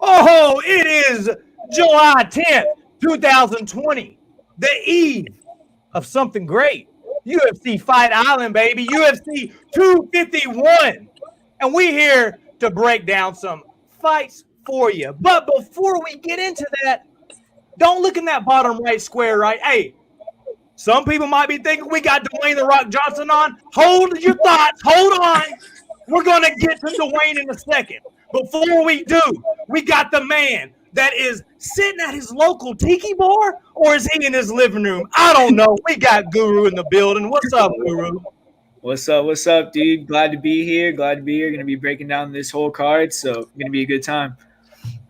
Oh, it is July 10th, 2020, the eve of something great. UFC Fight Island, baby. UFC 251. And we're here to break down some fights for you. But before we get into that, don't look in that bottom right square, right? Hey, some people might be thinking we got Dwayne The Rock Johnson on. Hold your thoughts. Hold on. We're going to get to Dwayne in a second. Before we do, we got the man that is sitting at his local tiki bar, or is he in his living room? I don't know. We got Guru in the building. What's up, Guru? What's up? What's up, dude? Glad to be here. Going to be breaking down this whole card, so going to be a good time.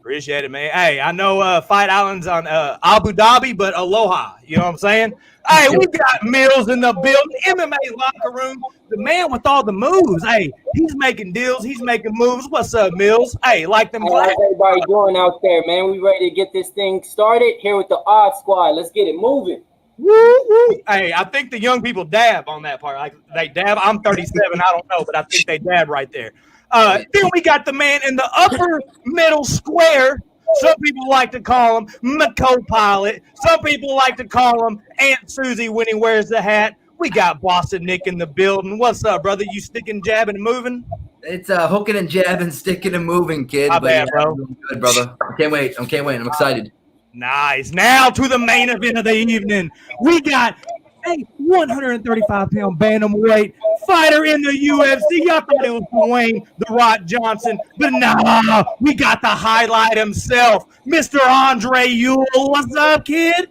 Appreciate it, man. Hey, I know Fight Island's on Abu Dhabi, but aloha. You know what I'm saying? Hey, we got Mills in the building, MMA locker room. The man with all the moves. Hey, he's making deals. He's making moves. What's up, Mills? Hey, like them. How's everybody doing out there, man? We ready to get this thing started here with the Odd Squad. Let's get it moving. Woo, woo. Hey, I think the young people dab on that part. Like they dab. I'm 37. I don't know, but I think they dab right there. Then we got the man in the upper middle square. Some people like to call him my co-pilot. Some people like to call him Aunt Susie when he wears the hat. We got Boston Nick in the building. What's up, brother? You sticking, jabbing, and moving? It's hooking and jabbing, sticking and moving, kid. Not bad, bro. I'm doing good, brother. I can't wait. I'm excited. Nice. Now to the main event of the evening. We got a 135-pound bantamweight fighter in the UFC. Y'all thought it was Dwayne The Rock Johnson, but nah, we got the highlight himself, Mr. Andre Ewell. What's up, kid?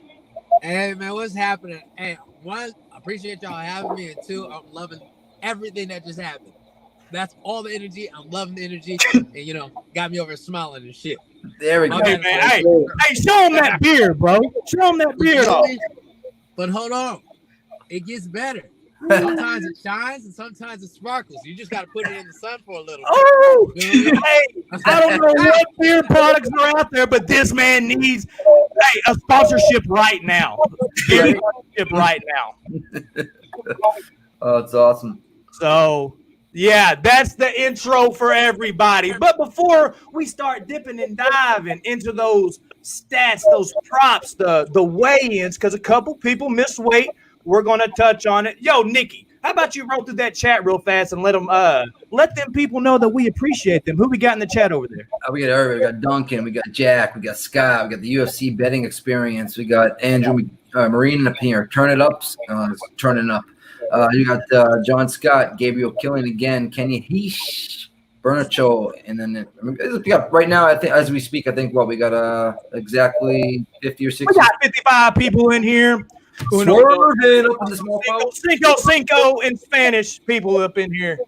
Hey, man, what's happening? Hey, one, I appreciate y'all having me, and two, I'm loving everything that just happened. That's all the energy. I'm loving the energy, and, got me over smiling and shit. There we go. Hey, man, hey, show him that beard, bro. Show him that beard off. But hold on. It gets better. Sometimes it shines and sometimes it sparkles. You just got to put it in the sun for a little bit. Oh, hey, I don't know what beard products are out there, but this man needs a sponsorship right now. Sponsorship right now. Oh, it's awesome. So, yeah, that's the intro for everybody. But before we start dipping and diving into those stats, those props, the weigh-ins, because a couple people missed weight, we're going to touch on it. Yo, Nikki, how about you roll through that chat real fast and let them people know that we appreciate them. Who we got in the chat over there? We got everybody. We got Duncan. We got Jack. We got Scott. We got the UFC betting experience. We got Andrew Marine up here. Turn it up. Turning up. You got John Scott, Gabriel Killing again, Kenny Heesh, Bernacho, and then we got right now. I think as we speak, we got exactly 50 or 60. We got 55 people in here. Cinco in Spanish people up in here.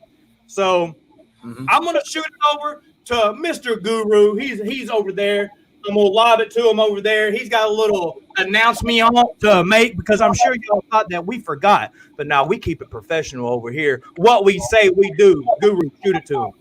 So I'm gonna shoot it over to Mr. Guru. He's over there. I'm gonna lob it to him over there. He's got a little announcement to make because I'm sure y'all thought that we forgot, but now we keep it professional over here. What we say we do. Guru, shoot it to him.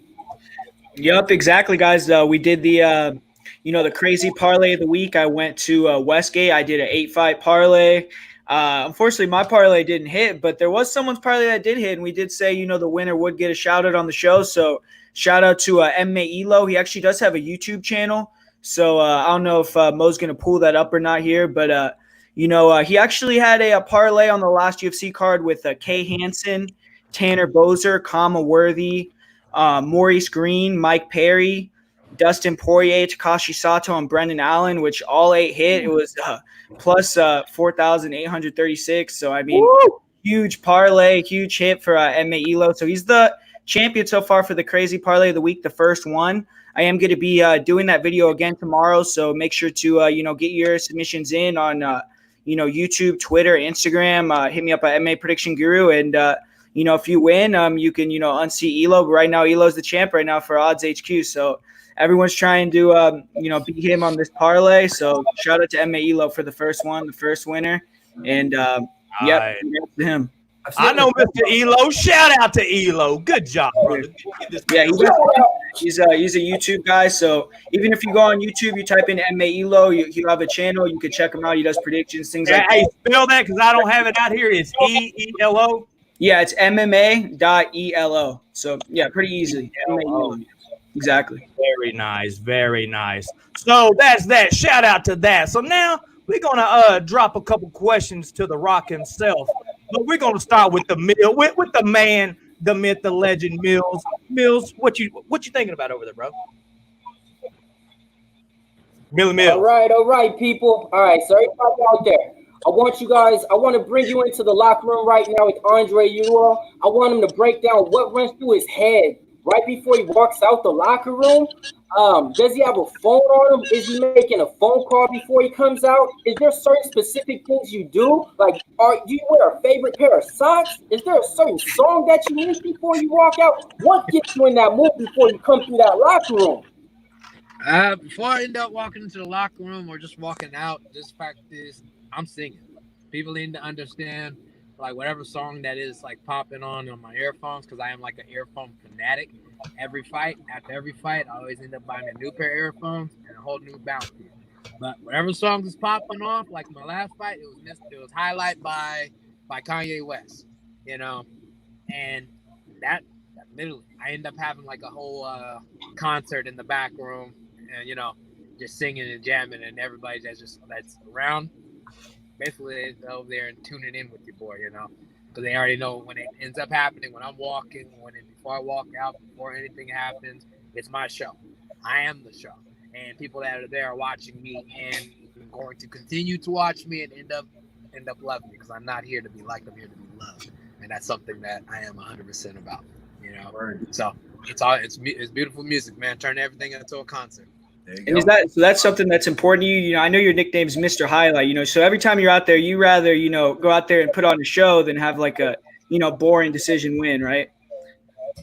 Yep, exactly, guys. We did the the crazy parlay of the week. I went to Westgate. I did an 8-fight parlay. Unfortunately, my parlay didn't hit, but there was someone's parlay that did hit, and we did say, the winner would get a shout out on the show. So shout out to MMA Elo. He actually does have a YouTube channel. So I don't know if Mo's going to pull that up or not here, but, he actually had a parlay on the last UFC card with Kay Hansen, Tanner Bozer, Kama Worthy, Maurice Green, Mike Perry, Dustin Poirier, Takashi Sato, and Brendan Allen, which all 8 hit. It was plus 4,836. So, I mean, huge parlay, huge hit for MMA Elo. So he's the champion so far for the crazy parlay of the week, the first one. I am going to be doing that video again tomorrow. So make sure to, get your submissions in on, YouTube, Twitter, Instagram. Hit me up at MMA Prediction Guru. And, if you win, you can, unseat Elo. But right now, Elo's the champ right now for Odds HQ. So everyone's trying to, beat him on this parlay. So shout out to MMA Elo for the first one, the first winner. And, yep, congrats to him. I know Mr. Elo. Shout out to Elo. Good job, brother. Yeah, he's a YouTube guy. So even if you go on YouTube, you type in MMA Elo, he'll have a channel. You can check him out. He does predictions, things like that. Hey, spell that because I don't have it out here. It's EELO. Yeah, it's MMA.ELO. So yeah, pretty easy. MMA Elo. Exactly. Very nice, very nice. So that's that. Shout out to that. So now we're gonna drop a couple questions to the Rock himself, but we're gonna start with the mill, with the man, the myth, the legend, Mills. Mills, what you thinking about over there, bro? Millie Mills. All right, people. All right, so everybody out there, I want to bring you into the locker room right now with Andre Ewell. I want him to break down what runs through his head right before he walks out the locker room. Does he have a phone on him? Is he making a phone call before he comes out? Is there certain specific things you do? Like, do you wear a favorite pair of socks? Is there a certain song that you need before you walk out? What gets you in that mood before you come through that locker room? Before I end up walking into the locker room or just walking out, just practice. I'm singing. People need to understand, like, whatever song that is, like, popping on my earphones, because I am like an earphone fanatic. After every fight, I always end up buying a new pair of earphones and a whole new bounce kit. But whatever song is popping off, like my last fight, it was Highlight by Kanye West, you know, and that literally, I end up having like a whole concert in the back room, and you know, just singing and jamming, and everybody that's around, basically over there and tuning in with your boy, you know, because they already know when it ends up happening, when I'm walking, before I walk out, before anything happens, it's my show. I am the show, and people that are there are watching me and going to continue to watch me and end up loving me, because I'm not here to be liked, I'm here to be loved, and that's something that I am 100% about. You know, so it's beautiful music, man. Turn everything into a concert. And that's something that's important to you? You know, I know your nickname is Mr. Highlight. You know, so every time you're out there, you rather go out there and put on a show than have like a boring decision win, right?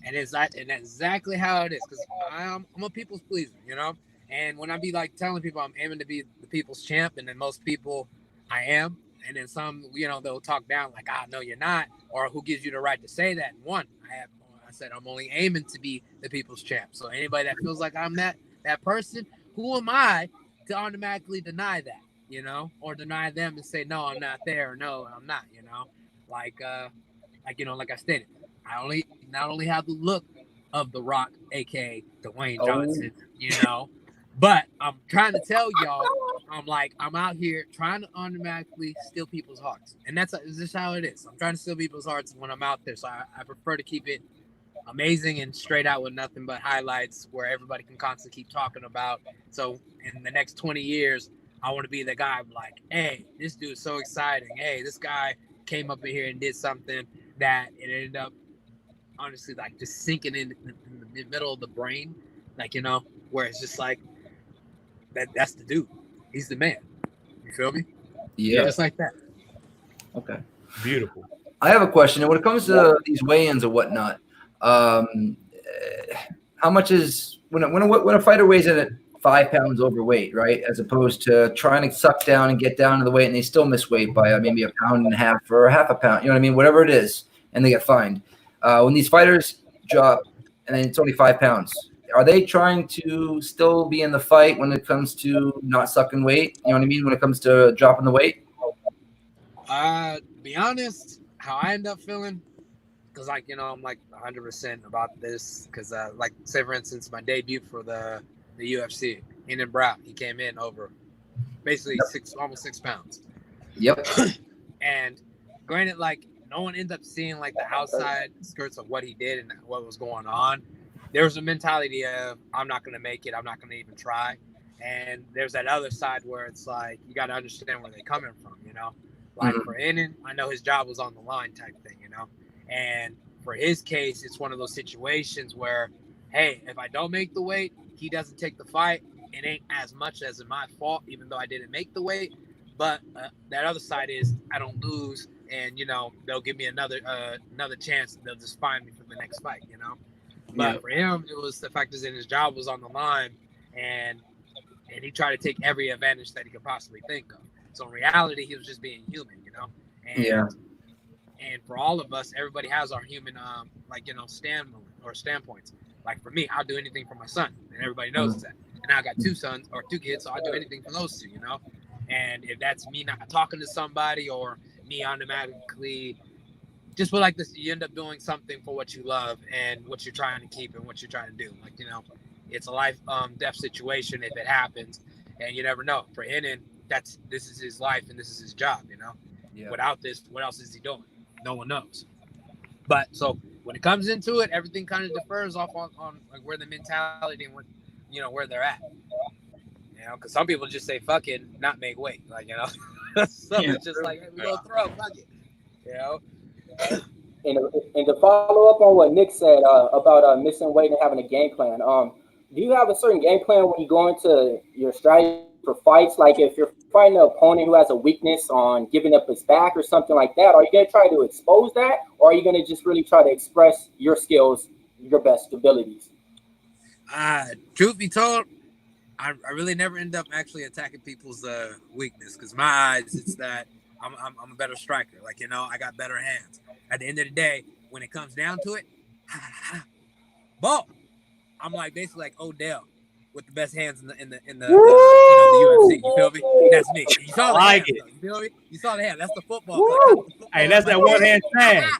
And that's exactly how it is, because I'm a people's pleaser, you know. And when I be like telling people I'm aiming to be the people's champ, and then most people I am, and then some, they'll talk down like, no, you're not, or who gives you the right to say that? One, I said I'm only aiming to be the people's champ. So anybody that feels like I'm that person, who am I to automatically deny that, or deny them and say, no, I'm not there, or no, I'm not, like I stated, I not only have the look of The Rock, aka Dwayne Johnson, but I'm trying to tell y'all, I'm out here trying to automatically steal people's hearts, and that's just how it is. I'm trying to steal people's hearts when I'm out there, so I prefer to keep it amazing and straight out with nothing but highlights where everybody can constantly keep talking about. So in the next 20 years, I want to be the guy like, hey, this dude's so exciting. Hey, this guy came up in here and did something that it ended up honestly like just sinking in the middle of the brain, like, where it's just like that's the dude. He's the man. You feel me? Yeah. Just like that. Okay. Beautiful. I have a question. When it comes to these weigh-ins or whatnot, how much is when a fighter weighs in at 5 pounds overweight, right? As opposed to trying to suck down and get down to the weight and they still miss weight by maybe a pound and a half or a half a pound, you know what I mean? Whatever it is, and they get fined. When these fighters drop and then it's only 5 pounds, are they trying to still be in the fight when it comes to not sucking weight? You know what I mean? When it comes to dropping the weight? Be honest, how I end up feeling, because I'm like 100% about this, because like say for instance my debut for the UFC, Enan Brown, he came in over basically almost 6 pounds. Yep. And granted, like no one ends up seeing like the outside skirts of what he did and what was going on. There's a mentality of I'm not going to make it, I'm not going to even try. And there's that other side where it's like you got to understand where they're coming from, Like for Enan, I know his job was on the line type thing, And for his case, it's one of those situations where, hey, if I don't make the weight, he doesn't take the fight. It ain't as much as my fault, even though I didn't make the weight. But that other side is I don't lose, and they'll give me another chance. They'll just find me for the next fight, But for him, it was the fact that his job was on the line, and he tried to take every advantage that he could possibly think of. So in reality, he was just being human, And And for all of us, everybody has our human, standpoints. Like for me, I'll do anything for my son, and everybody knows that. And I got 2 sons or 2 kids, so I'll do anything for those 2, And if that's me not talking to somebody or me automatically, just put like this, you end up doing something for what you love and what you're trying to keep and what you're trying to do. Like, it's a life death situation if it happens, and you never know. For Hennon, this is his life and this is his job. You know, without this, what else is he doing? No one knows. But so when it comes into it, everything kind of differs off on like where the mentality and what, you know, where they're at. You know, because some people just say fuck it, not make weight, like, you know. So it's just like, hey, we go throw, fuck it, you know. And to follow up on what Nick said about missing weight and having a game plan, do you have a certain game plan when you go into your strategy for fights? Like if you're fighting an opponent who has a weakness on giving up his back or something like that, are you going to try to expose that, or are you going to just really try to express your skills, your best abilities? Truth be told, I really never end up actually attacking people's weakness, because my eyes, it's that I'm a better striker. Like, you know, I got better hands. At the end of the day, when it comes down to it, boom, I'm like basically like Odell with the best hands in the UFC. You feel me? That's me. You saw the hand, you feel me? You saw the hand. That's the football. Hey, that's that one hand stand.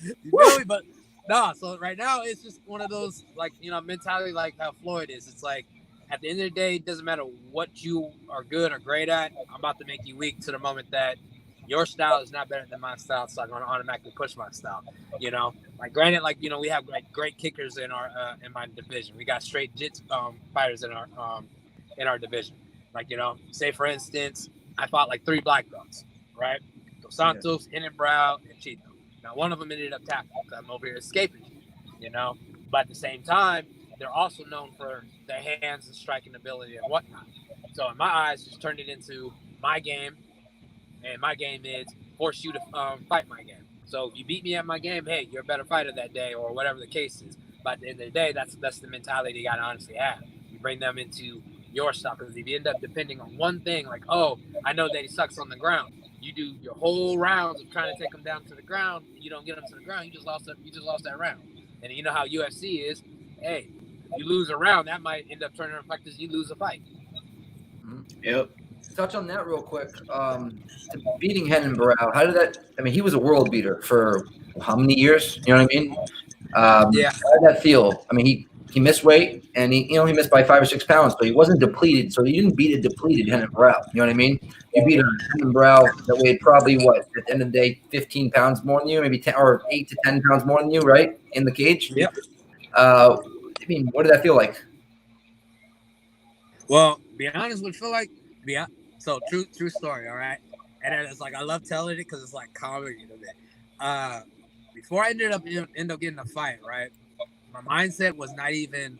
You feel me? But no. So right now it's just one of those, like, you know, mentality like how Floyd is. It's like at the end of the day, it doesn't matter what you are good or great at. I'm about to make you weak to the moment that your style is not better than my style, so I'm going to automatically push my style. You know, like granted, like, you know, we have like great kickers in our in my division. We got straight jits fighters in our division. Like, you know, say for instance, I fought like 3 black belts, right? Dos Santos, Hennenbrau, and Chito. Now one of them ended up tapping because I'm over here escaping, you know. But at the same time, they're also known for their hands and striking ability and whatnot. So in my eyes, just turned it into my game. And my game is force you to fight my game. So if you beat me at my game, hey, you're a better fighter that day, or whatever the case is. But at the end of the day, that's the mentality you got to honestly have. You bring them into your stuff, because if you end up depending on one thing, like, oh, I know that he sucks on the ground, you do your whole rounds of trying to take him down to the ground, you don't get him to the ground, you just lost that round. And you know how UFC is. Hey, if you lose a round, that might end up turning around like this, you lose a fight. Yep. Touch on that real quick. Beating Hennenbrau, how did that? I mean, he was a world beater for how many years? You know what I mean? Yeah. How did that feel? I mean, he missed weight, and he missed by 5 or 6 pounds, but he wasn't depleted, so you didn't beat a depleted Hennenbrau. You know what I mean? You beat a Hennenbrau that weighed probably at the end of the day, 15 pounds more than you, maybe 10 or 8 to 10 pounds more than you, right? In the cage. Yep. I mean, what did that feel like? Well, be honest, would feel like so true story, all right. And then it's like I love telling it because it's like comedy to me. Before I end up getting a fight, right? My mindset was not even,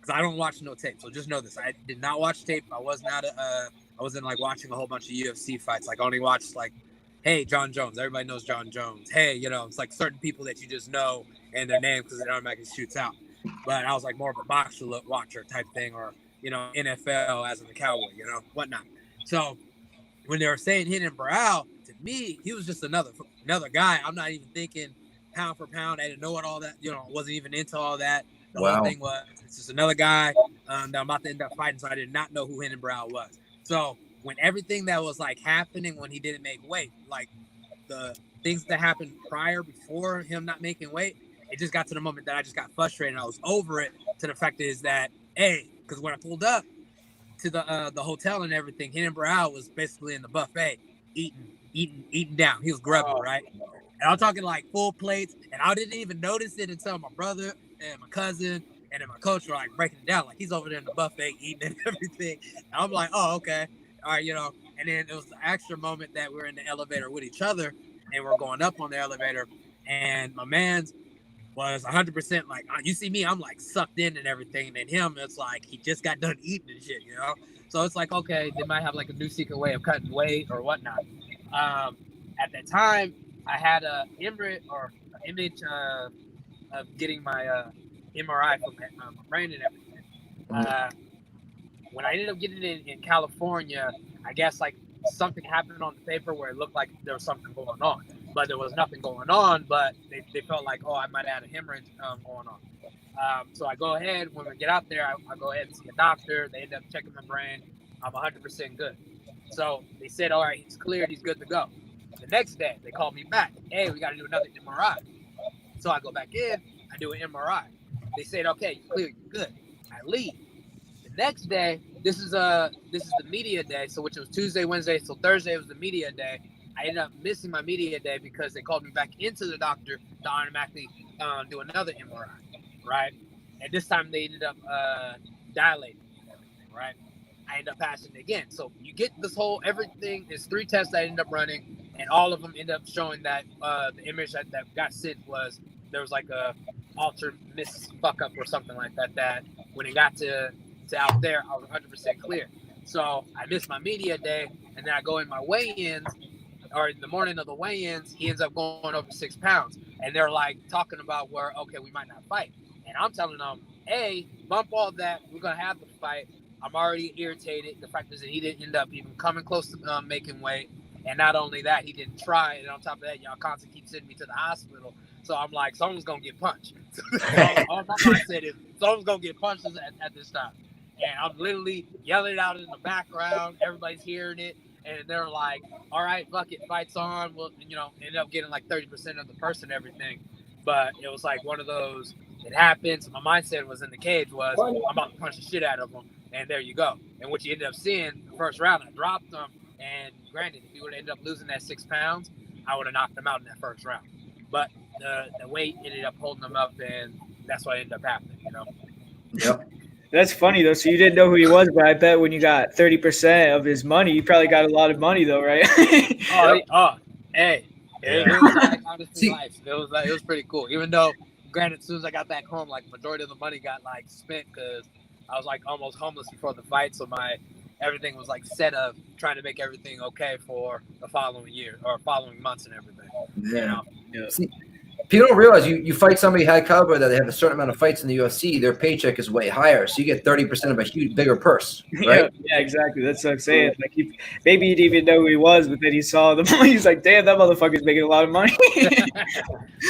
because I don't watch no tape, so just know this: I did not watch tape. I wasn't like watching a whole bunch of UFC fights. Like I only watched like, hey, John Jones. Everybody knows John Jones. Hey, you know, it's like certain people that you just know and their name because it automatically shoots out. But I was like more of a boxer watcher type thing, or, you know, NFL as in the Cowboy, you know, whatnot. So when they were saying Hennenbrau, to me, he was just another guy. I'm not even thinking pound for pound. I didn't know what all that, you know, wasn't even into all that. The whole thing was, it's just another guy that I'm about to end up fighting. So I did not know who Hennenbrau was. So when everything that was like happening when he didn't make weight, like the things that happened before him not making weight, it just got to the moment that I just got frustrated and I was over it, to the fact is that, hey, because when I pulled up to the hotel and everything, Hennenbrau was basically in the buffet eating down. He was grubbing, right? And I'm talking like full plates, and I didn't even notice it until my brother and my cousin and then my coach were like breaking it down, like he's over there in the buffet eating and everything. And I'm like, oh, okay, all right, you know. And then it was the extra moment that we're in the elevator with each other, and we're going up on the elevator, and my man's was 100% like, you see me, I'm like sucked in and everything, and him, it's like he just got done eating and shit, you know. So it's like, okay, they might have like a new secret way of cutting weight or whatnot. At that time, I had a image of getting my MRI from my brain and everything. When I ended up getting it in California, I guess like something happened on the paper where it looked like there was something going on, but there was nothing going on. But they felt like, oh, I might have had a hemorrhage going on. So I go ahead, when we get out there, I go ahead and see a doctor. They end up checking my brain. I'm 100% good. So they said, all right, he's cleared. He's good to go. The next day, they called me back. Hey, we got to do another MRI. So I go back in. I do an MRI. They said, okay, you're clear, you're good. I I leave. The next day, this is the media day, so which was Tuesday, Wednesday, so Thursday was the media day. I ended up missing my media day because they called me back into the doctor to automatically do another MRI, right? And this time they ended up dilating everything, right? I ended up passing it again. So you get this whole everything. There's 3 tests I ended up running, and all of them end up showing that the image that got sent was there was like a alter miss fuck up or something like that. That when it got to out there, I was 100% clear. So I missed my media day, and then I go in my weigh-ins, or in the morning of the weigh-ins, he ends up going over 6 pounds, and they're like talking about where okay, we might not fight, and I'm telling them, hey, bump all that, we're gonna have the fight. I'm already irritated. The fact is that he didn't end up even coming close to making weight. And not only that, he didn't try. And on top of that, y'all constantly keep sending me to the hospital. So I'm like, someone's going to get punched. All my mindset is someone's going to get punched at this time. And I'm literally yelling it out in the background. Everybody's hearing it. And they're like, all right, fuck it, fight's on. Well, end up getting like 30% of the purse and everything. But it was like one of those, it happens. My mindset was in the cage was, I'm about to punch the shit out of him. And there you go. And what you ended up seeing, the first round, I dropped him. And granted, if he would have ended up losing that 6 pounds, I would have knocked him out in that first round. But the weight ended up holding him up, and that's what ended up happening, Yep. That's funny, though. So you didn't know who he was, but I bet when you got 30% of his money, you probably got a lot of money, though, right? Hey. It was like, honestly, life. It was pretty cool. Even though, granted, as soon as I got back home, like, majority of the money got, like, spent because I was like almost homeless before the fight, so everything was like set up trying to make everything okay for the following year or following months and everything. Yeah. See, people don't realize you fight somebody high caliber that they have a certain amount of fights in the UFC, their paycheck is way higher, so you get 30% of a huge bigger purse, right? Yeah, exactly. That's what I'm saying. Like maybe he didn't even know who he was, but then he saw the money. He's like, "Damn, that motherfucker's making a lot of money."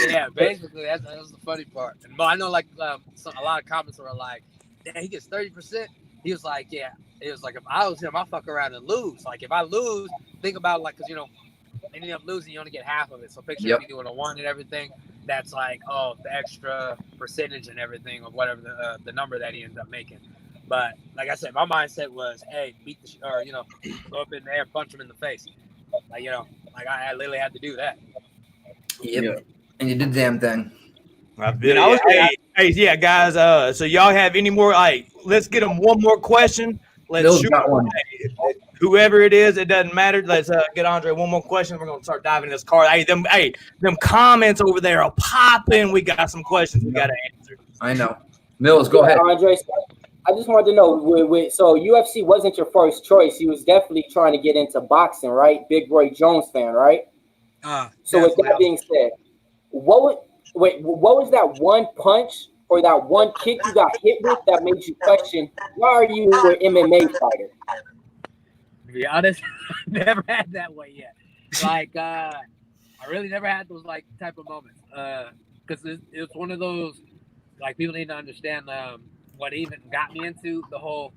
Yeah, basically that was the funny part. And I know like a lot of comments were like, "Yeah, he gets 30%." He was like, "Yeah." It was like, if I was him, I'll fuck around and lose. Like if I lose, think about like, because ending up losing, you only get half of it. So picture if you doing a 1 and everything, that's like, oh, the extra percentage and everything of whatever the number that he ended up making. But like I said, my mindset was, hey, beat the or go up in there, punch him in the face. Like like I literally had to do that. Yep. And you did the damn thing. Yeah, guys. So y'all have any more? Let's get them one more question. Let's shoot got one. Whoever it is, it doesn't matter. Let's get Andre one more question. We're gonna start diving in this card. Them comments over there are popping. We got some questions we gotta answer. I know. Mills, go ahead. Andre, I just wanted to know. So UFC wasn't your first choice. You was definitely trying to get into boxing, right? Big Roy Jones fan, right? So with that being said, what was that one punch or that one kick you got hit with that made you question, why are you an MMA fighter? To be honest, I never had that way yet. Like, I really never had those like type of moments. Because it's one of those, like, people need to understand what even got me into the whole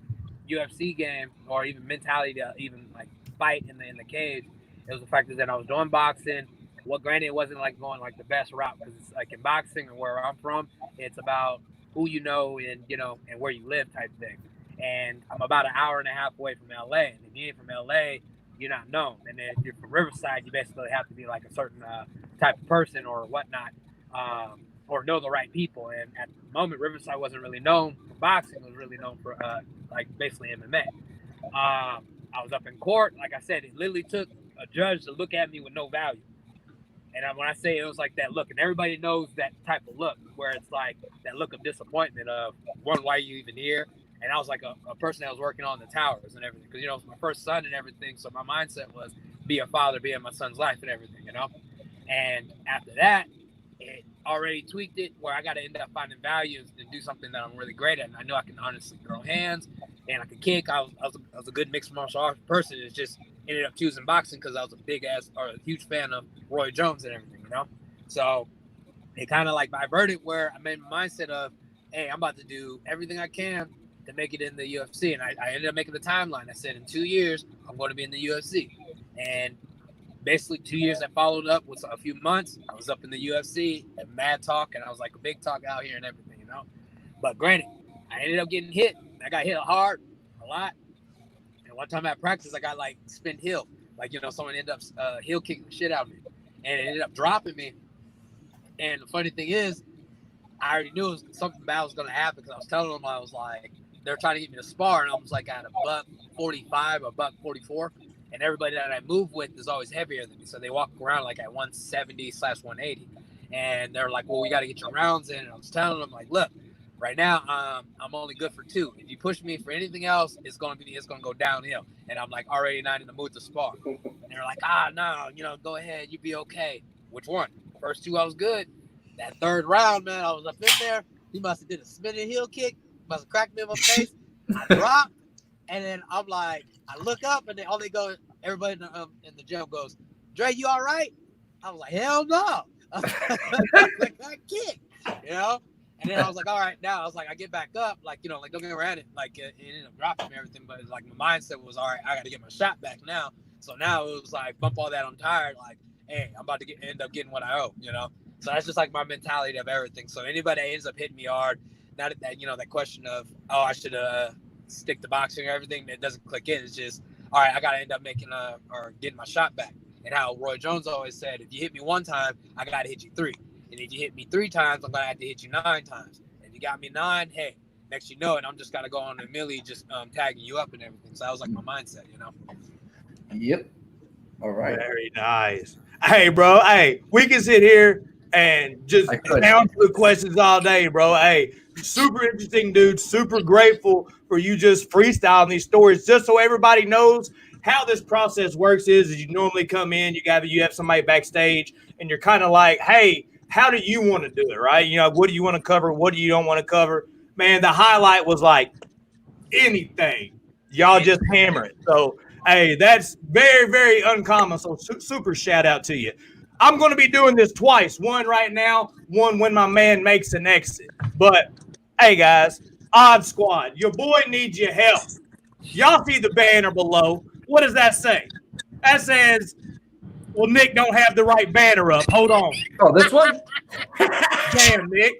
UFC game or even mentality to even like fight in the cage. It was the fact that I was doing boxing. Well, granted, it wasn't like going like the best route because it's like in boxing and where I'm from, it's about who you know and and where you live type thing. And I'm about an hour and a half away from LA. And if you ain't from LA, you're not known. And then if you're from Riverside, you basically have to be like a certain type of person or whatnot, or know the right people. And at the moment, Riverside wasn't really known for boxing. It was really known for like basically MMA. I was up in court. Like I said, it literally took a judge to look at me with no value. And when I say it was like that look, and everybody knows that type of look where it's like that look of disappointment of, one, why are you even here? And I was like a person that was working on the towers and everything. Because, it was my first son and everything. So my mindset was be a father, be in my son's life and everything, And after that, it already tweaked it where I got to end up finding values and do something that I'm really great at. And I know I can honestly throw hands and I can kick. I was a good mixed martial arts person. It's just ended up choosing boxing because I was a huge fan of Roy Jones and everything, So it kind of like diverted where I made my mindset of, hey, I'm about to do everything I can to make it in the UFC. And I ended up making the timeline. I said in 2 years, I'm going to be in the UFC. And basically 2 years I followed up with a few months. I was up in the UFC and mad talk. And I was like a big talk out here and everything, But granted, I ended up getting hit. I got hit hard, a lot. And one time at practice, I got like spin heel. Like, someone ended up heel kicking the shit out of me. And it ended up dropping me. And the funny thing is, I already knew something bad was going to happen because I was telling them, I was like, they're trying to get me to spar. And I was like at a $145 or $144. And everybody that I move with is always heavier than me. So they walk around like at 170/180. And they're like, well, we got to get your rounds in. And I was telling them, like, look, right now, I'm only good for 2. If you push me for anything else, it's gonna go downhill. And I'm like already not in the mood to spar. And they're like, no, go ahead, you be okay. Which one? First 2, I was good. That third round, man, I was up in there. He must have did a spinning heel kick. Must have cracked me in my face. I dropped, and then I'm like, I look up, and then all they go, everybody in the gym goes, Dre, you all right? I was like, hell no. I was like, that kick, And then I was like, all right, now I was like, I get back up, like, don't get around it. Like, it ended up dropping and everything, but like my mindset was, all right, I got to get my shot back now. So now it was like, bump all that, I'm tired. Like, hey, I'm about to end up getting what I owe, So that's just like my mentality of everything. So anybody that ends up hitting me hard, not that, that question of, oh, I should stick to boxing or everything, that doesn't click in. It's just, all right, I got to end up making or getting my shot back. And how Roy Jones always said, if you hit me 1 time, I got to hit you 3. And if you hit me 3 times, I'm going to have to hit you 9 times. And if you got me 9, hey, next you know it, I'm just got to go on a milli just tagging you up and everything. So that was like my mindset, Yep. All right. Very nice. Hey, bro. Hey, we can sit here and just answer the questions all day, bro. Hey, super interesting, dude. Super grateful for you just freestyling these stories. Just so everybody knows how this process works is you normally come in, you have somebody backstage, and you're kind of like, hey, how do you want to do it, right? What do you want to cover? What do you don't want to cover? Man, the highlight was like anything. Y'all just hammer it. So, hey, that's very, very uncommon. So super shout out to you. I'm going to be doing this twice. One right now, one when my man makes an exit. But, hey, guys, Odd Squad, your boy needs your help. Y'all see the banner below. What does that say? That says, well, Nick don't have the right banner up. Hold on. Oh, this one? Damn, Nick.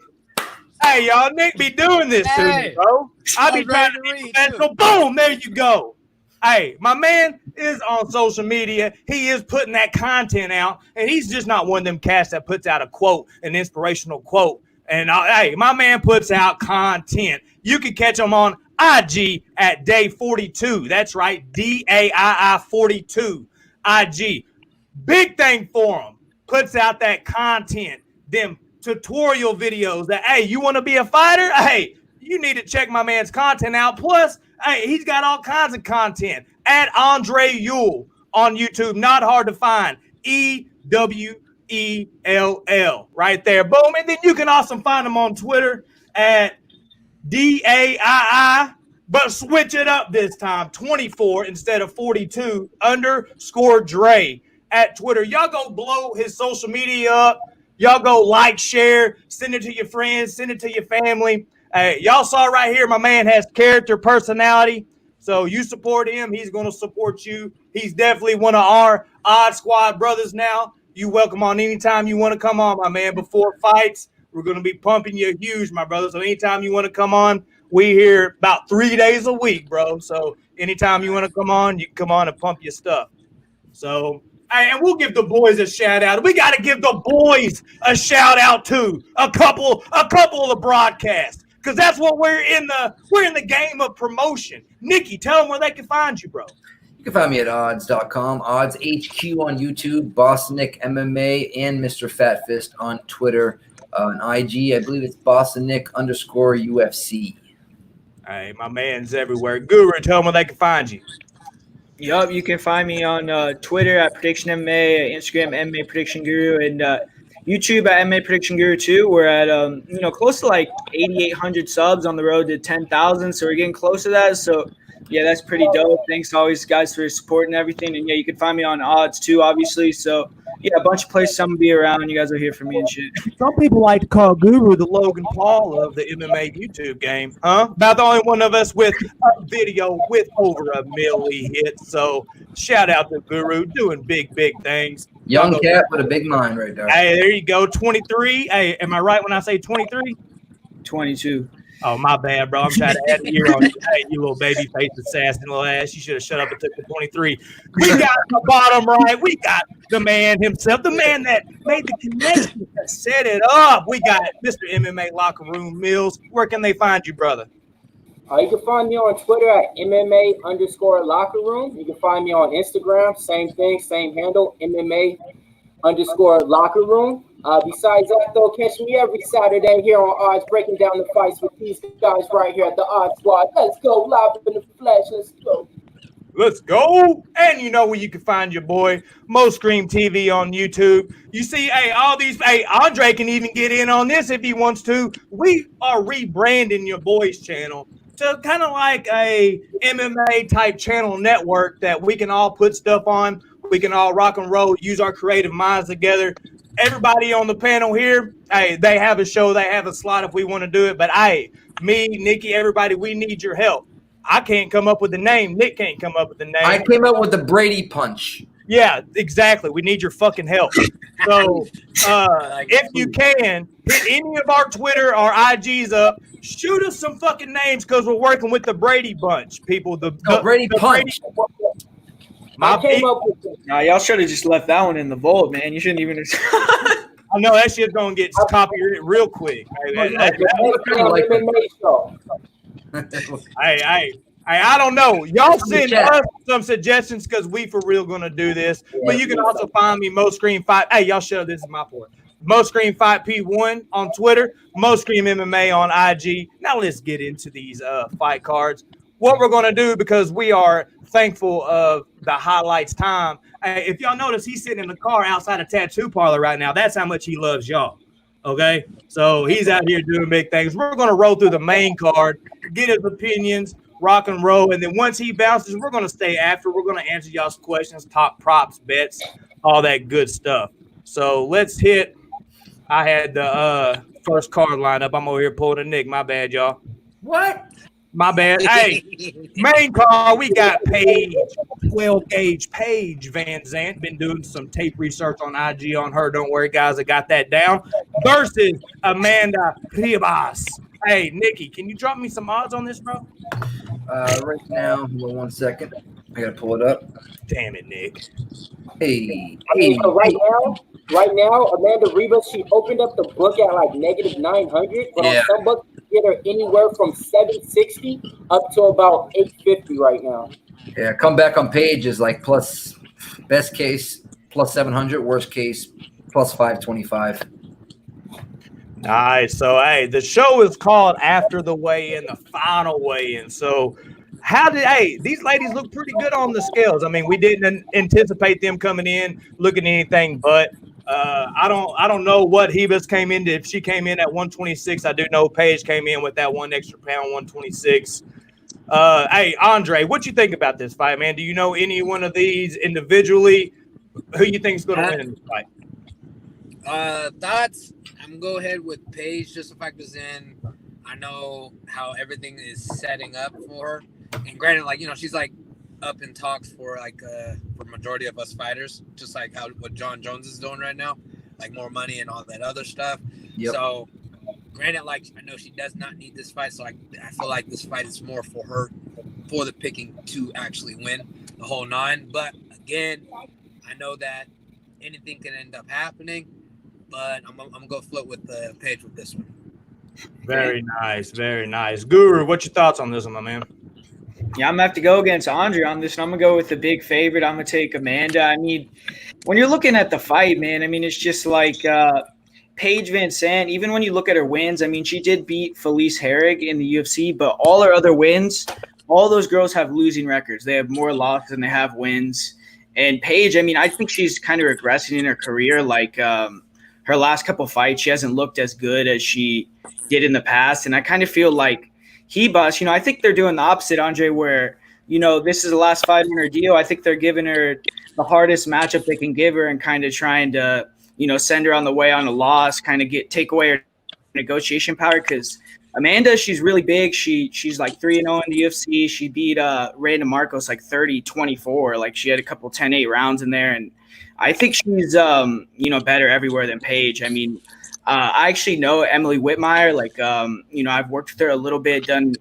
Hey, y'all, Nick be doing this to me, bro. I be trying to be professional. Boom, there you go. Hey, my man is on social media. He is putting that content out, and he's just not one of them cats that puts out a quote, an inspirational quote. And, hey, my man puts out content. You can catch him on IG at Day42. That's right, DAII42 IG. Big thing for him. Puts out that content, them tutorial videos that, hey, you want to be a fighter? Hey, you need to check my man's content out. Plus, hey, he's got all kinds of content at Andre Ewell on YouTube. Not hard to find. EWELL right there. Boom. And then you can also find him on Twitter at DAII, but switch it up this time. 24 instead of 42 _Dre at Twitter. Y'all go blow his social media up. Y'all go like, share, send it to your friends, send it to your family. Y'all saw right here, my man has character, personality. So you support him, he's going to support you. He's definitely one of our Odd Squad brothers now. You welcome on anytime you want to come on, my man. Before fights, we're going to be pumping you huge, my brother. So anytime you want to come on, we here about 3 days a week, bro. So anytime you want to come on, you can come on and pump your stuff. So, and we'll give the boys a shout out. We got to give the boys a shout out too. A couple of the broadcasts, because that's what we're in the game of promotion. Nikki, tell them where they can find you, bro. You can find me at odds.com, Odds HQ on YouTube, Boston Nick MMA, and Mr. Fat Fist on Twitter. On IG, I believe it's Boston Nick _UFC. Hey, my man's everywhere. Guru, tell them where they can find you. Yup, you can find me on Twitter at Prediction MMA, Instagram MMA Prediction Guru, and YouTube at MMA Prediction Guru too. We're at close to like 8,800 subs, on the road to 10,000, so we're getting close to that. So yeah, that's pretty dope. Thanks always, guys, for your support and everything. And yeah, you can find me on Odds too, obviously. So yeah, a bunch of places I'm gonna be around. You guys will hear from me and shit. Some people like to call Guru the Logan Paul of the MMA YouTube game, huh? About the only one of us with a video with over 1 million hits. So shout out to Guru, doing big things. Young cat with a big mind right there. Hey, there you go, 23. Hey, am I right when I say 23? 22. Oh, my bad, bro. I'm trying to add a year on you. Hey, you little baby face assassin little ass. You should have shut up and took the 23. We got the bottom right. We got the man himself, the man that made the connection, that set it up. We got Mr. MMA Locker Room Mills. Where can they find you, brother? You can find me on Twitter at MMA_locker room. You can find me on Instagram, same thing, same handle, MMA_locker room. Besides that, though, catch me every Saturday here on Odds, breaking down the fights with these guys right here at the Odds Squad. Let's go, live in the flesh. Let's go. Let's go. And you know where you can find your boy, Mo Scream TV on YouTube. You see, all these, Andre can even get in on this if he wants to. We are rebranding your boy's channel to kind of like a MMA type channel network that we can all put stuff on. We can all rock and roll, use our creative minds together. Everybody on the panel here, they have a show, they have a slot if we want to do it. But me, Nikki, everybody, we need your help. I can't come up with the name. Nick can't come up with the name. I came up with the Brady Punch. Yeah, exactly. We need your fucking help. So if you can, hit any of our Twitter or IGs up, shoot us some fucking names because we're working with the Brady Bunch, people. The Brady Punch. Y'all should have just left that one in the vault, man. You shouldn't even. I know that shit's gonna get copyrighted real quick. I don't know. Y'all send us some suggestions because we for real gonna do this. But you can also find me Mo Scream Fight. Hey, y'all show this is my point. Mo Scream Fight P1 on Twitter. Mo Scream MMA on IG. Now let's get into these fight cards. What we're gonna do, because we are thankful of the highlights time. If y'all notice, he's sitting in the car outside a tattoo parlor right now. That's how much he loves y'all. Okay, so he's out here doing big things. We're gonna roll through the main card, get his opinions, rock and roll, and then once he bounces, we're gonna stay after. We're gonna answer y'all's questions, top props, bets, all that good stuff. So let's hit. I had the first card lined up. I'm over here pulling a Nick. My bad, y'all. What? My bad. Hey, main card, we got Paige, 12 gauge Paige Van Zandt. Been doing some tape research on IG on her. Don't worry, guys, I got that down. Versus Amanda Ribas. Hey, Nikki, can you drop me some odds on this, bro? Right now, hold on 1 second. I gotta pull it up. Damn it, Nick. Hey. So right now, Amanda Ribas, she opened up the book at like -900, but on some books, you get her anywhere from 760 up to about 850 right now. Yeah, come back on Page is like plus, best case, plus 700, worst case, plus 525. Nice. So, hey, the show is called After the Weigh-In, the final weigh-in. So, these ladies look pretty good on the scales. I mean, we didn't anticipate them coming in looking anything but. I don't know what Ribas came in. If she came in at 126, I do know Paige came in with that 1 extra pound, 126. Hey, Andre, what you think about this fight, man? Do you know any one of these individually? Who you think is going to win in this fight? Thoughts? I'm gonna go ahead with Paige just the fact is in. I know how everything is setting up for her, and granted, like she's like up in talks for for majority of us fighters, just like what John Jones is doing right now, like more money and all that other stuff. Yep. So, granted, like I know she does not need this fight, so I feel like this fight is more for her, for the picking to actually win the whole 9. But again, I know that anything can end up happening. But I'm gonna go float with the Paige with this one. Very nice, very nice. Guru, what's your thoughts on this one, my man? Yeah, I'm gonna have to go against Andre on this, and I'm gonna go with the big favorite. I'm gonna take Amanda. I mean, when you're looking at the fight, man, I mean, it's just like Paige Van Zandt. Even when you look at her wins, I mean, she did beat Felice Herrig in the UFC, but all her other wins, all those girls have losing records. They have more losses than they have wins. And Paige, I mean, I think she's kind of regressing in her career. Like her last couple fights, she hasn't looked as good as she did in the past. And I kind of feel like Ribas, I think they're doing the opposite, Andre, where, this is the last fight in her deal. I think they're giving her the hardest matchup they can give her and kind of trying to, send her on the way on a loss, kind of take away her negotiation power. Because Amanda, she's really big. She's like 3-0 in the UFC. She beat Randa Marcos like 30-24. Like she had a couple 10-8 rounds in there. And I think she's, better everywhere than Paige. I mean, I actually know Emily Whitmire. Like, I've worked with her a little bit, done,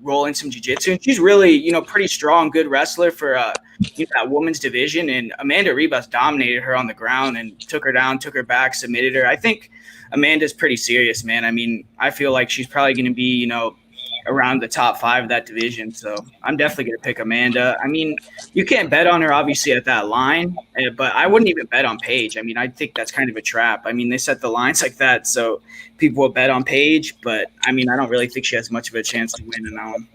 roll in some jiu-jitsu, and she's really, pretty strong, good wrestler for, that women's division. And Amanda Ribas dominated her on the ground and took her down, took her back, submitted her. I think Amanda's pretty serious, man. I mean, I feel like she's probably going to be, around the top 5 of that division. So I'm definitely going to pick Amanda. I mean, you can't bet on her, obviously, at that line, but I wouldn't even bet on Paige. I mean, I think that's kind of a trap. I mean, they set the lines like that, so people will bet on Paige, but I mean, I don't really think she has much of a chance to win in that one.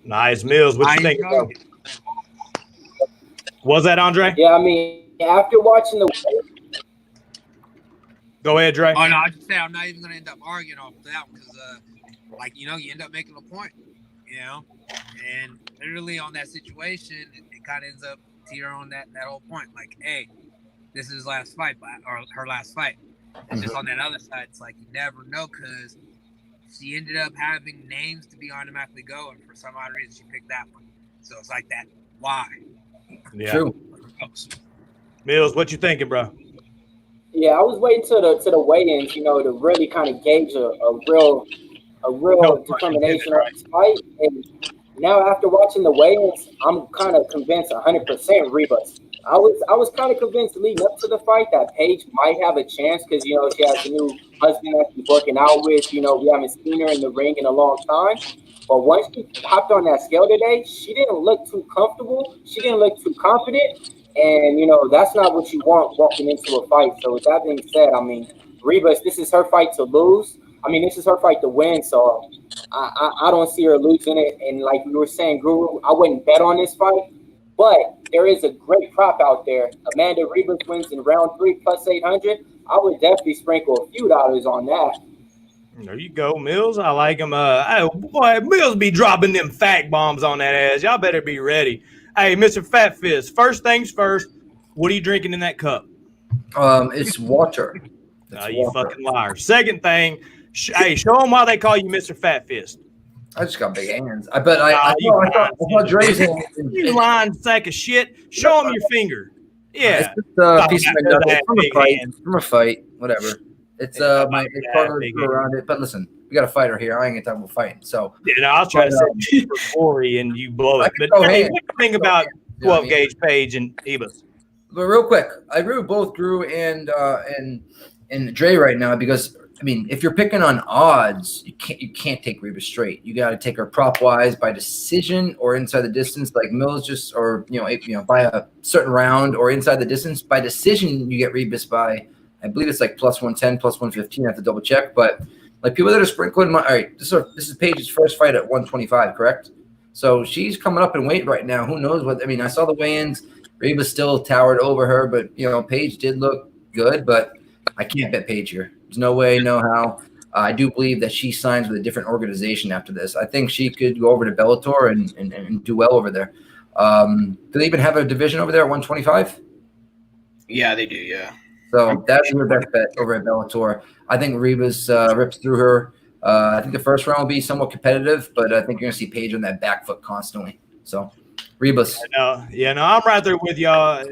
Nice. Mills, what you think? Was that Andre? Yeah, I mean, after watching the Go ahead, Dre. Oh no, I just say I'm not even gonna end up arguing off that one because, you end up making a point, and literally on that situation, it kind of ends up teeter on that whole point. Like, hey, this is his last fight, or her last fight. And just on that other side, it's like you never know because she ended up having names to be automatically go, and for some odd reason, she picked that one. So it's like that. Why? Yeah. True. Mills, what you thinking, bro? Yeah, I was waiting to the weigh-ins, to really kind of gauge a real determination of this fight. And now after watching the weigh-ins, I'm kind of convinced 100% Ribas. I was kind of convinced leading up to the fight that Paige might have a chance because she has a new husband that she's working out with. We haven't seen her in the ring in a long time. But once she hopped on that scale today, she didn't look too comfortable. She didn't look too confident. And, that's not what you want walking into a fight. So with that being said, I mean, Ribas, this is her fight to lose. I mean, this is her fight to win. So I don't see her losing it. And like we were saying, Guru, I wouldn't bet on this fight. But there is a great prop out there. Amanda Ribas wins in round 3 plus 800. I would definitely sprinkle a few dollars on that. There you go, Mills. I like him. Boy, Mills be dropping them fact bombs on that ass. Y'all better be ready. Hey, Mr. Fat Fist, first things first, what are you drinking in that cup? It's water. You fucking liar. Second thing, hey, show them why they call you Mr. Fat Fist. I just got big hands. I thought Dre's hands. You lying sack of shit. Show them your finger. Yeah. It's just a piece of my knuckle from a fight, whatever. It's it's part of the around it. But listen, we got a fighter here. I ain't gonna talk about fighting. So I'll try to say you for glory and you blow it. But hey, what do you think about 12 gauge Paige and Ibas? But real quick, I agree with both Drew and Dre right now because I mean, if you're picking on odds, you can't take Ribas straight. You got to take her prop wise by decision or inside the distance, like Mills just or by a certain round or inside the distance by decision. You get Ribas by. I believe it's like plus 110, plus 115. I have to double check. But like people that are sprinkling all right, this is Paige's first fight at 125, correct? So she's coming up in weight right now. Who knows what? I mean, I saw the weigh-ins. Ribas still towered over her, but Paige did look good. But I can't bet Paige here. There's no way, no how. I do believe that she signs with a different organization after this. I think she could go over to Bellator and do well over there. Do they even have a division over there at 125? Yeah, they do. Yeah. So that's your best bet over at Bellator. I think Ribas rips through her. I think the first round will be somewhat competitive, but I think you're going to see Paige on that back foot constantly. So Ribas. I'm right there with y'all.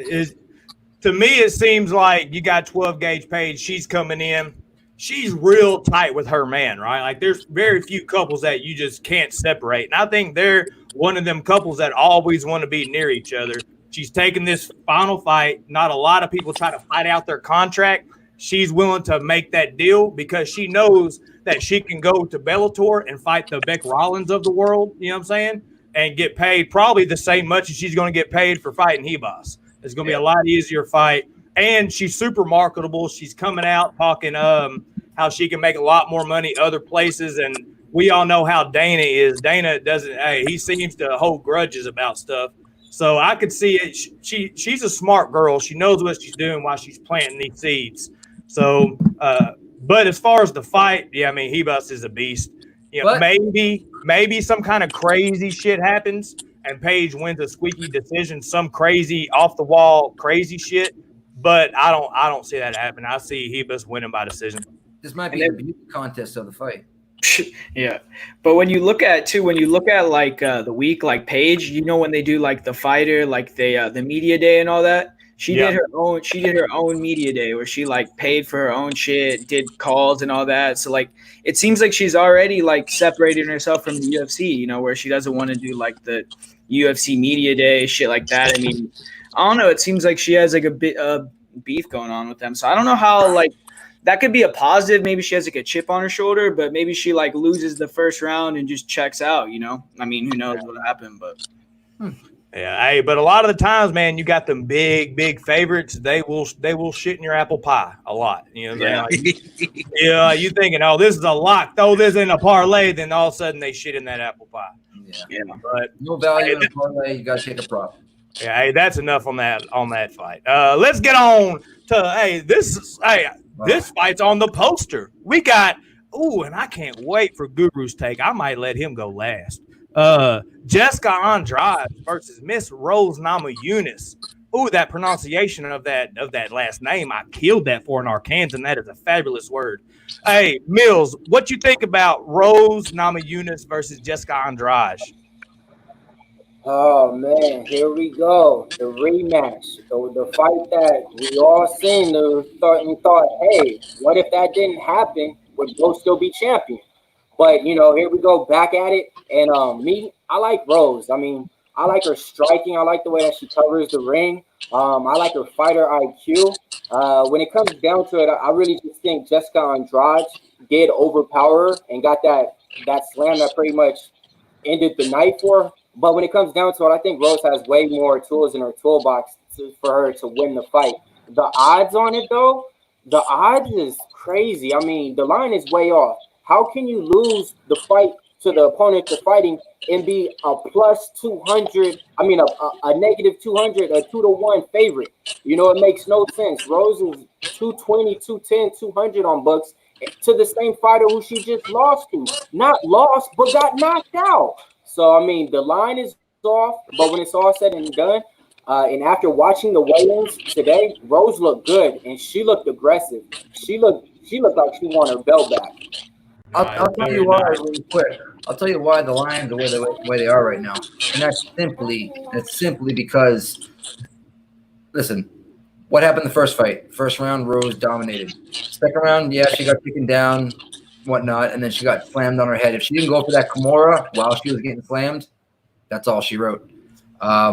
To me, it seems like you got 12 gauge Paige. She's coming in. She's real tight with her man, right? Like there's very few couples that you just can't separate. And I think they're one of them couples that always want to be near each other. She's taking this final fight. Not a lot of people try to fight out their contract. She's willing to make that deal because she knows that she can go to Bellator and fight the Beck Rollins of the world, you know what I'm saying, and get paid probably the same much as she's going to get paid for fighting Ribas. It's going to be a lot easier fight. And she's super marketable. She's coming out talking how she can make a lot more money other places. And we all know how Dana is. Dana he seems to hold grudges about stuff. So I could see it. She's a smart girl. She knows what she's doing while she's planting these seeds. So, but as far as the fight, I mean, Ribas is a beast. Maybe some kind of crazy shit happens and Paige wins a squeaky decision, some crazy off the wall crazy shit. But I don't see that happen. I see Ribas winning by decision. This might be a beauty contest of the fight. Yeah, but when you look at like the week, like Paige, when they do like the fighter, like the media day and all that, She Yeah. did her own media day where she like paid for her own shit, did calls and all that. So like it seems like she's already like separated herself from the UFC, you know, where she doesn't want to do like the UFC media day, shit like that. I mean, I don't know. It seems like she has like a bit of beef going on with them. So I don't know how like that could be a positive. Maybe she has like a chip on her shoulder, but maybe she like loses the first round and just checks out, you know? I mean, who knows what happened, but Yeah, hey, but a lot of the times, man, you got them big favorites. They will shit in your apple pie a lot. You know what I'm saying? Like, yeah, you thinking, oh, this is a lock. Throw this in a parlay, then all of a sudden they shit in that apple pie. yeah. But No value in a parlay. You got to take a prop. yeah, hey, that's enough on that fight. Let's get on to this fight's on the poster. We got and I can't wait for Guru's take. I might let him go last. Jessica Andrade versus Miss Rose Namajunas. Ooh, that pronunciation of that last name, I killed that for an Arkansan. That is a fabulous word. Hey, Mills, what you think about Rose Namajunas versus Jessica Andrade? Oh man, here we go. The rematch. The fight that we all seen and thought, hey, what if that didn't happen? Would Rose still be champion? But here we go back at it. And I like Rose. I mean, I like her striking. I like the way that she covers the ring. I like her fighter IQ. When it comes down to it, I really just think Jessica Andrade did overpower her and got that slam that pretty much ended the night for her. But when it comes down to it, I think Rose has way more tools in her toolbox for her to win the fight. The odds on it, though, the odds is crazy. I mean, the line is way off. How can you lose the fight to the opponent you're fighting and be a plus 200? I mean, a negative 200, a 2-1 favorite. It makes no sense. Rose is 220, 210, 200 on books to the same fighter who she just lost to. Not lost, but got knocked out. So, I mean, the line is off, but when it's all said and done, and after watching the weigh-ins today, Rose looked good, and she looked aggressive. She looked like she won her belt back. I'll tell you why really quick. I'll tell you why the Lions are the way they are right now, and that's simply because, listen, what happened in the first fight? First round, Rose dominated. Second round, yeah, she got taken down, whatnot, and then she got slammed on her head. If she didn't go for that Kimura while she was getting slammed, that's all she wrote. I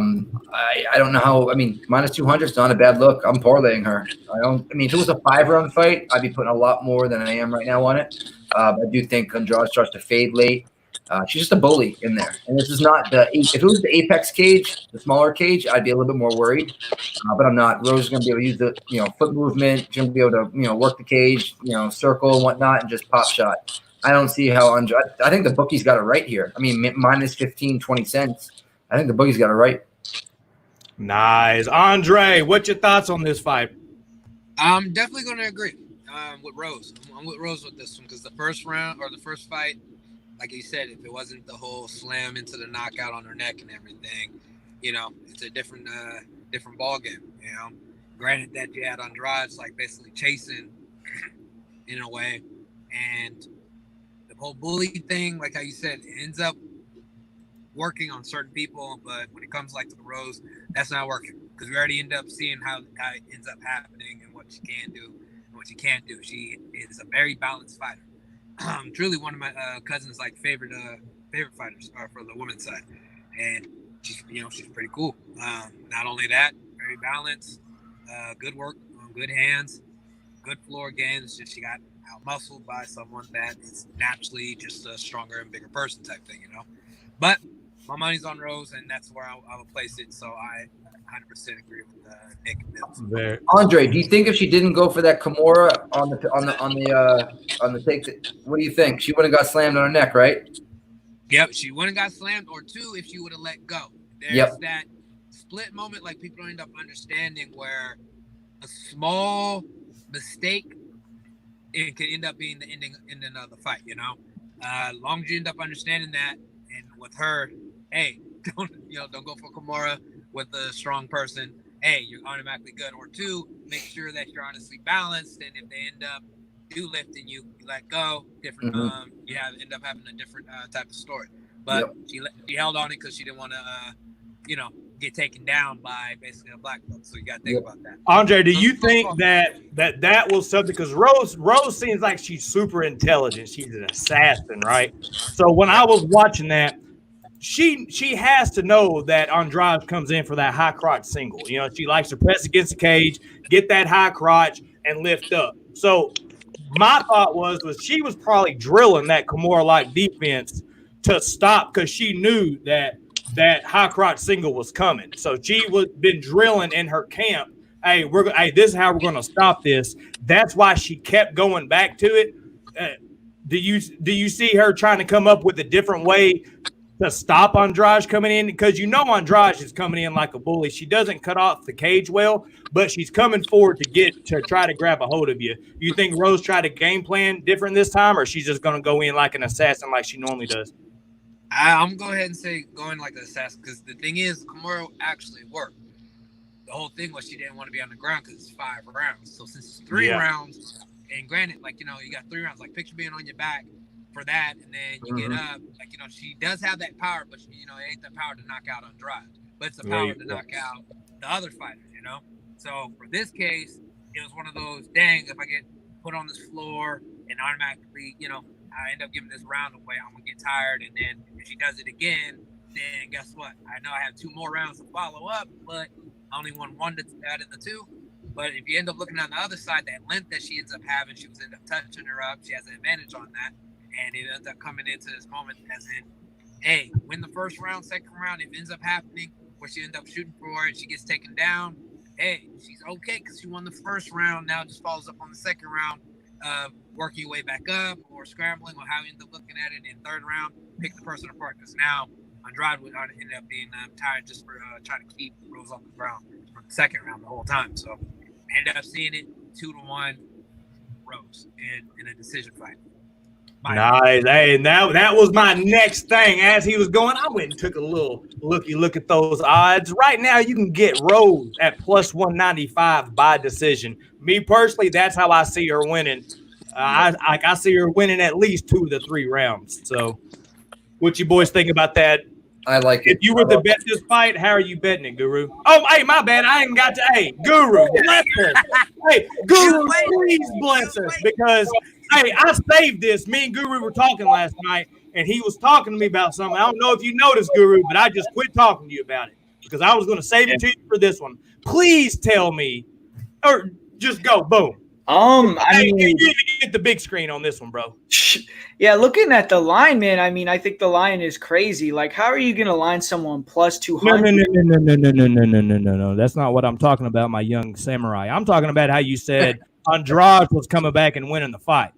don't know how. I mean, minus 200 is not a bad look. I'm parlaying her. I mean, if it was a 5-round fight, I'd be putting a lot more than I am right now on it. I do think Andrade starts to fade late. She's just a bully in there, and this is not if it was the Apex cage, the smaller cage, I'd be a little bit more worried. But I'm not. Rose is going to be able to use the foot movement. She's going to be able to work the cage, circle and whatnot, and just pop shot. I don't see how Andrade. I think the bookies got it right here. I mean, minus 15, 20 cents. I think the bookies got it right. Nice. Andre, what's your thoughts on this fight? I'm definitely going to agree with Rose. I'm with Rose with this one because the first round or the first fight, like you said, if it wasn't the whole slam into the knockout on her neck and everything, it's a different ball game. Granted that you had Andrade's like basically chasing in a way, and the whole bully thing, like how you said, ends up working on certain people, but when it comes like to the Rose, that's not working because we already end up seeing how it ends up happening and what she can do and what she can't do. She is a very balanced fighter. Truly one of my cousins' like favorite fighters for the women's side, and she's pretty cool. Not only that, very balanced, good work, good hands, good floor games. Just she got out muscled by someone that is naturally just a stronger and bigger person type thing, But my money's on Rose, and that's where I would place it. So I 100% agree with Nick Mills. Andre, do you think if she didn't go for that Kimura on the take, what do you think? She would have got slammed on her neck, right? Yep, she wouldn't got slammed, or two, if she would have let go. There's that split moment, like people don't end up understanding, where a small mistake it can end up being the ending of the fight. Long as you end up understanding that, and with her, hey, don't go for Kimura with a strong person. Hey, you're automatically good. Or two, make sure that you're honestly balanced, and if they end up lifting you let go. Different, end up having a different type of story. But she held on it because she didn't want to, get taken down by basically a black belt. So you got to think about that. Andre, do you think that was something? Because Rose seems like she's super intelligent. She's an assassin, right? So when I was watching that, she has to know that Andrade comes in for that high crotch single. You know, she likes to press against the cage, get that high crotch, and lift up. So my thought was she was probably drilling that Kimura-like defense to stop because she knew that high crotch single was coming. So she was been drilling in her camp. Hey, this is how we're going to stop this. That's why she kept going back to it. Do you see her trying to come up with a different way to stop Andrade coming in? Because you know Andrade is coming in like a bully. She doesn't cut off the cage well, but she's coming forward to try to grab a hold of you. You think Rose tried to game plan different this time, or she's just going to go in like an assassin like she normally does? I'm going to go ahead and say going like an assassin, because the thing is, Kimura actually worked. The whole thing was she didn't want to be on the ground because it's 5 rounds. So since it's 3 rounds, and granted, like, you know, you got 3 rounds, like picture being on your back for that, and then you get up, like, you know, she does have that power, but you know, it ain't the power to knock out Andrade, but it's the power to knock out the other fighters, you know. So for this case, it was one of those, dang, if I get put on this floor and automatically, you know, I end up giving this round away, I'm gonna get tired, and then if she does it again, then guess what? I know I have 2 more rounds to follow up, but I only won 1 out of the 2. But if you end up looking on the other side, that length that she ends up having, she was end up touching her up. She has an advantage on that. And it ends up coming into this moment as in, hey, win the first round, second round. If it ends up happening where she ends up shooting for it, she gets taken down. Hey, she's okay because she won the first round. Now just follows up on the second round, working your way back up or scrambling, or how you end up looking at it in third round. Pick the person apart, because now Andrade would end up being tired just for trying to keep Rose on the ground for the second round the whole time. So ended up seeing it 2-1 Rose in a decision fight. Nice. Hey, and that was my next thing. As he was going, I went and took a little look at those odds. Right now, you can get Rose at plus 195 by decision. Me personally, that's how I see her winning. I see her winning at least 2 of the 3 rounds. So, what you boys think about that? I like it. If you were to bet this fight, how are you betting it, Guru? Oh, hey, my bad. I ain't got to. Hey, Guru, bless us. Hey, Guru, please bless us, because hey, I saved this. Me and Guru were talking last night, and he was talking to me about something. I don't know if you noticed, Guru, but I just quit talking to you about it because I was going to save it to you for this one. Please tell me, or just go, boom. I mean, you need to get the big screen on this one, bro. Yeah, looking at the line, man, I mean, I think the line is crazy. Like, how are you going to line someone plus 200? No. That's not what I'm talking about, my young samurai. I'm talking about how you said Andrade was coming back and winning the fight.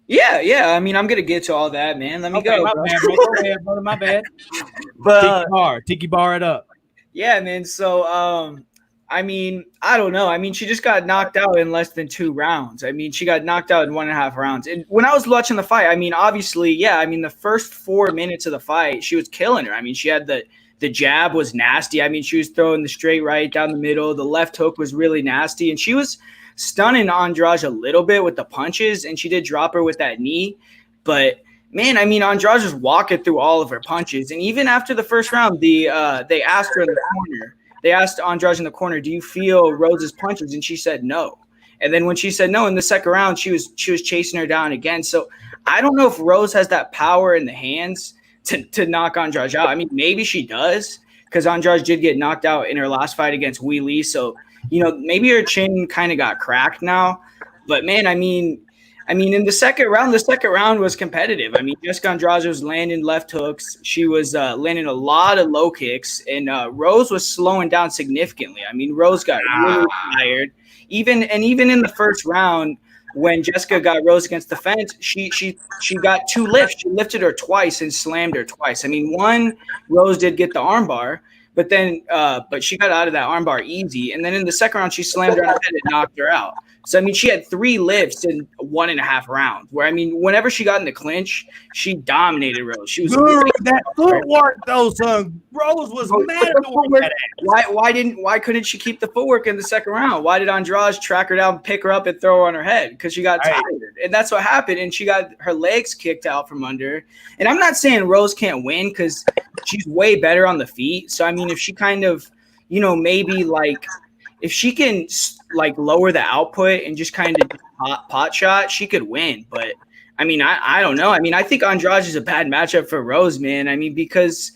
Yeah. I mean, I'm going to get to all that, man. Let me go. My bad, bro. Go ahead, brother. My bad. But Tiki bar it up. Yeah, man. So, I mean, I don't know. I mean, she just got knocked out in less than 2 rounds. I mean, she got knocked out in 1.5 rounds. And when I was watching the fight, I mean, obviously, yeah, I mean, the first 4 minutes of the fight, she was killing her. I mean, she had the jab was nasty. I mean, she was throwing the straight right down the middle. The left hook was really nasty. And she was stunning Andrade a little bit with the punches, and she did drop her with that knee. But, man, I mean, Andrade was walking through all of her punches. And even after the first round, they asked her in the corner. They asked Andrade in the corner, do you feel Rose's punches? And she said no. And then when she said no in the second round, she was chasing her down again. So I don't know if Rose has that power in the hands to knock Andrade out. I mean, maybe she does, because Andrade did get knocked out in her last fight against Wei Li. So, you know, maybe her chin kind of got cracked now. But, man, I mean, in the second round was competitive. I mean, Jessica Andrade was landing left hooks. She was landing a lot of low kicks, and Rose was slowing down significantly. I mean, Rose got really tired. Even in the first round, when Jessica got Rose against the fence, she got 2 lifts. She lifted her twice and slammed her twice. I mean, one, Rose did get the armbar, but then but she got out of that armbar easy. And then in the second round, she slammed her on the head and knocked her out. So, I mean, she had 3 lifts in 1.5 rounds, where, I mean, whenever she got in the clinch, she dominated Rose. She was that footwork, though, son. Rose was mad at Why couldn't she keep the footwork in the second round? Why did Andrade track her down, pick her up, and throw her on her head? Because she got tired. and that's what happened. And she got her legs kicked out from under. And I'm not saying Rose can't win because she's way better on the feet. So I mean, if she kind of, maybe like if she can like lower the output and just kind of pot shot, she could win. But I mean, I don't know. I mean, I think Andrade is a bad matchup for Rose, man. I mean, because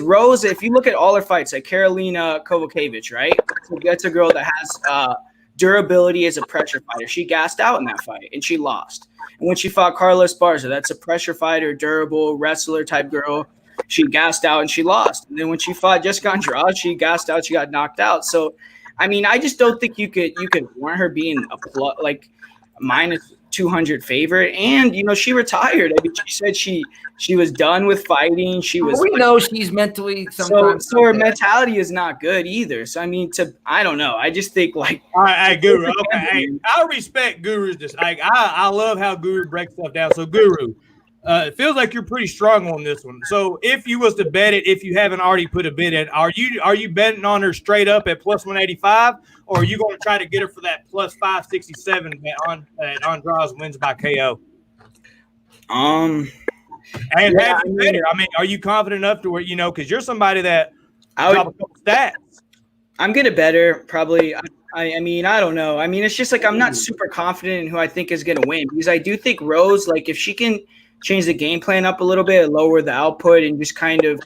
Rose, if you look at all her fights, like Karolina Kowalkiewicz, right? That's a girl that has durability as a pressure fighter. She gassed out in that fight and she lost. And when she fought Carla Esparza, that's a pressure fighter, durable wrestler type girl. She gassed out and she lost. And then when she fought Jessica Andrade, she gassed out, she got knocked out. So, I mean, I just don't think you could warrant her being like minus 200 favorite. And she retired. I mean, she said she was done with fighting. She was. We know she's mentally sometimes. So her mentality is not good either. So I mean, I don't know. I just think like. All right, hey, Guru. Okay, hey, I respect Guru's. Like I love how Guru breaks stuff down. So Guru, it feels like you're pretty strong on this one. So if you was to bet it, if you haven't already put a bid in, are you betting on her straight up at plus 185, or are you going to try to get her for that plus 567 that Andrade wins by KO? And have you bet it? I mean, are you confident enough to where because you're somebody that drop a couple stats? I'm gonna bet her probably. I mean, I don't know. I mean, it's just like I'm not super confident in who I think is gonna win because I do think Rose, like if she can change the game plan up a little bit, lower the output, and just kind of,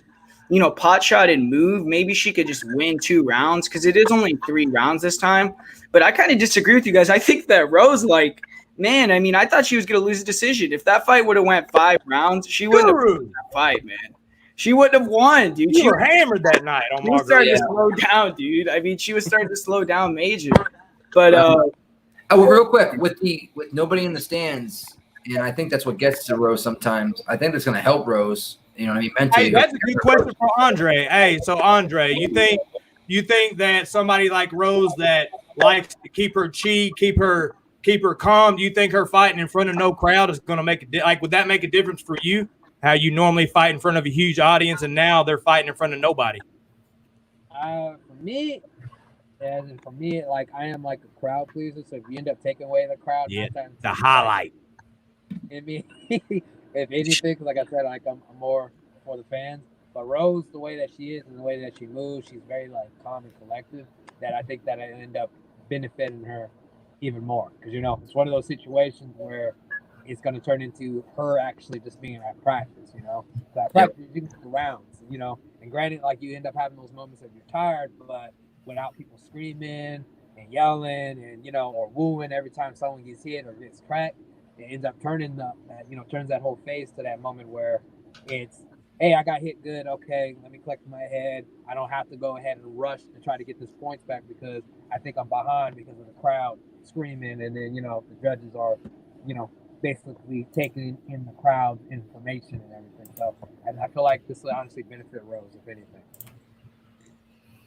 pot shot and move, maybe she could just win 2 rounds because it is only 3 rounds this time. But I kind of disagree with you guys. I think that Rose, like, man, I mean, I thought she was going to lose a decision. If that fight would have went 5 rounds, she wouldn't have won that fight, man. She wouldn't have won, dude. You were hammered that night on Margaret. She was starting to slow down, dude. I mean, she was starting to slow down major. But real quick, with nobody in the stands, and I think that's what gets to Rose sometimes. I think that's going to help Rose. You know what I mean? Mentally. Hey, that's a good question for Andre. Hey, so Andre, you think that somebody like Rose that likes to keep her chi, keep her calm, do you think her fighting in front of no crowd is going to make would that make a difference for you? How you normally fight in front of a huge audience and now they're fighting in front of nobody? For me, like I am like a crowd pleaser. So if you end up taking away the crowd, the highlight. I mean, if anything, like I said, like I'm more for the fans. But Rose, the way that she is and the way that she moves, she's very like calm and collective. That I think that I end up benefiting her even more because it's one of those situations where it's going to turn into her actually just being at practice. So at practice, you can go rounds. And granted, like you end up having those moments that you're tired, but without people screaming and yelling and or wooing every time someone gets hit or gets cracked. It ends up turning turns that whole phase to that moment where it's, hey, I got hit good. Okay, let me collect my head. I don't have to go ahead and rush to try to get this points back because I think I'm behind because of the crowd screaming. And then, the judges are, basically taking in the crowd information and everything. So I feel like this will honestly benefit Rose, if anything.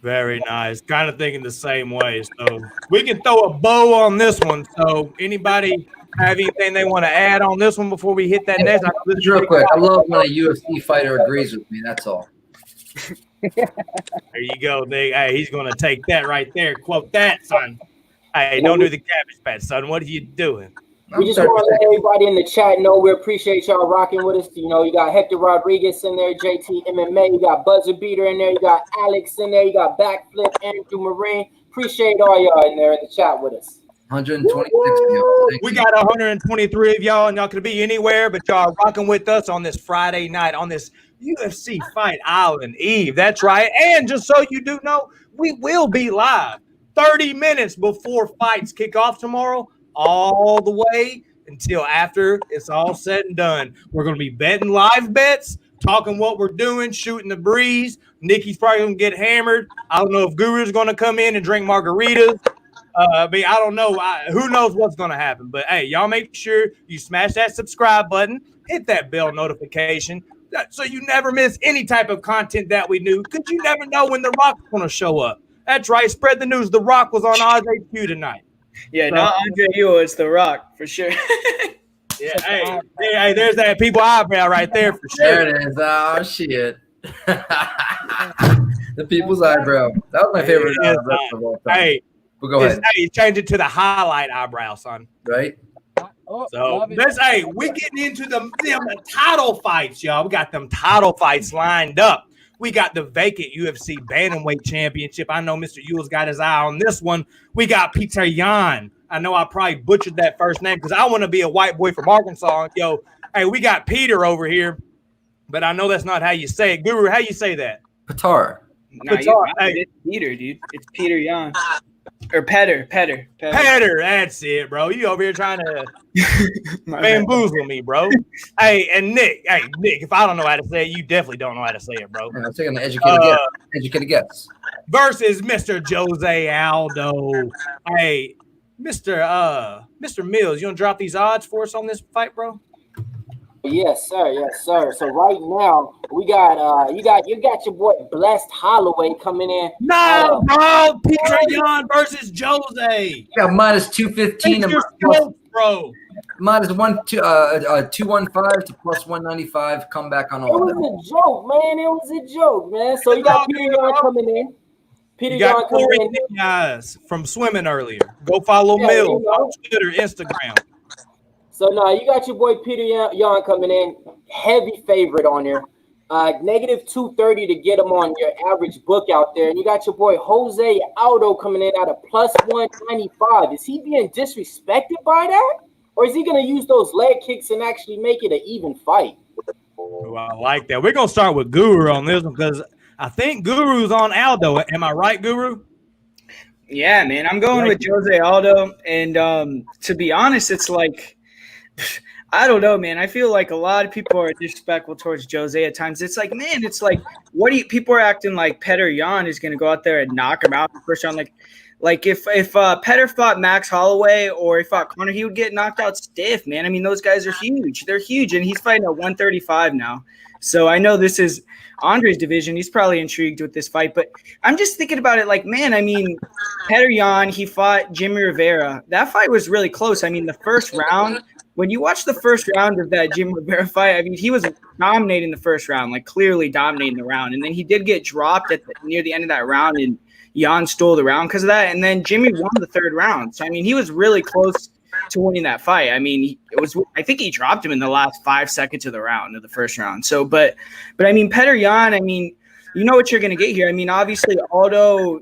Very nice. Kind of thinking the same way. So we can throw a bow on this one. So anybody have anything they want to add on this one before we hit that next? Real quick, I love when a UFC fighter agrees with me. That's all. There you go. Hey, he's going to take that right there. Quote that, son. Hey, don't do the cabbage patch, son. What are you doing? We just want to let everybody in the chat know we appreciate y'all rocking with us. You got Hector Rodriguez in there, JT MMA. You got Buzzer Beater in there. You got Alex in there. You got Backflip, Andrew Marine. Appreciate all y'all in there in the chat with us. 126 of y'all. We got 123 of y'all, and y'all could be anywhere, but y'all rocking with us on this Friday night on this UFC Fight Island Eve. That's right. And just so you do know, we will be live 30 minutes before fights kick off tomorrow, all the way until after it's all said and done. We're going to be betting live bets, talking what we're doing, shooting the breeze. Nikki's probably going to get hammered. I don't know if Guru's going to come in and drink margaritas. I don't know. Who knows what's going to happen? But, hey, y'all make sure you smash that subscribe button, hit that bell notification so you never miss any type of content that we do because you never know when The Rock's going to show up. That's right. Spread the news. The Rock was on Oz HQ tonight. Yeah, not Andre Ewell. It's The Rock for sure. Yeah, hey, there's that people eyebrow right there for sure. There it is. Oh, shit. The people's eyebrow. That was my favorite of all time. Hey, Well, go ahead. Hey, change it to the highlight eyebrow, son. Right? So we getting into them title fights, y'all. We got them title fights lined up. We got the vacant UFC Bantamweight Championship. I know Mr. Ewell's got his eye on this one. We got Peter Yan. I know I probably butchered that first name because I want to be a white boy from Arkansas. Yo, hey, we got Peter over here, but I know that's not how you say it. Guru, how you say that? Patar. No, it's Peter, dude. It's Peter Yan. Or Petter. That's it, bro. You over here trying to bamboozle me, bro. Hey, and Nick, if I don't know how to say it, you definitely don't know how to say it, bro. I'm taking an educated guess. Versus Mr. Jose Aldo. Hey, Mr. Mills, you want to drop these odds for us on this fight, bro? Yes, sir. So right now we got you got your boy Blessed Holloway coming in. No, bro. Peter Yan versus Jose. Yeah, minus 215 bro. Minus 215 to plus 195. Come back on all. It was a joke, man. So you got Peter Yan coming in. You got Corey Diaz from swimming earlier. Go follow Mills on Twitter, Instagram. So now you got your boy Peter Yan coming in, heavy favorite on there. Negative 230 to get him on your average book out there. And you got your boy Jose Aldo coming in at a plus 195. Is he being disrespected by that? Or is he going to use those leg kicks and actually make it an even fight? Well, I like that. We're going to start with Guru on this one because I think Guru's on Aldo. Am I right, Guru? Yeah, man. I'm going with Jose Aldo. And to be honest, it's like, I don't know, man. I feel like a lot of people are disrespectful towards Jose at times. It's like, man, people are acting like Peter Yan is going to go out there and knock him out in the first round. Like if Peter fought Max Holloway or he fought Conor, he would get knocked out stiff, man. I mean, those guys are huge. They're huge, and he's fighting at 135 now. So I know this is Andre's division. He's probably intrigued with this fight, but I'm just thinking about it like, man, I mean, Peter Yan, he fought Jimmy Rivera. That fight was really close. I mean, the first round – when you watch the first round of that Jim Rivera fight, I mean, he was dominating the first round, like clearly dominating the round. And then he did get dropped near the end of that round, and Yan stole the round because of that. And then Jimmy won the third round. So, I mean, he was really close to winning that fight. I mean, I think he dropped him in the last 5 seconds of the first round. So, but I mean, Peter Yan, I mean, you know what you're going to get here. I mean, obviously, Aldo,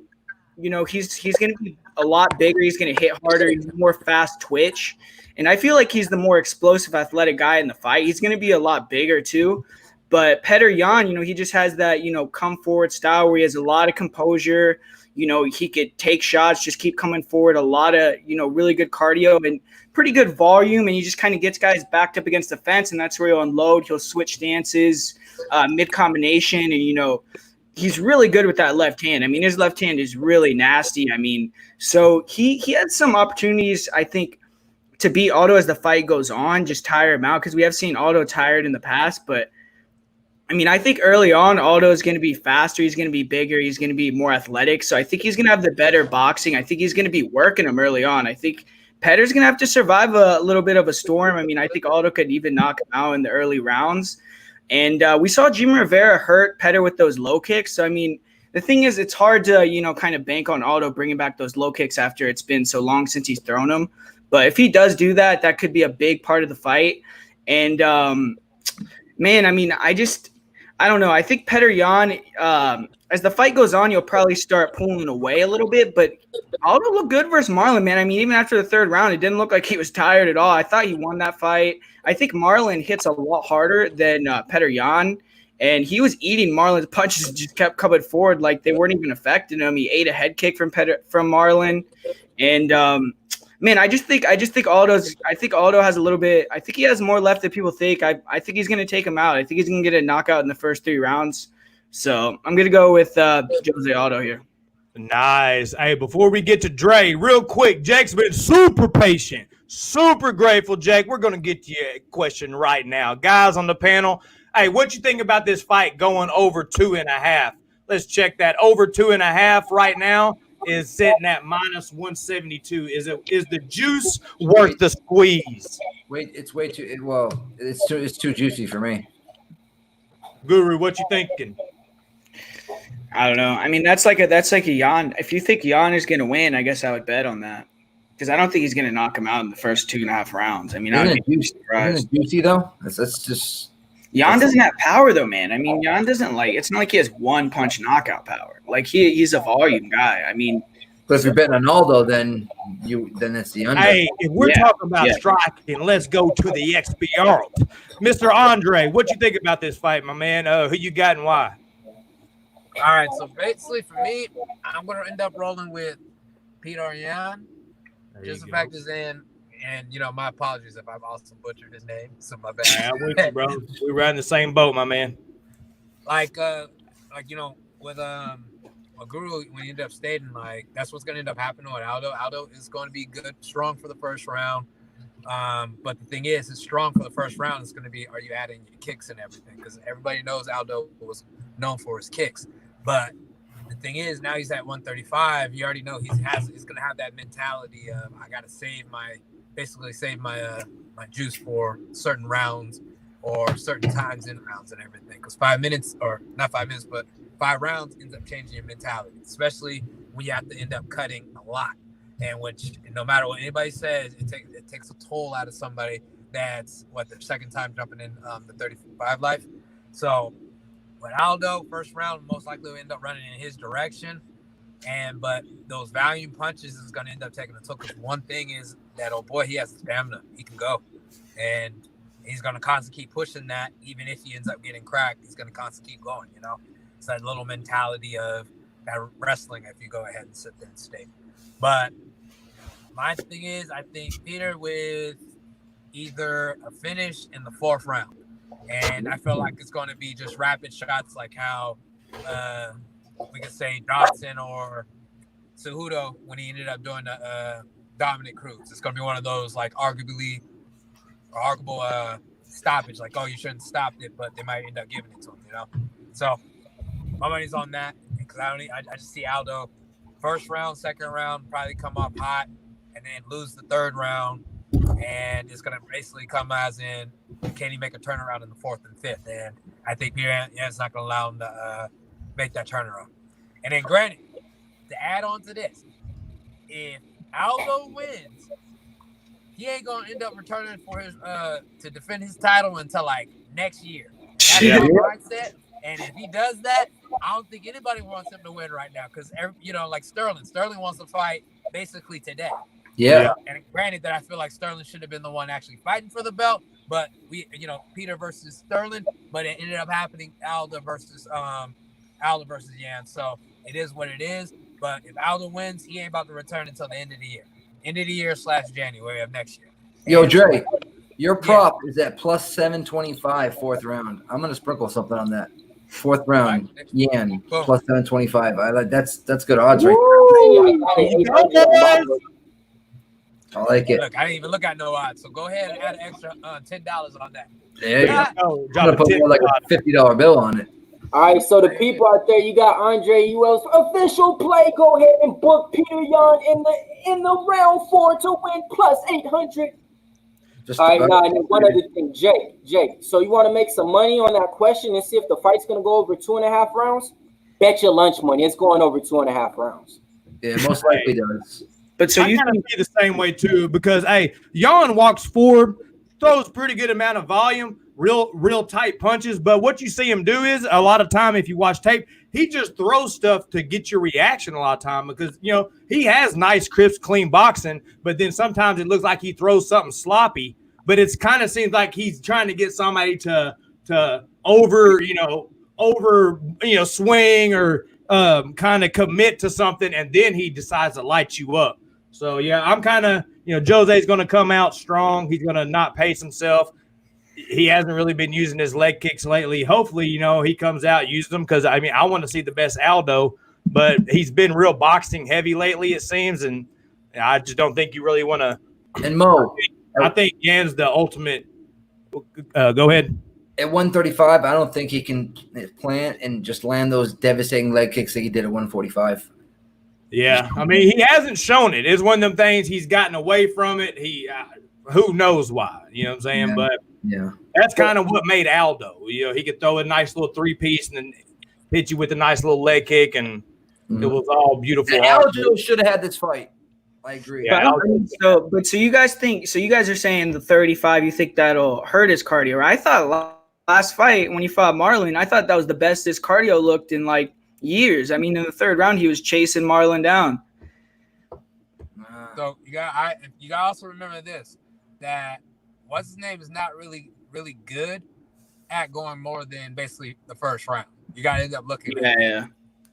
you know, he's going to be a lot bigger. He's going to hit harder. He's more fast twitch. And I feel like he's the more explosive, athletic guy in the fight. He's going to be a lot bigger too. But Peter Yan, you know, he just has that, you know, come forward style where he has a lot of composure. You know, he could take shots, just keep coming forward, a lot of, you know, really good cardio and pretty good volume. And he just kind of gets guys backed up against the fence, and that's where he'll unload. He'll switch stances, mid-combination, and, you know, he's really good with that left hand. I mean, his left hand is really nasty. I mean, so he had some opportunities, I think, to beat Aldo as the fight goes on, just tire him out, because we have seen Aldo tired in the past. But I mean, I think early on, Aldo is going to be faster. He's going to be bigger. He's going to be more athletic. So I think he's going to have the better boxing. I think he's going to be working him early on. I think Peter's going to have to survive a little bit of a storm. I mean, I think Aldo could even knock him out in the early rounds. And we saw Jimmy Rivera hurt Peter with those low kicks. So, I mean, the thing is, it's hard to, you know, kind of bank on Aldo bringing back those low kicks after it's been so long since he's thrown them. But if he does do that, that could be a big part of the fight. And, man, I mean, I don't know. I think Peter Yan, as the fight goes on, you'll probably start pulling away a little bit. But Aldo looked good versus Marlon, man. I mean, even after the third round, it didn't look like he was tired at all. I thought he won that fight. I think Marlon hits a lot harder than Peter Yan. And he was eating Marlon's punches and just kept coming forward like they weren't even affecting him. He ate a head kick from Marlon. And, man, I think Aldo has a little bit. I think he has more left than people think. I think he's going to take him out. I think he's going to get a knockout in the first 3 rounds. So I'm going to go with Jose Aldo here. Nice. Hey, before we get to Dre, real quick, Jake's been super patient, super grateful. Jake, we're going to get to your question right now. Guys on the panel, hey, what you think about this fight going over 2.5? Let's check that. Over 2.5 right now is sitting at minus 172. Is the juice worth the squeeze? It's way too it's too juicy for me. Guru, what you thinking? I don't know. I mean, that's like a Yan. If you think Yan is going to win, I guess I would bet on that. because I don't think he's going to knock him out in the first 2.5 rounds. I mean, Isn't I'd it be juicy, surprised. though? That's just Jan doesn't have power though, man. I mean, Jan doesn't it's not like he has one punch knockout power. Like he's a volume guy. I mean, but if you're betting on Aldo, then it's the under. Hey, if we're Yeah, talking about yeah. striking, let's go to the XBR. Mr. Andre, what you think about this fight, my man? Who you got and why? All right, so basically for me, I'm gonna end up rolling with Peter Yan. Just the fact is in, and my apologies if I've also butchered his name. So my bad. Yeah, I'm with you, bro. We ride in the same boat, my man. With Guru, when he ended up stating that's what's gonna end up happening with Aldo. Aldo is going to be good, strong for the first round. But the thing is, it's strong for the first round. It's going to be, are you adding your kicks and everything? Because everybody knows Aldo was known for his kicks. But the thing is, now he's at 135. You already know he's going to have that mentality of I got to save my juice for certain rounds or certain times in rounds and everything. Because 5 minutes, or not 5 minutes, but 5 rounds ends up changing your mentality, especially when you have to end up cutting a lot. And which, no matter what anybody says, it takes a toll out of somebody that's their second time jumping in the 35 life. So with Aldo, first round most likely will end up running in his direction. But those volume punches is going to end up taking a toll. Because one thing is that he has the stamina. He can go, and he's going to constantly keep pushing that. Even if he ends up getting cracked, he's going to constantly keep going. It's that little mentality of that wrestling. If you go ahead and sit there and stay, but my thing is, I think Peter with either a finish in the 4th round. And I feel like it's going to be just rapid shots like how we could say Dodson or Cejudo when he ended up doing the Dominic Cruz. It's going to be one of those arguable stoppage. Like, oh, you shouldn't have stopped it, but they might end up giving it to him, So my money's on that because I just see Aldo first round, second round, probably come up hot. And then lose the 3rd round, and it's going to basically come as in, can he make a turnaround in the 4th and 5th? And I think Peter's not going to allow him to make that turnaround. And then, granted, to add on to this, if Aldo wins, he ain't going to end up returning for his to defend his title until next year. That's my mindset. And if he does that, I don't think anybody wants him to win right now because like Sterling wants to fight basically today. Yeah. And granted that I feel like Sterling should have been the one actually fighting for the belt, but Peter versus Sterling, but it ended up happening Aldo versus Yan. So it is what it is. But if Aldo wins, he ain't about to return until the end of the year / January of next year. Yo, Dre, your prop is at plus 725 4th round. I'm gonna sprinkle something on that. 4th round, Yan plus 725. I like that's good odds right there. I like it. Look, I didn't even look at no odds, so go ahead and add an extra $10 on that. There you go. I'm gonna put more like a $50 bill on it. All right, so the people out there, you got Andre Ewell's official play. Go ahead and book Peter Yan in the round 4 to win plus 800. All right, now and then one other thing, Jake. So you want to make some money on that question and see if the fight's gonna go over 2.5 rounds? Bet your lunch money it's going over 2.5 rounds. Yeah, most likely does. But so I kind of see the same way too because Yan walks forward, throws pretty good amount of volume, real tight punches. But what you see him do is a lot of time, if you watch tape, he just throws stuff to get your reaction a lot of time because he has nice, crisp, clean boxing, but then sometimes it looks like he throws something sloppy. But it's kind of seems like he's trying to get somebody to over swing or kind of commit to something, and then he decides to light you up. So, yeah, I'm kind of, Jose's going to come out strong. He's going to not pace himself. He hasn't really been using his leg kicks lately. Hopefully, he comes out, uses them because, I want to see the best Aldo, but he's been real boxing heavy lately, it seems, and I just don't think you really want to. And Mo. I think Yan's the ultimate. Go ahead. At 135, I don't think he can plant and just land those devastating leg kicks that he did at 145. Yeah, he hasn't shown it. It's one of them things he's gotten away from it. He, who knows why? You know what I'm saying? Yeah. But yeah, that's kind of what made Aldo. He could throw a nice little 3-piece and then hit you with a nice little leg kick, and it was all beautiful. And Aldo should have had this fight. I agree. Yeah. So you guys are saying the 35, you think that'll hurt his cardio, right? I thought last fight when he fought Marlon, I thought that was the best his cardio looked in like years. I mean, in the third round, he was chasing Marlon down. So you got to also remember this, that what's his name is not really good at going more than basically the first round. You got to end up looking at it. Yeah.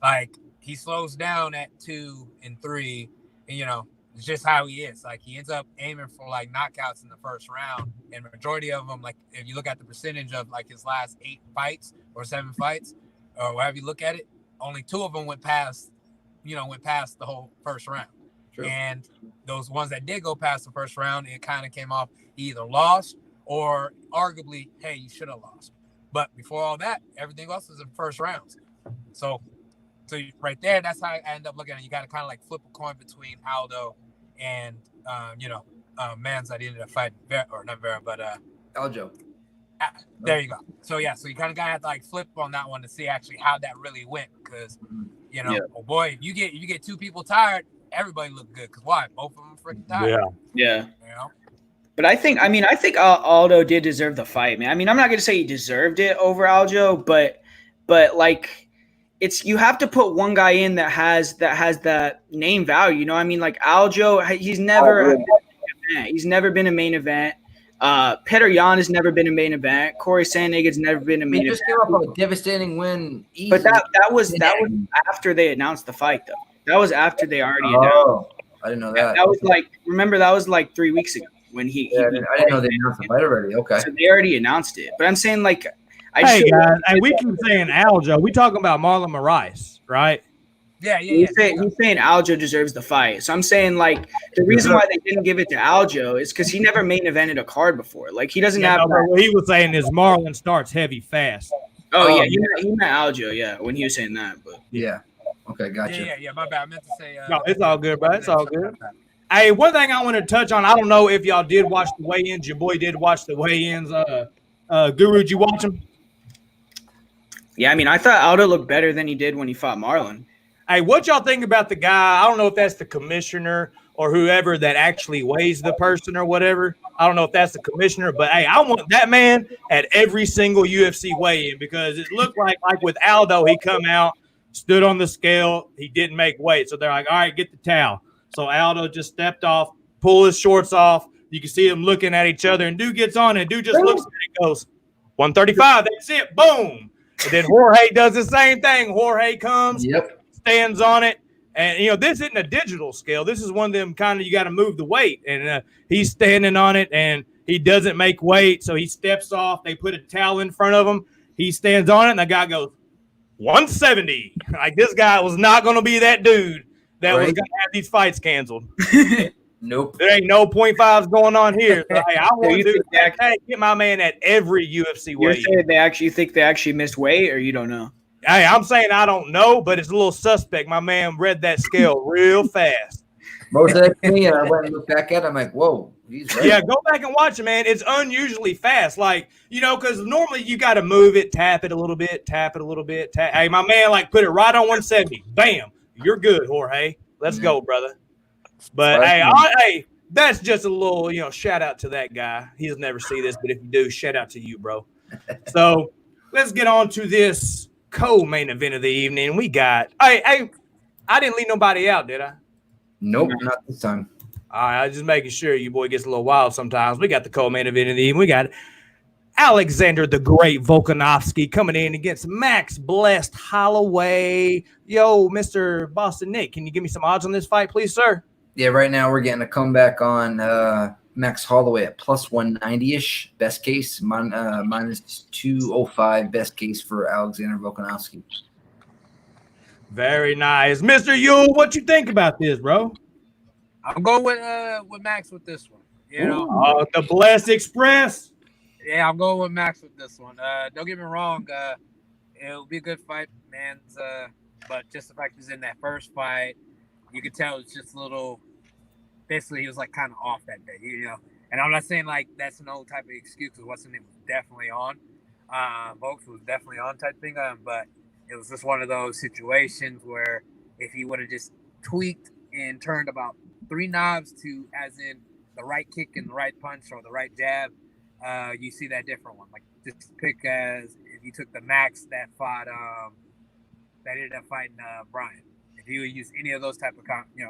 Like he slows down at 2 and 3, and you know it's just how he is. Like he ends up aiming for like knockouts in the first round, and majority of them, like if you look at the percentage of like his last 8 fights or 7 fights, or whatever you look at it, only 2 of them went past the whole first round. True. And those ones that did go past the first round, it kind of came off he either lost or arguably, hey, you should have lost. But before all that, everything else was in first rounds. So right there, that's how I end up looking at it. You got to kind of like flip a coin between Aldo and Mans that ended up fighting, or not Vera, but Aljo. there you go. So yeah, so you kind of got to have to like flip on that one to see actually how that really went, because oh boy, if you get 2 people tired, everybody look good. Because why? Both of them freaking tired. Yeah. You know. But I think Aldo did deserve the fight, man. I mean, I'm not gonna say he deserved it over Aljo, but like, you have to put one guy in that has that name value. You know what I mean? Like Aljo, he's never been a main event. Petr Yan has never been a main event. Corey Sandhagen's never been a main event. He just came up with a devastating win. But that was after they announced the fight, though. That was after they already announced. Oh, I didn't know that. That was that was like 3 weeks ago when I didn't know they announced the fight already. Okay. So they already announced it. But I'm saying we keep saying Aljo. We talking about Marlon Moraes, right? Yeah. He's saying Aljo deserves the fight. So I'm saying like the reason why they didn't give it to Aljo is because he never main evented a card before. Like he doesn't have. What he was saying is Marlon starts heavy fast. Oh yeah, he meant Aljo. Yeah, when he was saying that, but yeah. Okay, gotcha. Yeah. My bad. I meant to say. No, it's all good, bro. It's all good. Hey, one thing I want to touch on. I don't know if y'all did watch the weigh-ins. Your boy did watch the weigh-ins. Guru, did you watch them? Yeah, I mean, I thought Aldo looked better than he did when he fought Marlon. Hey, what y'all think about the guy? I don't know if that's the commissioner or whoever that actually weighs the person or whatever. I don't know if that's the commissioner, but hey, I want that man at every single UFC weigh-in, because it looked like with Aldo, he come out, stood on the scale, he didn't make weight. So they're like, all right, get the towel. So Aldo just stepped off, pull his shorts off. You can see them looking at each other, and dude gets on, and dude just looks at it and goes, 135, that's it, boom. And then Jorge does the same thing. Jorge comes, stands on it. And, this isn't a digital scale. This is one of them kind of you got to move the weight. And he's standing on it, and he doesn't make weight. So he steps off. They put a towel in front of him. He stands on it, and the guy goes, 170. Like, this guy was not going to be that dude that was going to have these fights canceled. Nope. There ain't no 0.5s going on here. So, hey, I want to get my man at every UFC weight. You're saying you think they actually missed weight, or you don't know? Hey, I'm saying I don't know, but it's a little suspect. My man read that scale real fast. Most of that me, and I went and looked back at it. I'm like, whoa. Yeah, go back and watch it, man. It's unusually fast. Like, because normally you got to move it, tap it a little bit, tap it a little bit. Hey, my man, put it right on 170. Bam. You're good, Jorge. Let's go, brother. But, hey, that's just a little, shout out to that guy. He'll never see this, but if you do, shout out to you, bro. So let's get on to this co-main event of the evening. We got, hey, I didn't leave nobody out, did I? Nope, not this time. All right, I'm just making sure your boy gets a little wild sometimes. We got the co-main event of the evening. We got Alexander the Great Volkanovski coming in against Max Blessed Holloway. Yo, Mr. Boston Nick, can you give me some odds on this fight, please, sir? Yeah, right now we're getting a comeback on Max Holloway at plus 190-ish. Best case, minus 205. Best case for Alexander Volkanovski. Very nice. Mr. Yule, what you think about this, bro? I'm going with Max with this one. The Blessed Express. Yeah, I'm going with Max with this one. Don't get me wrong. It'll be a good fight, man. But just the fact he's in that first fight, you could tell it's just a little. Basically, he was kind of off that day, And I'm not saying that's an old type of excuse, because what's his name was definitely on. Volks was definitely on type thing. But it was just one of those situations where if he would have just tweaked and turned about 3 knobs to, as in the right kick and the right punch or the right jab, you see that different one. Like just pick as if you took the Max that fought, that ended up fighting Brian. If he would use any of those type of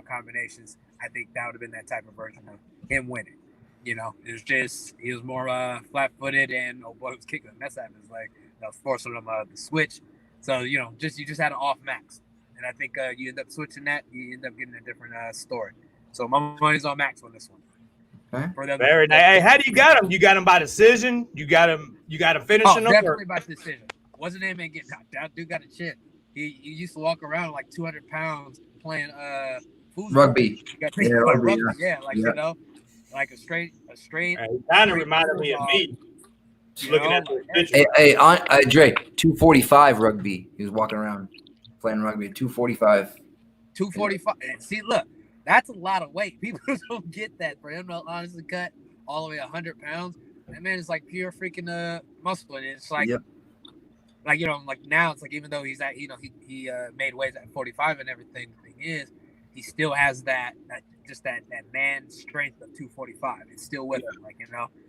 combinations, I think that would have been that type of version of him winning. You know, it was just he was more flat-footed, and oh boy, was kicking the mess out of his leg. That was forcing him to switch. So you just had an off Max, and I think you end up switching that, you end up getting a different story. So my money's on Max on this one. Okay. Very nice. Hey, how do you got him? You got him by decision? You got him finishing him? Definitely by decision. Wasn't him and getting knocked out. Dude got a chin. He used to walk around like 200 pounds playing foosball. Rugby. Rugby. Yeah. Like a straight. Right. Kind of reminded me of me. Looking at the picture. Hey, Drake, 245 rugby. He was walking around playing rugby at 245. 245. See, look, that's a lot of weight. People don't get that. For him to honestly cut all the way 100 pounds, that man is like pure freaking muscle. And it's like, like now it's like, even though he's at, he made waves at 45 and everything, the thing is, he still has that man strength of 245. It's still with him,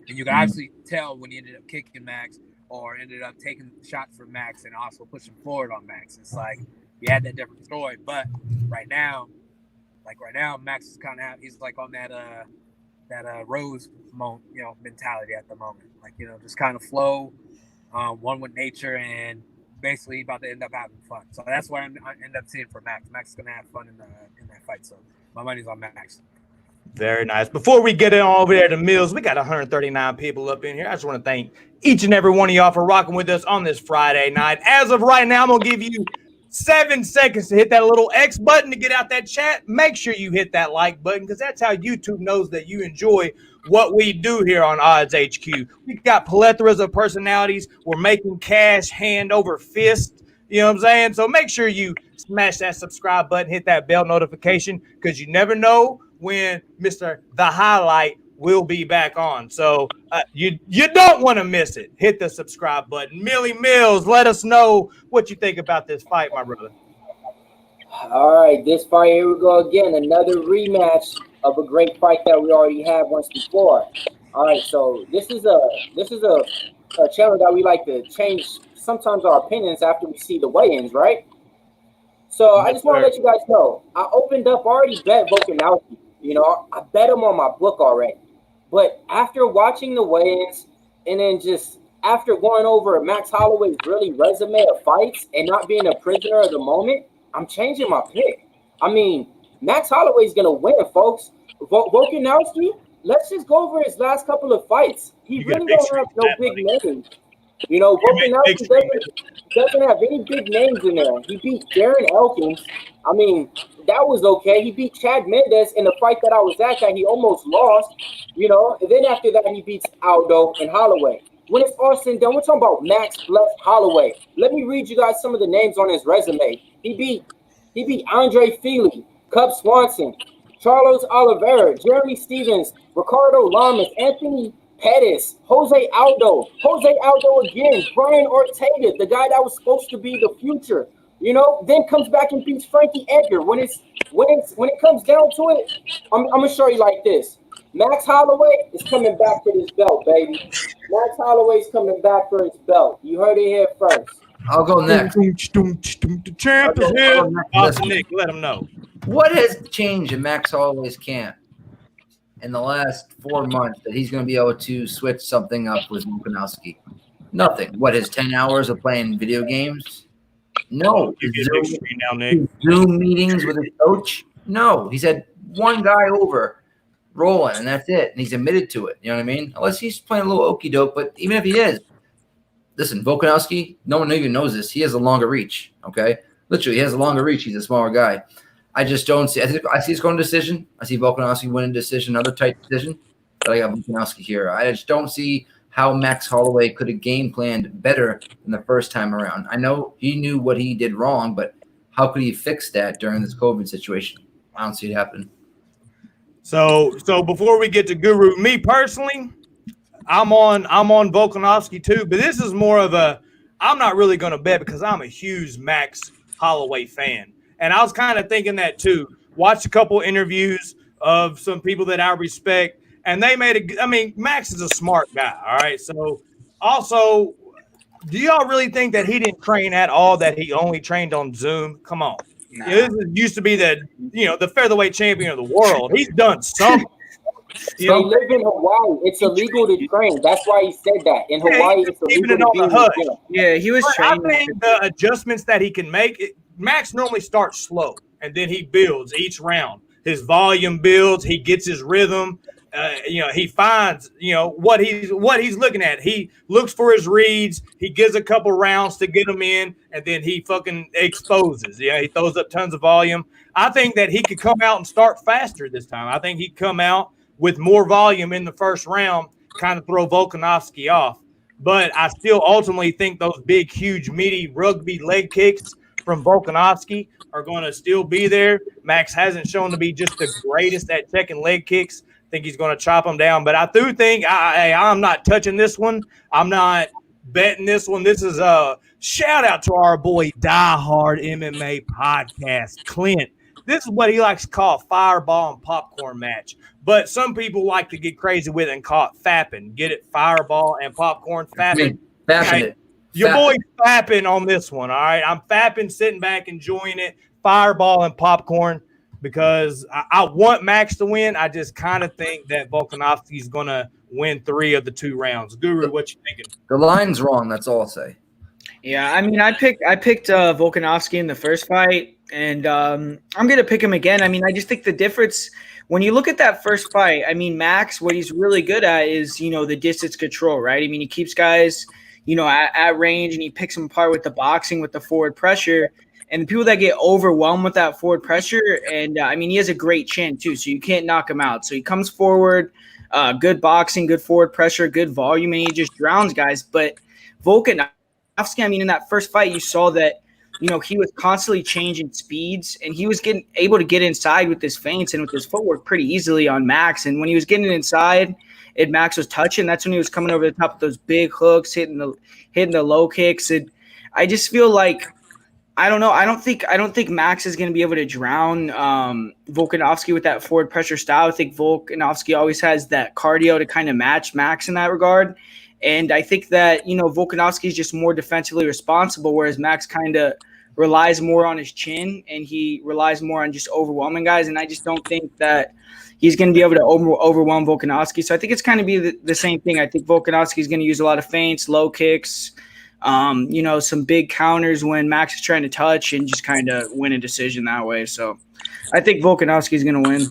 and you can obviously tell when he ended up kicking Max or ended up taking shots from Max and also pushing forward on Max. It's like he had that different story, but right now, Max is kind of he's like on that Rose mentality at the moment, just kind of flow, one with nature, and basically about to end up having fun. So that's what I end up seeing for Max. Max is gonna have fun in that fight. So my money's on Max. Very nice. Before we get it over there to Mills, we got 139 people up in here. I just want to thank each and every one of y'all for rocking with us on this Friday night. As of right now, I'm gonna give you 7 seconds to hit that little X button to get out that chat. Make sure you hit that like button, because that's how YouTube knows that you enjoy what we do here on Odds HQ. We've got plethoras of personalities. We're making cash hand over fist. You know what I'm saying? So make sure you smash that subscribe button, hit that bell notification, because you never know when Mr. The Highlight will be back on. So you don't want to miss it. Hit the subscribe button. Millie Mills, let us know what you think about this fight, my brother. All right, this fight, here we go again. Another rematch of a great fight that we already had once before. All right, so this is a channel that we like to change sometimes our opinions after we see the weigh-ins, right? So I just want to let you guys know, I already bet Volkanovski. I bet him on my book already. But after watching the weigh-ins and then just after going over Max Holloway's really resume of fights and not being a prisoner of the moment, I'm changing my pick. I mean, Max Holloway's going to win, folks. Volkanovski, let's just go over his last couple of fights. He really don't have no big names. Volkanovski doesn't have any big names in there. He beat Darren Elkins. I mean, that was okay. He beat Chad Mendes in the fight that I was at that he almost lost, and then after that he beats Aldo and Holloway. When it's all said and done, we're talking about Max Bless Holloway. Let me read you guys some of the names on his resume. He beat Andre Feely, Cub Swanson, Charles Oliveira, Jeremy Stevens, Ricardo Lamas, Anthony Pettis, Jose Aldo again, Brian Ortega, the guy that was supposed to be the future. Then comes back and beats Frankie Edgar. When it comes down to it, I'm gonna show you like this. Max Holloway is coming back for this belt, baby. Max Holloway's coming back for his belt. You heard it here first. I'll go next. The champ is here. Awesome, Nick, let him know. What has changed in Max Holloway's camp in the last 4 months that he's going to be able to switch something up with Volkanovski? Nothing. What, his 10 hours of playing video games? No. Zoom meetings with his coach? No. He's had one guy over rolling, and that's it. And he's admitted to it. You know what I mean? Unless he's playing a little okie doke, but even if he is, listen, Volkanovski, no one even knows this. He has a longer reach, okay? Literally, he has a longer reach. He's a smaller guy. I just don't see. I see he's going to decision. I see Volkanovski winning decision, another tight decision. But I got Volkanovski here. I just don't see how Max Holloway could have game planned better than the first time around. I know he knew what he did wrong, but how could he fix that during this COVID situation? I don't see it happening. So before we get to Guru, me personally, I'm on Volkanovski too, but this is more of I'm not really going to bet because I'm a huge Max Holloway fan. And I was kind of thinking that too. Watched a couple interviews of some people that I respect, and they made a. I mean, Max is a smart guy. All right, so also, do y'all really think that he didn't train at all? That he only trained on Zoom? Come on, Nah. this used to be the featherweight champion of the world. He's done something. They live in Hawaii. It's illegal to train. That's why he said that. In Hawaii, it's keeping illegal it to on be the in hush. the gym. Yeah, he was But I training. think the adjustments that he can make, Max normally starts slow and then he builds each round. His volume builds. He gets his rhythm. He finds what he's looking at. He looks for his reads. He gives a couple rounds to get them in, and then he fucking exposes. Yeah, he throws up tons of volume. I think that he could come out and start faster this time. I think he'd come out with more volume in the first round, kind of throw Volkanovski off. But I still ultimately think those big, huge, meaty rugby leg kicks from Volkanovski are going to still be there. Max hasn't shown to be just the greatest at checking leg kicks. I think he's going to chop them down. But I do think I'm not touching this one. I'm not betting this one. This is a shout out to our boy Die Hard MMA podcast, Clint. This is what he likes to call a fireball and popcorn match. But some people like to get crazy with it and call it fapping. Get it? Fireball and popcorn fapping. Fapping it. Your boy's fapping on this one, all right? I'm fapping, sitting back, enjoying it. Fireball and popcorn because I want Max to win. I just kind of think that Volkanovski's going to win 3 of the 2 rounds. Guru, what you thinking? The line's wrong. That's all I'll say. Yeah, I mean, I picked Volkanovski in the first fight, and I'm gonna pick him again. I mean, I just think the difference when you look at that first fight. I mean, Max, what he's really good at is the distance control, right? I mean, he keeps guys at range, and he picks them apart with the boxing, with the forward pressure. And the people that get overwhelmed with that forward pressure, and I mean, he has a great chin too, so you can't knock him out. So he comes forward, good boxing, good forward pressure, good volume, and he just drowns guys. But Volkanovski, I mean, in that first fight, you saw that, he was constantly changing speeds, and he was able to get inside with his feints and with his footwork pretty easily on Max. And when he was getting inside and Max was touching, that's when he was coming over the top of those big hooks, hitting the low kicks. And I just feel like, I don't know. I don't think Max is going to be able to drown Volkanovski with that forward pressure style. I think Volkanovski always has that cardio to kind of match Max in that regard. And I think that, Volkanovski is just more defensively responsible, whereas Max kind of relies more on his chin and he relies more on just overwhelming guys. And I just don't think that he's going to be able to overwhelm Volkanovski. So I think it's kind of be the same thing. I think Volkanovski is going to use a lot of feints, low kicks, some big counters when Max is trying to touch and just kind of win a decision that way. So I think Volkanovski is going to win.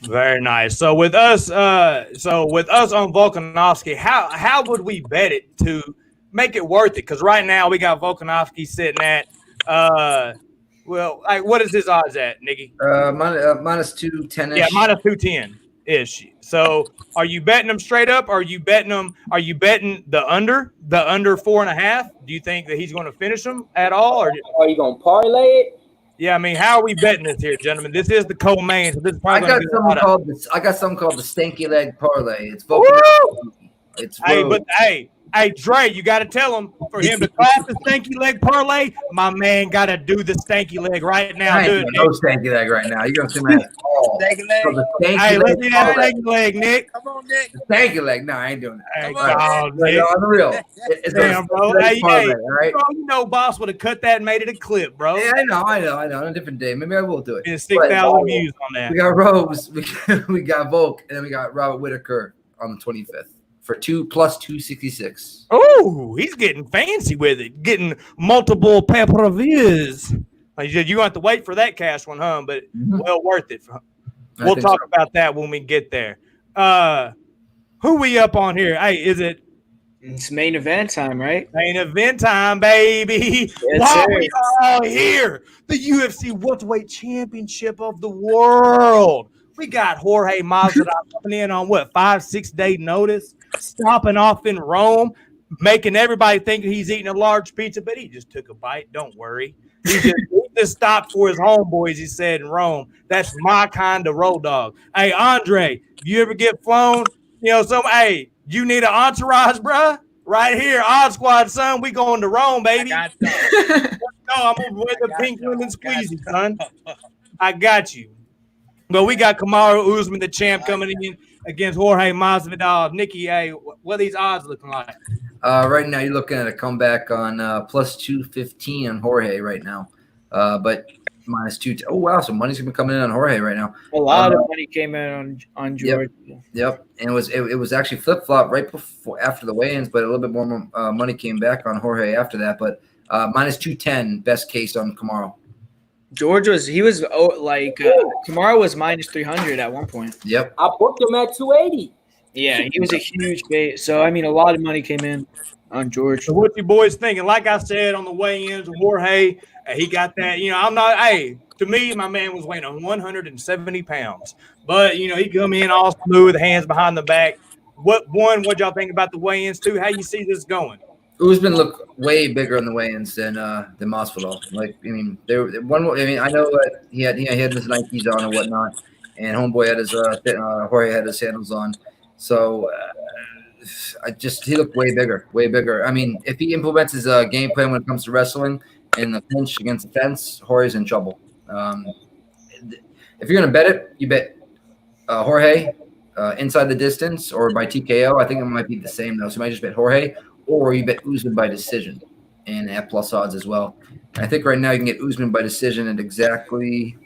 Very nice. So with us on Volkanovski, how would we bet it to make it worth it? Because right now we got Volkanovski sitting at what is his odds at, Nikki? Minus 210. Yeah, minus 210 ish. So are you betting them straight up? Or are you betting the under 4.5? Do you think that he's going to finish them at all? Or are you going to parlay it? Yeah, I mean, how are we betting this here, gentlemen? This is the co-main, so this is probably I got something called the Stanky Leg Parlay. It's Hey, Dre, you got to tell him for him to call the Stanky Leg Parlay. My man got to do the Stanky Leg right now. I ain't doing no Stanky Leg right now. You're gonna see my Stanky Leg. So hey, let's see that Stanky Leg, Nick. Come on, Nick. The Stanky Leg. No, I ain't doing that. Hey, on, Nick. On the real. It's Damn, bro. Hey, parlay, all right? bro, Boss would have cut that and made it a clip, bro. Yeah, I know. On a different day, maybe I will do it. It's 6,000 views on that. We got Rose, we got Volk, and then we got Robert Whitaker on the 25th. For 2 plus 266. Oh, he's getting fancy with it, getting multiple pay-per-views. Like you said, you have to wait for that cash one, huh? But well worth it. We'll talk about that when we get there. Who we up on here? Hey, is it? It's main event time, right? Main event time, baby. Yes, Why sir. we all here? The UFC Welterweight Championship of the world. We got Jorge Masvidal coming in on 5-6 day notice, stopping off in Rome, making everybody think he's eating a large pizza, but he just took a bite. Don't worry. He just stopped for his homeboys, he said, in Rome. That's my kind of road dog. Hey, Andre, you ever get flown? Hey, you need an entourage, bruh? Right here, Odd Squad, son. We going to Rome, baby. No, I'm going to wear the pink lemon squeezy, son. I got you. But we got Kamaru Usman, the champ, coming in against Jorge Masvidal. Nikki, hey, what are these odds looking like? Right now, you're looking at a comeback on plus 215 on Jorge right now, but minus 2. Oh wow, so money's gonna be coming in on Jorge right now. A lot of money came in on George. Yep, and it was actually flip flop right before after the weigh-ins, but a little bit more money came back on Jorge after that. But minus 210, best case on Kamaru. George was Kamaru was minus 300 at one point. Yep, I booked him at 280. Yeah, he was a huge bait. So I mean, a lot of money came in on George. So what you boys thinking? Like I said on the weigh-ins, Jorge, he got that. I'm not. Hey, to me, my man was weighing 170 pounds, but he come in all smooth, hands behind the back. What y'all think about the weigh-ins? Two, how you see this going? Usman looked way bigger in the weigh-ins than Masvidal. Like, I mean, I know that he had his Nikes on and whatnot, and homeboy had his Jorge had his sandals on. So he looked way bigger. I mean, if he implements his game plan when it comes to wrestling and the clinch against the fence, Jorge's in trouble. If you're gonna bet it, you bet Jorge inside the distance or by TKO. I think it might be the same though. So you might just bet Jorge, or you bet Usman by decision and at plus odds as well. And I think right now you can get Usman by decision at exactly.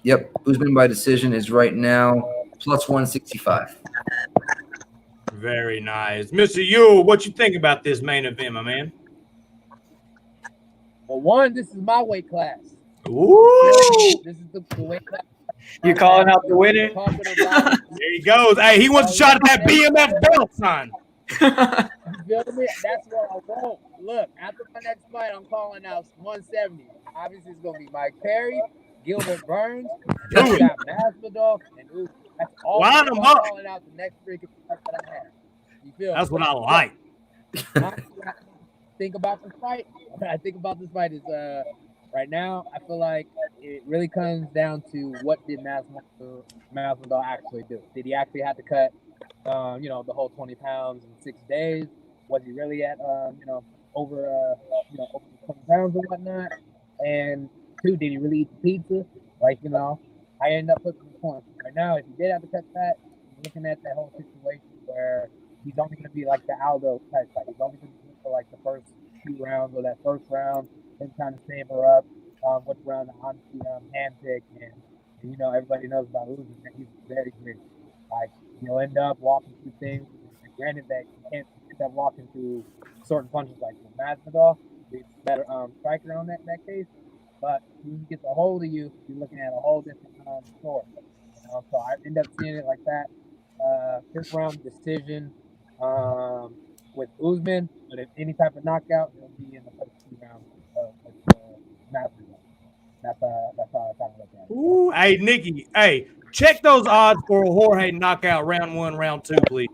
Yep, Usman by decision is right now plus 165. Very nice. Mr. Yule, what you think about this main event, my man? Well, one, this is my weight class. Ooh. This is the weight class. You calling out the winner? There he goes. Hey, he wants a shot at that BMF belt, son. You feel me? That's what I want. Look, after my next fight, I'm calling out 170. Obviously, it's going to be Mike Perry, Gilbert Burns, Masvidal, and Usman. That's all Line I'm them up. calling out the next freaking fight that I have. You feel That's me? what I like. Think about this fight. What I think about this fight is right now, I feel like it really comes down to what did Masvidal actually do? Did he actually have to cut, the whole 20 pounds in 6 days? Was he really at, over 20 pounds or whatnot? And two, did he really eat the pizza? I end up looking at the point. Right now, if he did have to cut that, I'm looking at that whole situation where he's only going to be like the Aldo type fight. He's only going to be for like the first 2 rounds or that first round, him trying to savor up what's around the hand pick. And everybody knows about Usman. He's very gritty. Like, he'll end up walking through things. And granted that you can't end up walking through certain punches like with Masvidal. He's a better striker on that case. But when he gets a hold of you, you're looking at a whole different story. So I end up seeing it like that. First round decision with Usman, but if any type of knockout, it'll be in the first 2 rounds of Masvidal. That's how I kind of look at it. Ooh, hey, Nikki, check those odds for a Jorge knockout round 1, round 2, please.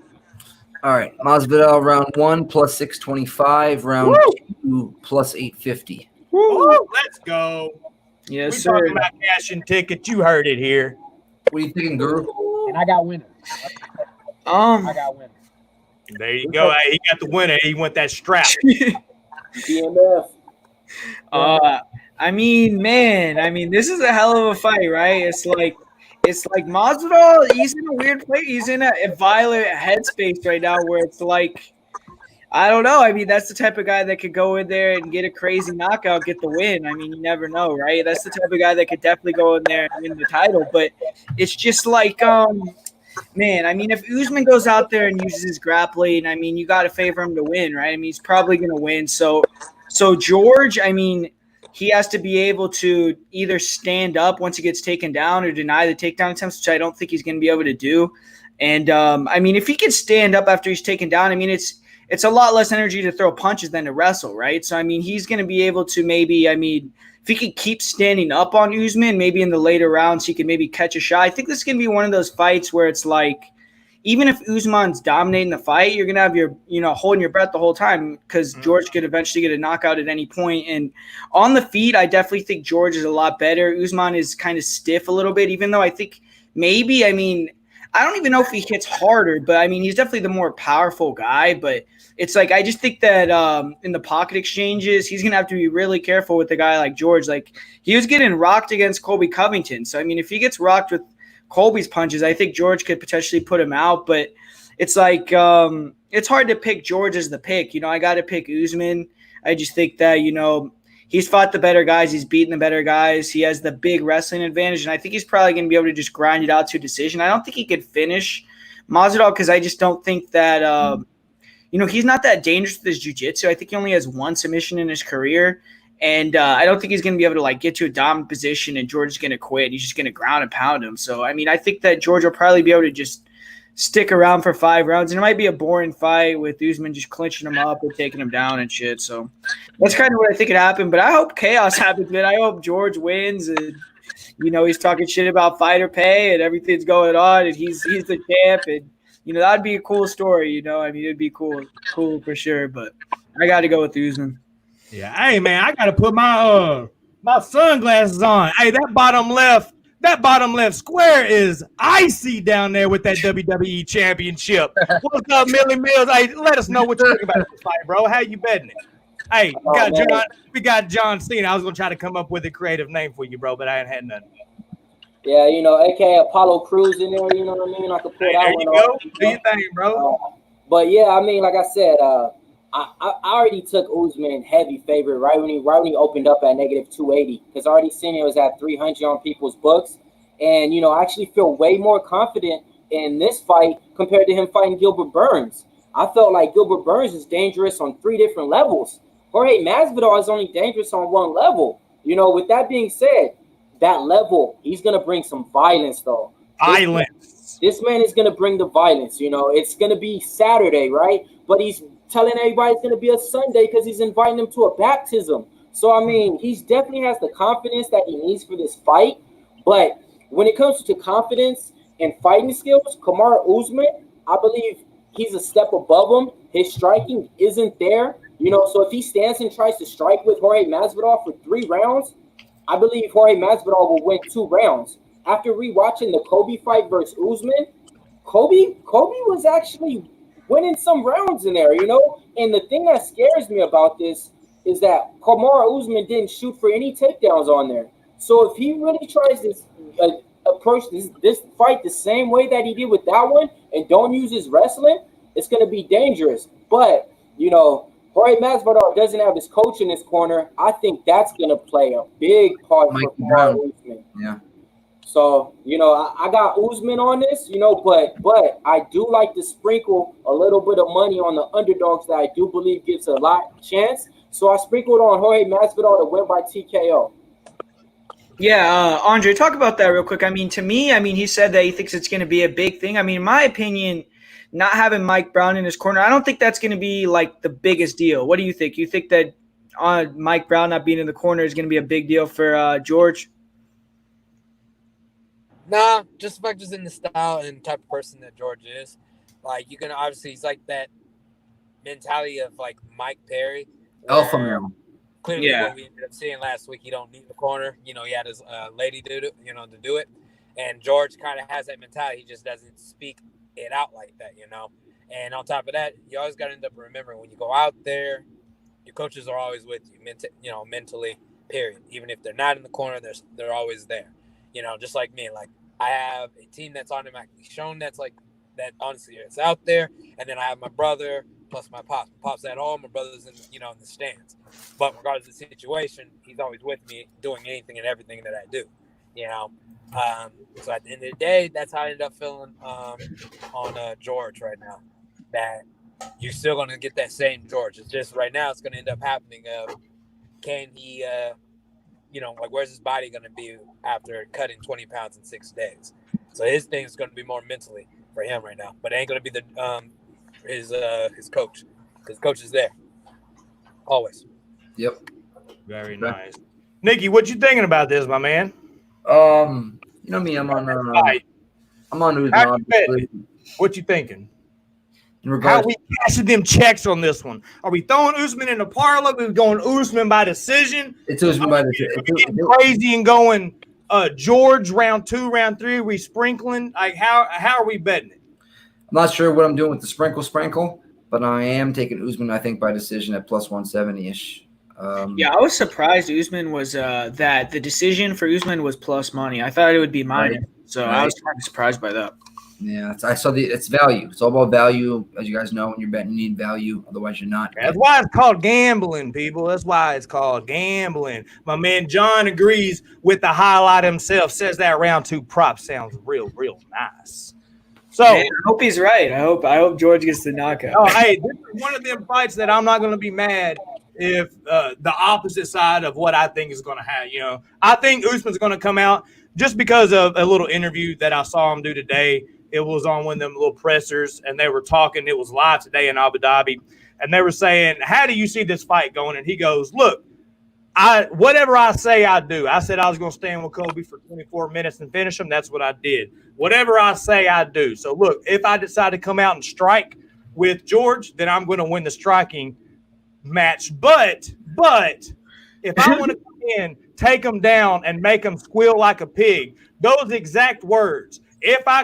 All right, Masvidal round 1 plus 625, round 2 plus 850. Woo, let's go. Yes, We're sir. talking about cashing tickets. You heard it here. What are you thinking, Guru? And I got winners. I got winners. There you go. Hey, he got the winner. He went that strap. BMF. I mean, this is a hell of a fight, right? It's like Masvidal, he's in a weird place. He's in a violent headspace right now where it's like, I don't know. I mean, that's the type of guy that could go in there and get a crazy knockout, get the win. I mean, you never know, right? That's the type of guy that could definitely go in there and win the title. But it's just like, man, I mean, if Usman goes out there and uses his grappling, I mean, you got to favor him to win, right? I mean, he's probably going to win. So George, I mean, he has to be able to either stand up once he gets taken down or deny the takedown attempts, which I don't think he's going to be able to do. And, I mean, if he can stand up after he's taken down, I mean, it's a lot less energy to throw punches than to wrestle, right? So, I mean, he's going to be able to if he could keep standing up on Usman, maybe in the later rounds, he could maybe catch a shot. I think this is going to be one of those fights where it's like, even if Usman's dominating the fight, you're going to have your, holding your breath the whole time because George could eventually get a knockout at any point. And on the feet, I definitely think George is a lot better. Usman is kind of stiff a little bit, even though I think I don't even know if he hits harder, but I mean, he's definitely the more powerful guy. But it's like I just think that in the pocket exchanges, he's gonna have to be really careful with a guy like George. Like he was getting rocked against Colby Covington, so I mean, if he gets rocked with Colby's punches, I think George could potentially put him out. But it's like it's hard to pick George as the pick. You know, I got to pick Usman. I just think that he's fought the better guys. He's beaten the better guys. He has the big wrestling advantage, and I think he's probably going to be able to just grind it out to a decision. I don't think he could finish Masvidal because I just don't think that he's not that dangerous with his jiu-jitsu. I think he only has one submission in his career, and I don't think he's going to be able to get to a dominant position and George is going to quit. He's just going to ground and pound him. So, I mean, I think that George will probably be able to just stick around for 5 rounds, and it might be a boring fight with Usman just clinching him up or taking him down and shit. So that's kind of what I think could happen. But I hope chaos happens, man. I hope George wins, and he's talking shit about fighter pay and everything's going on, and he's the champ, and that'd be a cool story. I mean, it'd be cool for sure. But I got to go with Usman. Yeah, hey man, I got to put my sunglasses on. Hey, that bottom left square is icy down there with that WWE Championship. What's up, Millie Mills? Hey, let us know what you think about this fight, bro. How you betting it? Hey, we got John Cena. I was gonna try to come up with a creative name for you, bro, but I ain't had nothing. Yeah, aka Apollo Crews in there. You know what I mean? I could put that one on. Do your thing, bro. But yeah, I mean, like I said, I already took Usman heavy favorite right when he opened up at -280 because I already seen it was at 300 on people's books, and I actually feel way more confident in this fight compared to him fighting Gilbert Burns. I felt like Gilbert Burns is dangerous on 3 different levels. Jorge Masvidal is only dangerous on 1 level. With that being said, that level he's gonna bring some violence though. Violence. This man is gonna bring the violence. It's gonna be Saturday, right? But he's telling everybody it's going to be a Sunday because he's inviting them to a baptism. So, I mean, he definitely has the confidence that he needs for this fight. But when it comes to confidence and fighting skills, Kamaru Usman, I believe he's a step above him. His striking isn't there. So if he stands and tries to strike with Jorge Masvidal for 3 rounds, I believe Jorge Masvidal will win 2 rounds. After rewatching the Kobe fight versus Usman, Kobe was actually winning some rounds in there, And the thing that scares me about this is that Kamaru Usman didn't shoot for any takedowns on there. So if he really tries to approach this fight the same way that he did with that one and don't use his wrestling, it's going to be dangerous. But, Jorge Masvidal doesn't have his coach in his corner. I think that's going to play a big part for Kamaru Usman. Yeah. So, I got Usman on this, but I do like to sprinkle a little bit of money on the underdogs that I do believe gives a lot chance. So I sprinkled on Jorge Masvidal to win by TKO. Yeah, Andre, talk about that real quick. I mean, to me, he said that he thinks it's going to be a big thing. I mean, in my opinion, not having Mike Brown in his corner, I don't think that's going to be the biggest deal. What do you think? You think that Mike Brown not being in the corner is going to be a big deal for George? Nah, just factors in the style and type of person that George is. You can obviously, he's like that mentality of Mike Perry. Alpha male. Clearly, what we ended up seeing last week, he don't need the corner. He had his lady do it, to do it. And George kind of has that mentality. He just doesn't speak it out like that, And on top of that, you always got to end up remembering when you go out there, your coaches are always with you, mentally, period. Even if they're not in the corner, they're always there. Just like me, I have a team that's automatically shown that honestly it's out there, and then I have my brother plus my pops. My pops at home, my brother's in the stands. But regardless of the situation, he's always with me, doing anything and everything that I do. So at the end of the day, that's how I end up feeling on George right now. That you're still going to get that same George. It's just right now it's going to end up happening. Can he? Where's his body going to be after cutting 20 pounds in 6 days? So his thing is going to be more mentally for him right now. But it ain't going to be his coach. His coach is there. Always. Yep. Very nice. Nikki, what you thinking about this, my man? Me, I'm on How you betting? What you thinking? How are we cashing them checks on this one? Are we throwing Usman in the parlay? Are we going Usman by decision? It's Usman by decision. Getting crazy and going George round 2, round 3. We sprinkling. How are we betting it? I'm not sure what I'm doing with the sprinkle, but I am taking Usman, I think, by decision at plus 170-ish. Yeah, I was surprised Usman was that the decision for Usman was plus money. I thought it would be minus, so I was kind of surprised by that. Yeah, I saw it's value. It's all about value. As you guys know, when you're betting, you need value. Otherwise, you're not. That's why it's called gambling, people. That's why it's called gambling. My man John agrees with the highlight himself. Says that round 2 prop sounds real nice. So Man, I hope he's right. I hope George gets the knockout. Oh, hey, this is one of them fights that I'm not going to be mad if the opposite side of what I think is going to happen. You know, I think Usman's going to come out just because of a little interview that I saw him do today. It was on one of them little pressers, and they were talking. It was live today in Abu Dhabi, and they were saying, "How do you see this fight going?" And he goes, "Look, whatever I say, I do. I said I was going to stand with Kobe for 24 minutes and finish him. That's what I did. Whatever I say, I do. So look, if I decide to come out and strike with George, then I'm going to win the striking match. But if I want to come in, take him down, and make him squeal like a pig, those exact words. If I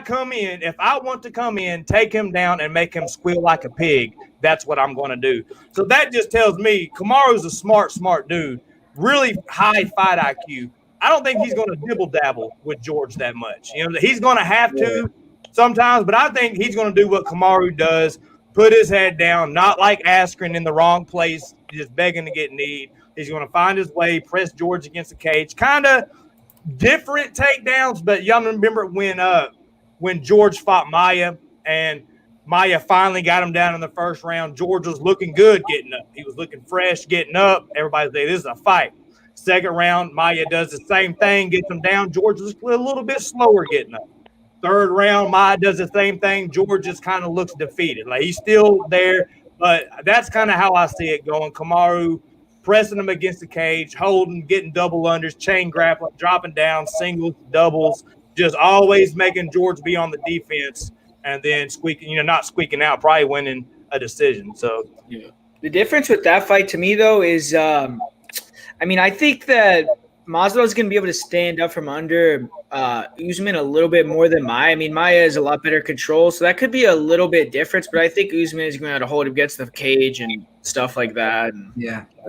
want to come in, take him down, and make him squeal like a pig, that's what I'm going to do. So that just tells me Kamaru's a smart dude, really high fight IQ. I don't think he's going to dibble-dabble with George that much. You know, he's going to have to sometimes, but I think he's going to do what Kamaru does, put his head down, not like Askren in the wrong place, just begging to get kneed. He's going to find his way, press George against the cage, kind of different takedowns, but y'all remember when George fought Maia and Maia finally got him down in the first round. George was looking good getting up. He was looking fresh getting up. Everybody's saying this is a fight. Second round, Maia does the same thing, gets him down. George was a little bit slower getting up. Third round, Maia does the same thing. George just kind of looks defeated. Like he's still there, but that's kind of how I see it going. Kamaru pressing him against the cage, holding, getting double unders, chain grappling, dropping down, singles, doubles, just always making George be on the defense and then not squeaking out, probably winning a decision. So yeah. The difference with that fight to me, though, is I think that Masvidal's going to be able to stand up from under Usman a little bit more than Maia. I mean, Maia has a lot better control, so that could be a little bit different, but I think Usman is going to hold him against the cage and stuff like that. And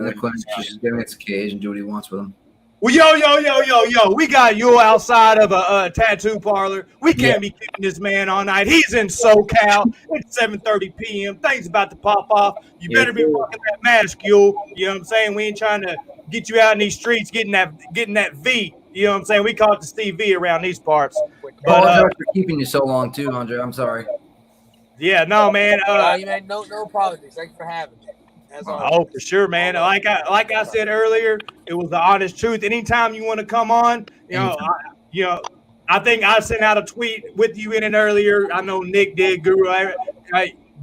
the clinch, just get him against the cage and do what he wants with him. Well, yo, we got you outside of a tattoo parlor. We can't be keeping this man all night. He's in SoCal. It's 7:30 p.m. Things about to pop off. You better be rocking that mask, you. You know what I'm saying? We ain't trying to get you out in these streets getting that V. You know what I'm saying? We call it the Steve V around these parts. But for keeping you so long too, Andre. I'm sorry. Yeah, no, man. No apologies. Thanks for having me. Oh, for sure, man. Like I said earlier, it was the honest truth. Anytime you want to come on, I think I sent out a tweet with you in it earlier. I know Nick did, Guru.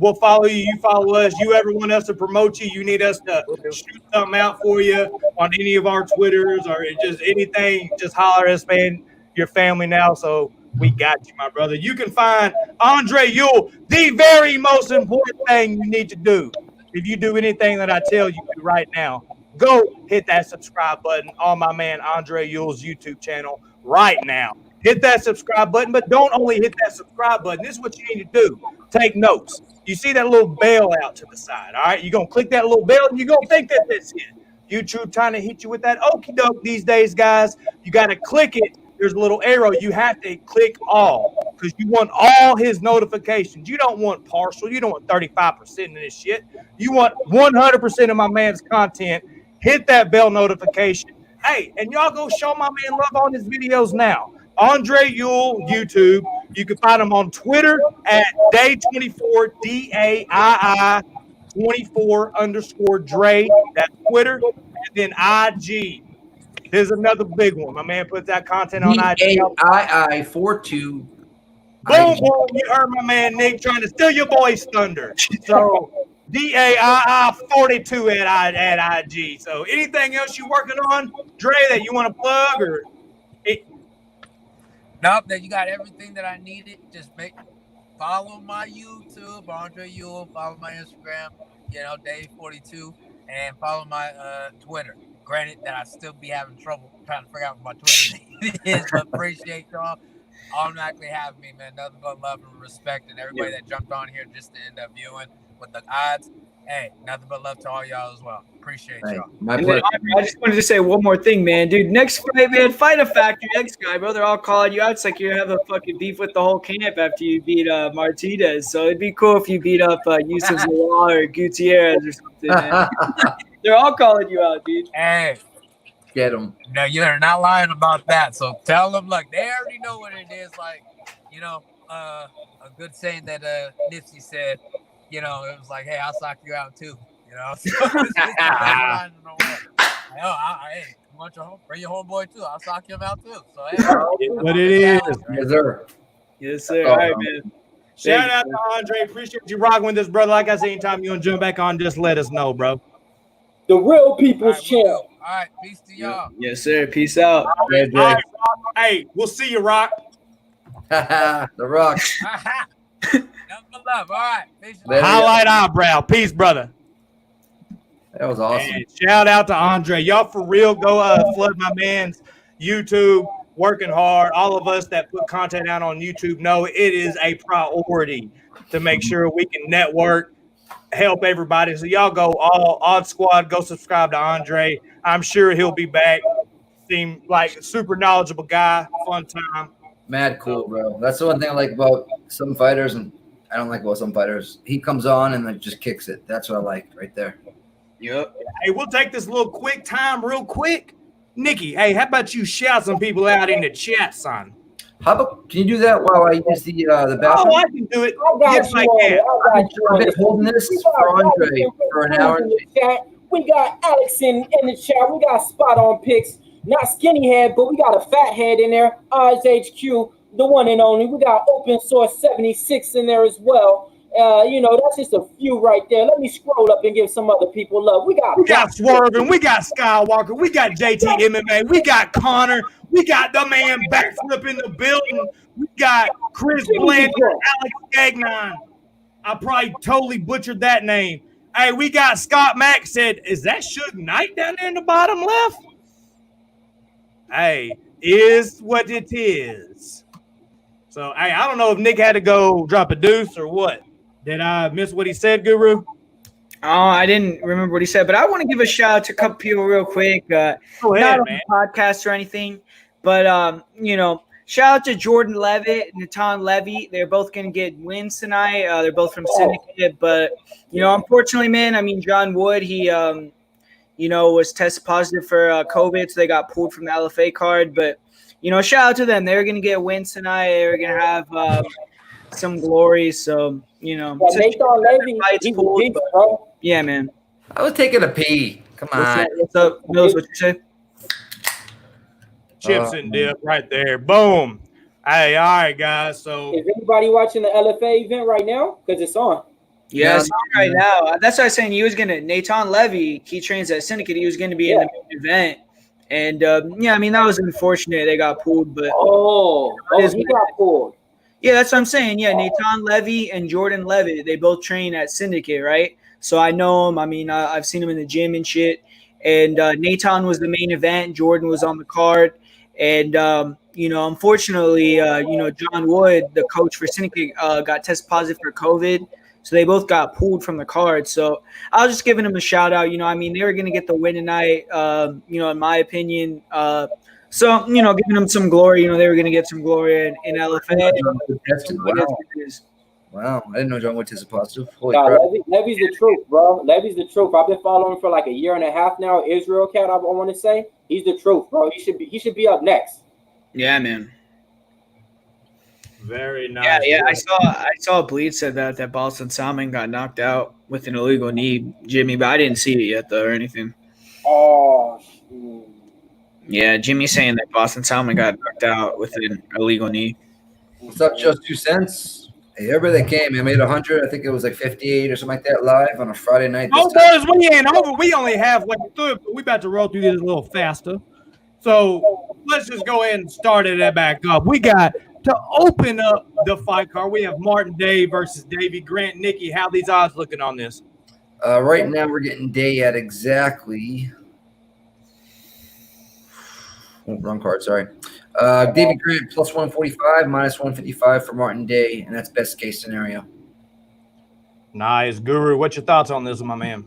We'll follow you. You follow us. You ever want us to promote you? You need us to shoot something out for you on any of our Twitters or just anything. Just holler at us, man. Your family now, so we got you, my brother. You can find Andre Ewell. The very most important thing you need to do. If you do anything that I tell you to right now, go hit that subscribe button on my man Andre Ewell's YouTube channel right now. Hit that subscribe button, but don't only hit that subscribe button. This is what you need to do. Take notes. You see that little bell out to the side, all right? You're going to click that little bell, and you're going to think that that's it. YouTube trying to hit you with that okie doke these days, guys. You got to click it. There's a little arrow. You have to click all because you want all his notifications. You don't want partial. You don't want 35% of this shit. You want 100% of my man's content. Hit that bell notification. Hey, and y'all go show my man love on his videos now. Andre Ewell YouTube. You can find him on Twitter at Day24, DAII 24_Dre. That's Twitter. And then IG. Here's another big one. My man puts that content on IG. DAII42. Boom, boom. You heard my man Nick trying to steal your boy's thunder. So DAII42 at IG. So anything else you working on, Dre, that you want to plug or? Nope, that you got everything that I needed. Just follow my YouTube, Andre Ewell. Follow my Instagram, Dave42, and follow my Twitter. Granted that I still be having trouble trying to figure out what my Twitter name is, but appreciate y'all automatically having me, man. Nothing but love and respect, and everybody that jumped on here just to end up viewing. with the odds. Hey, nothing but love to all y'all as well. Appreciate Hey, y'all. my And then pleasure. I just wanted to say one more thing, man. Dude, next fight, man, Fight a Factory X guy, bro. They're all calling you out. It's like you have a fucking beef with the whole camp after you beat Martinez. So it'd be cool if you beat up Yusuf Zalal or Gutierrez or something, man. They're all calling you out, dude. Hey, Get him. no, you're not lying about that. So tell them, look, they already know what it is. Like, you know, a good saying that Nipsey said, you know, it was like, hey, I'll sock you out too. You know, so it's the best line in the world. Like, oh, hey, you want your home? Bring your homeboy too. I'll sock him out too. So hey, What it is. Yes, sir. Yes, sir. All right, man. Shout out to Andre. Appreciate you rocking with us, brother. Like I said, anytime you want to jump back on, just let us know, bro. The real all people's right, we'll do. champ. All right, peace to y'all. Yes, sir. Peace out. Yeah, All right, Rock. Hey, we'll see you, Rock. The Rock. Nothing but love. All right, peace. Later. Highlight eyebrow. Peace, brother. That was awesome. And shout out to Andre. Y'all for real go flood my man's YouTube, working hard. All of us that put content out on YouTube know it is a priority to make sure we can network, help everybody. So y'all go all Odd Squad, go subscribe to Andre. I'm sure he'll be back. Seem like a super knowledgeable guy, fun time. Mad cool, bro. That's the one thing I like about some fighters, and I don't like about some fighters. He comes on and like just kicks it. That's what I like right there. Yep. Hey, we'll take this little quick time real quick. Nikki, hey, how about you shout some people out in the chat, son? How about, can you do that while I use the Oh, bathroom? I can do it. I got Yes, you I on can. it. I got you on I've been it. holding this We got for Andre Alex for an hour. in the chat. We got Alex in the chat. We got spot on picks. Not skinny head, but we got a fat head in there. Oz HQ, the one and only. We got Open Source 76 in there as well. You know, that's just a few right there. Let me scroll up and give some other people love. We got Swerving, we got Skywalker, we got JT MMA, we got Connor, we got the man backflip in the building, we got Chris Bland, Alex Gagnon. I probably totally butchered that name. Hey, we got Scott Mack said, is that Suge Knight down there in the bottom left? Hey, is what it is. So, hey, I don't know if Nick had to go drop a deuce or what. Did I miss what he said, Guru? Oh, I didn't remember what he said, but I want to give a shout out to a couple people real quick. Go ahead, Not on man. the podcast or anything, but you know, shout out to Jordan Levitt, Natan Levy. They're both going to get wins tonight. They're both from Syndicate, but you know, unfortunately, man, I mean, John Wood, he you know, was tested positive for COVID, so they got pulled from the LFA card. But you know, shout out to them. They're going to get wins tonight. They're going to have some glory. So you know, Nathan Levy, he's a beast, bro. yeah, man. I was taking a pee. Come on. What's up, Mills? What you say? Chips and dip right there. Boom. Hey, all right, guys. So Is anybody watching the LFA event right now? Because it's on. Yeah, Yeah, it's on right now. That's why I was saying he was gonna. Natan Levy, he trains at Syndicate. He was gonna be in the main event, and yeah, I mean that was unfortunate. They got pulled, but He got pulled. yeah, that's what I'm saying. Yeah, Natan Levy and Jordan Levitt, they both train at Syndicate, right? So I know him. I mean, I've seen him in the gym and shit. And Natan was the main event. Jordan was on the card. And, you know, unfortunately, you know, John Wood, the coach for Syndicate, got tested positive for COVID. So they both got pulled from the card. So I was just giving them a shout out. You know, I mean, they were going to get the win tonight, you know, in my opinion. So, you know, giving them some glory. You know, they were going to get some glory in LFA. Wow, I didn't know John Wood tested positive. Holy Nah, crap. Levy's the truth, bro. Levy's the truth. I've been following him for like a year and a half now. Israel cat, I want to say. He's the truth, bro. He should be up next. Yeah, man. very nice. Yeah. I saw Bleed said that Boston Salmon got knocked out with an illegal knee, Jimmy, but I didn't see it yet though or anything. Oh, shoot. Yeah, Jimmy's saying that Boston Salmon got knocked out with an illegal knee. What's up, Just 2 cents? Hey, everybody that came, I made 100. I think it was like 58 or something like that live on a Friday night. Oh, boys, we ain't over. We only halfway through it, but we about to roll through this a little faster. So let's just go ahead and start it back up. We got to open up the fight card. We have Martin Day versus Davey Grant. Nikki, how these odds looking on this? Right now, we're getting Day at exactly. Oh, wrong card, sorry. David Grant plus 145, minus 155 for Martin Day, and that's best case scenario. Nice. Guru, what's your thoughts on this, my man?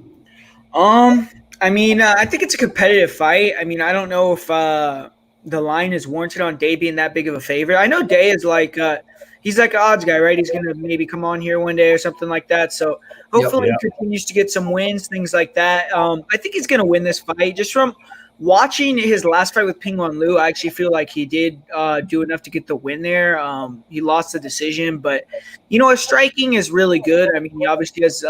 I mean, I think it's a competitive fight. I mean, I don't know if the line is warranted on Day being that big of a favorite. I know Day is like he's like an odds guy, right? He's gonna maybe come on here one day or something like that. So hopefully he continues to get some wins, things like that. I think he's gonna win this fight. Just from watching his last fight with Ping Wan Lu, I actually feel like he did do enough to get the win there. He lost the decision, but his striking is really good. I mean, he obviously has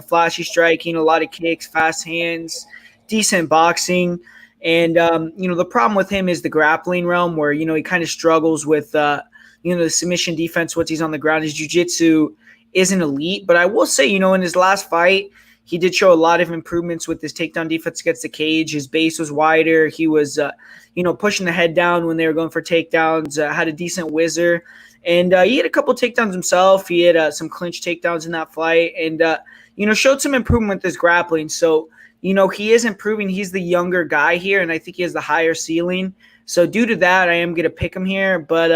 flashy striking, a lot of kicks, fast hands, decent boxing. And, the problem with him is the grappling realm where, he kind of struggles with, the submission defense once he's on the ground. His jiu-jitsu isn't elite. But I will say, in his last fight, he did show a lot of improvements with his takedown defense against the cage. His base was wider. He was, pushing the head down when they were going for takedowns, had a decent whizzer. And he had a couple takedowns himself. He had some clinch takedowns in that fight and, showed some improvement with his grappling. So, he is improving. He's the younger guy here, and I think he has the higher ceiling. So due to that, I am going to pick him here. But,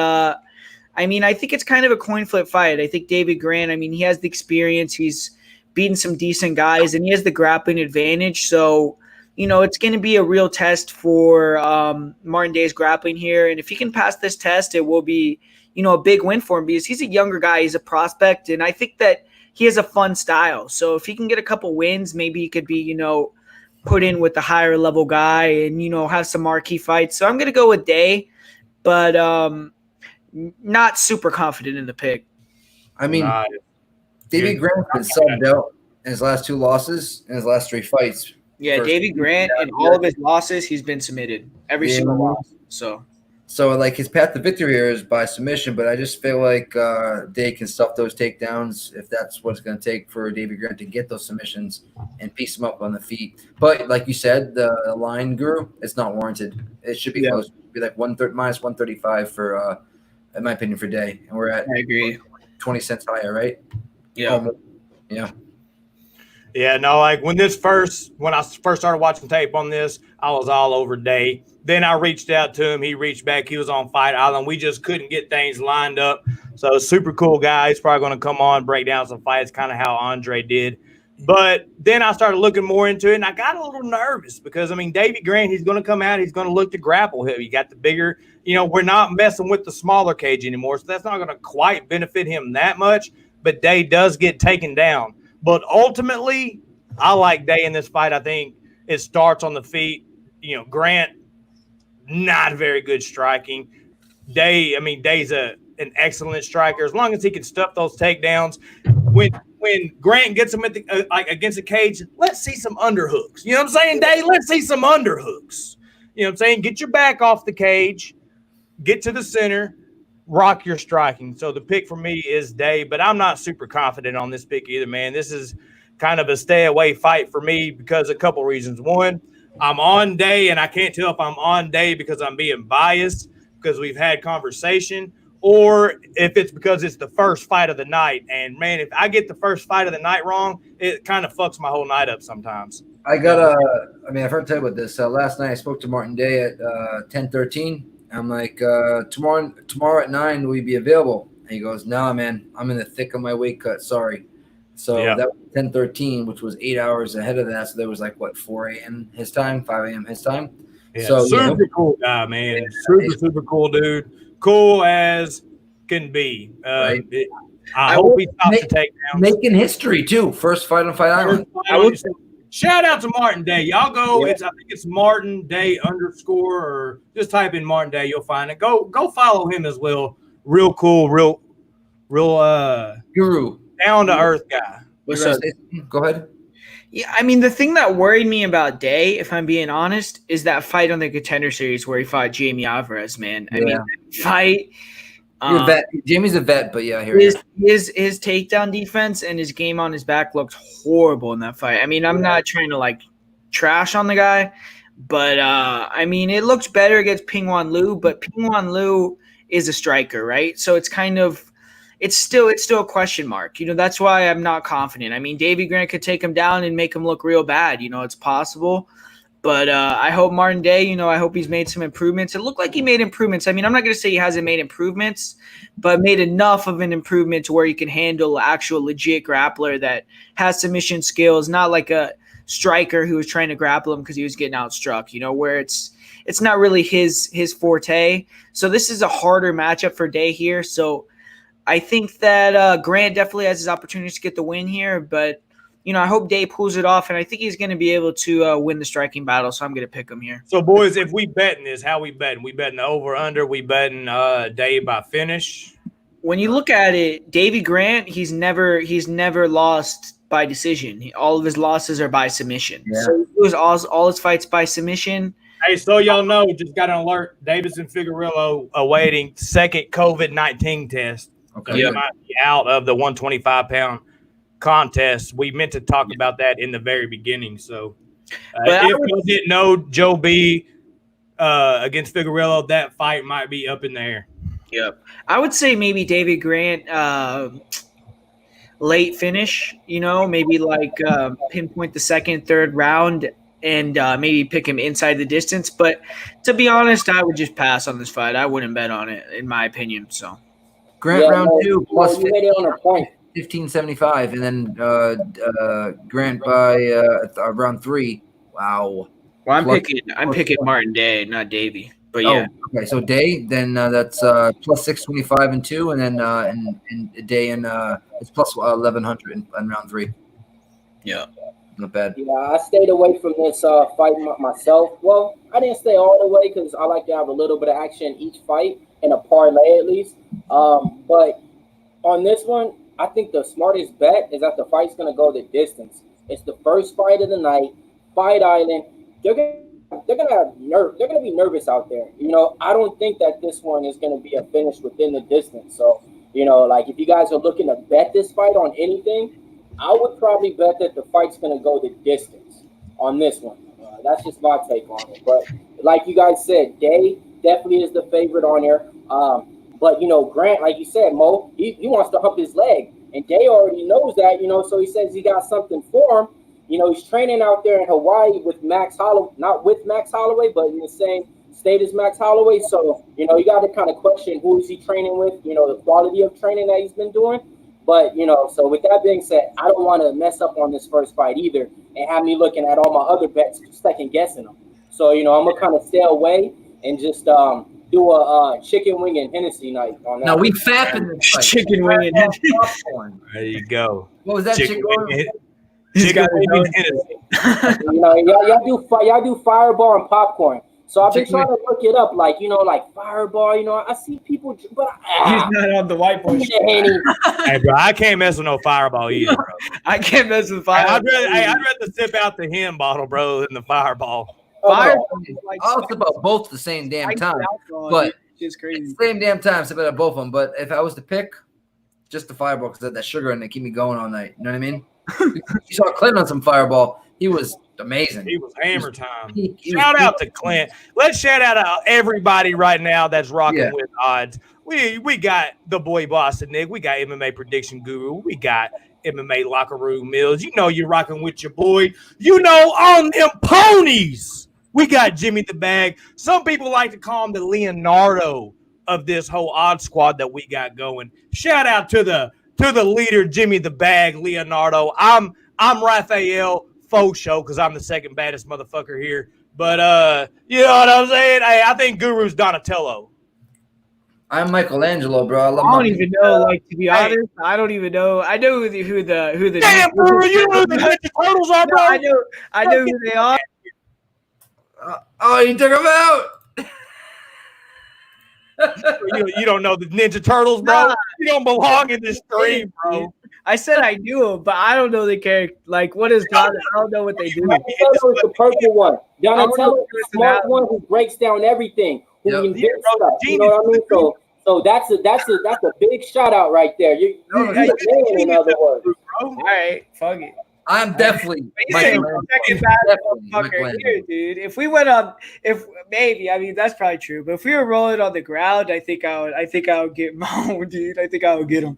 I think it's kind of a coin flip fight. I think David Grant, he has the experience. He's beaten some decent guys, and he has the grappling advantage. So, it's going to be a real test for Martin Day's grappling here. And if he can pass this test, it will be, a big win for him because he's a younger guy. He's a prospect, and I think that he has a fun style. So if he can get a couple wins, maybe he could be, put in with the higher level guy and, have some marquee fights. So I'm going to go with Day, but not super confident in the pick. I mean, David Grant's been subbed out in his last 2 losses in his last 3 fights. Yeah, David Grant, in all of his losses, he's been submitted. Every single loss. So, like, his path to victory here is by submission, but I just feel like Day can stuff those takedowns if that's what it's going to take for David Grant to get those submissions and piece them up on the feet. But, like you said, the line, Guru, it's not warranted. It should be close. It should be like minus 135 for, in my opinion, for Day. And we're at I agree. 20 cents higher, right? Yeah. Yeah. Yeah, no, like when I first started watching tape on this, I was all over Day. Then I reached out to him. He reached back. He was on Fight Island. We just couldn't get things lined up. So super cool guy. He's probably going to come on, break down some fights, kind of how Andre did. But then I started looking more into it, and I got a little nervous because, David Grant, he's going to come out. He's going to look to grapple him. He got the bigger, we're not messing with the smaller cage anymore, so that's not going to quite benefit him that much. But Day does get taken down. But ultimately, I like Day in this fight. I think it starts on the feet. Grant, not very good striking. Day's an excellent striker. As long as he can stuff those takedowns. When Grant gets him at the against the cage, let's see some underhooks. You know what I'm saying, Day? Let's see some underhooks. You know what I'm saying? Get your back off the cage. Get to the center. Rock your striking. So the pick for me is Day, but I'm not super confident on this pick either, man. This is kind of a stay away fight for me because of a couple reasons. One, I'm on Day, and I can't tell if I'm on Day because I'm being biased because we've had conversation, or if it's because it's the first fight of the night. And man, if I get the first fight of the night wrong, it kind of fucks my whole night up sometimes. I've heard tell you about this. Last night I spoke to Martin Day at 10:13. I'm like, tomorrow at 9, will you be available? And he goes, nah, man, I'm in the thick of my weight cut. Sorry. So that was 10:13, which was 8 hours ahead of that. So there was 4 a.m. his time, 5 a.m. his time. Yeah, so super cool guy, man. Super cool dude. Cool as can be. Right. I hope he stops the takedown. Making history too. First fight on Fight Island. Shout out to Martin Day. Y'all go. I think it's Martin Day _ or just type in Martin Day. You'll find it. Go follow him as well. Real cool, real Guru, down to earth guy. What's up? Go ahead. Yeah, the thing that worried me about Day, if I'm being honest, is that fight on the Contender Series where he fought Jamie Alvarez, man. That fight. You're a vet. Jamie's a vet, but yeah, his takedown defense and his game on his back looked horrible in that fight. I'm not trying to trash on the guy, but it looked better against Ping Wan Lu, but Ping Wan Lu is a striker, right? So it's it's still a question mark. That's why I'm not confident. Davy Grant could take him down and make him look real bad. It's possible. But I hope Martin Day, I hope he's made some improvements. It looked like he made improvements. I mean, I'm not going to say he hasn't made improvements, but made enough of an improvement to where he can handle an actual legit grappler that has submission skills, not like a striker who was trying to grapple him because he was getting outstruck, where it's not really his forte. So this is a harder matchup for Day here. So I think that Grant definitely has his opportunities to get the win here, but I hope Day pulls it off, and I think he's going to be able to win the striking battle, so I'm going to pick him here. So, boys, if we betting this, how we betting? We betting the over-under? We betting Day by finish? When you look at it, Davey Grant, he's never lost by decision. All of his losses are by submission. Yeah. So he was all his fights by submission. Hey, so y'all know, just got an alert. Davidson Figueroa awaiting second COVID-19 test. Okay. So he might be out of the 125-pound contest. We meant to talk about that in the very beginning. So if you didn't know, Joe B against Figueroa, that fight might be up in the air. Yep. I would say maybe David Grant late finish, maybe like pinpoint the second, third round and maybe pick him inside the distance. But to be honest, I would just pass on this fight. I wouldn't bet on it, in my opinion. So Grant round 2 plus you made it on a point. 1575, and then Grant by round 3. Wow. Well, I'm picking Martin Day, not Davey. But yeah. Oh, okay. So Day, then that's plus 625 and 2, and then and Day and it's plus 1100 in round 3. Yeah. Not bad. Yeah, I stayed away from this fight myself. Well, I didn't stay all the way because I like to have a little bit of action in each fight, in a parlay at least. But on this one, I think the smartest bet is that the fight's going to go the distance. It's the first fight of the night. Fight Island. They're gonna be nervous out there. I don't think that this one is going to be a finish within the distance. So, like if you guys are looking to bet this fight on anything, I would probably bet that the fight's going to go the distance on this one. That's just my take on it. But like you guys said, Day definitely is the favorite on here. But, Grant, like you said, Mo, he wants to hump his leg. And Day already knows that, so he says he got something for him. He's training out there in Hawaii with Max Holloway, not with Max Holloway, but in the same state as Max Holloway. So, you got to kind of question who is he training with, the quality of training that he's been doing. But, so with that being said, I don't want to mess up on this first fight either and have me looking at all my other bets, second guessing them. So, I'm going to kind of stay away and just do a chicken wing and Hennessy night on that. Now we fapping this fight. Chicken wing and Hennessy. There you go. What was that? Chicken wing? Chicken wing and Hennessy. Y'all do Fireball and popcorn. So I've been Chicken trying to look it up, like Fireball. I see people, but He's not on the white boy. Hey, bro, I can't mess with no Fireball either, bro. I can't mess with I'd Fireball. rather sip out the hen bottle, bro, than the Fireball. Fireball is like I'll sip out both at the same damn time. But it's crazy. same damn time, sip out both of them. But if I was to pick, just the Fireball because that sugar in it keep me going all night. You know what I mean? You saw Clint on some Fireball. He was amazing. He was hammer time. He Shout out to Clint. Let's shout out to everybody right now that's rocking with odds. We got the boy Boston Nick. We got MMA Prediction Guru. We got MMA Locker Room Mills. You're rocking with your boy. On them ponies. We got Jimmy the Bag. Some people like to call him the Leonardo of this whole odd squad that we got going. Shout out to the leader, Jimmy the Bag, Leonardo. I'm Raphael Faux Show because I'm the second baddest motherfucker here. But you know what I'm saying? Hey, I think Guru's Donatello. I'm Michelangelo, bro. I don't even know. Like, to be honest, I don't even know. I know who the Damn, Guru, you know who the Ninja Turtles are, bro? I know who they are. You took him out. You don't know the Ninja Turtles, bro? Nah. You don't belong in this stream, bro. I said I knew him, but I don't know the character. Like, what is Don? I don't know what they do. Donatello is the purple one. Donatello is the smart one who breaks down everything, who invents stuff. You know what I mean? So that's a big shout out right there. You're the man, in other words. All right, fuck it. I'm definitely Michelangelo, dude. If we went on, that's probably true. But if we were rolling on the ground, I think I would get Mo, dude. I think I would get him.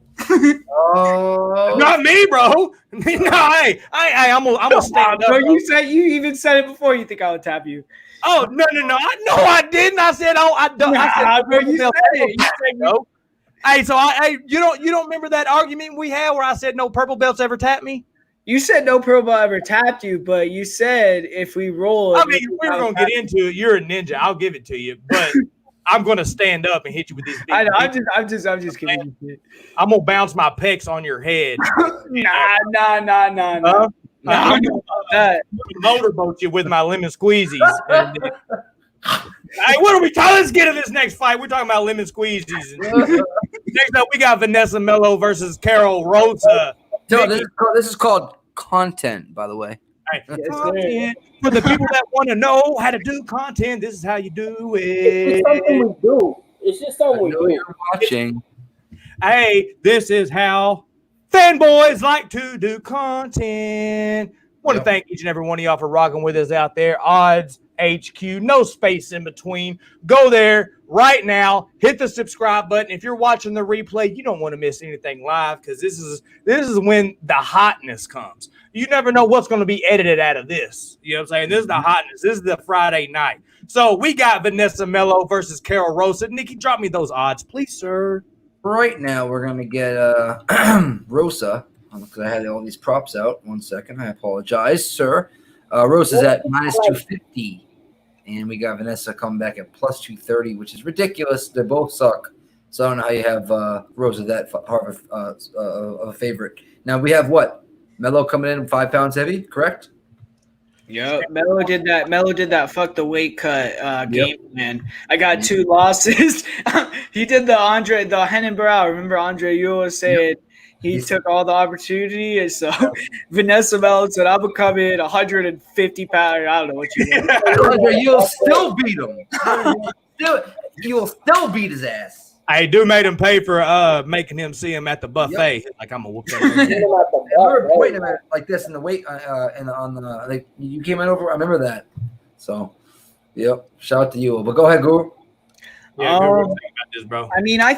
Oh, Not me, bro. No, hey, I'm gonna stand up. Bro, Bro. you even said it before. You think I would tap you? Oh no, I didn't. I said, I don't. I said, Nah, bro, you said it. You said no. Hey, so you don't remember that argument we had where I said no purple belts ever tapped me? You said no purple belt ever tapped you, but you said if we roll, I mean, we're gonna get into it. You're a ninja. I'll give it to you, but I'm gonna stand up and hit you with this. I know. I'm just kidding. I'm gonna bounce my pecs on your head. Nah. Huh? Nah, I'm about that. gonna motorboat you with my lemon squeezies. And then- hey, what are we talking? Let's get to this next fight. We're talking about lemon squeezies. Next up, we got Vanessa Melo versus Carol Rosa. so this is called content, by the way. Right. Content. For the people that want to know how to do content, this is how you do It's it. just something we do. It's just I something we know do. you're watching. Hey, this is how fanboys like to do content. Want to thank each and every one of y'all for rocking with us out there. Odds HQ, no space in between. Go there right now. Hit the subscribe button. If you're watching the replay, you don't want to miss anything live because this is when the hotness comes. You never know what's going to be edited out of this. You know what I'm saying? This is the hotness. This is the Friday night. So we got Vanessa Melo versus Carol Rosa. Nikki, drop me those odds, please, sir. Right now, we're gonna get Rosa because I had all these props out. 1 second, I apologize, sir. Rosa's at minus 250, and we got Vanessa coming back at plus 230, which is ridiculous. They both suck, so I don't know how you have Rosa that hard of a favorite. Now we have what? Melo coming in 5 pounds heavy, correct? Yep, Melo did that fuck the weight cut game plan. I got 2 losses. He did the Hennen Brow. Remember Andre Ewell said he took all the opportunity, and so Vanessa Melo said, "I'm gonna come in 150 pounds." I don't know what you mean. Andre, you'll still beat him. You'll still beat his ass. I do made him pay for making him see him at the buffet. Like I'm gonna whoop that. Wait a minute, like this in the weight and on the like you came in over. I remember that. So, yep. Shout out to you. But go ahead, Guru. Yeah, good about this, bro. I mean, I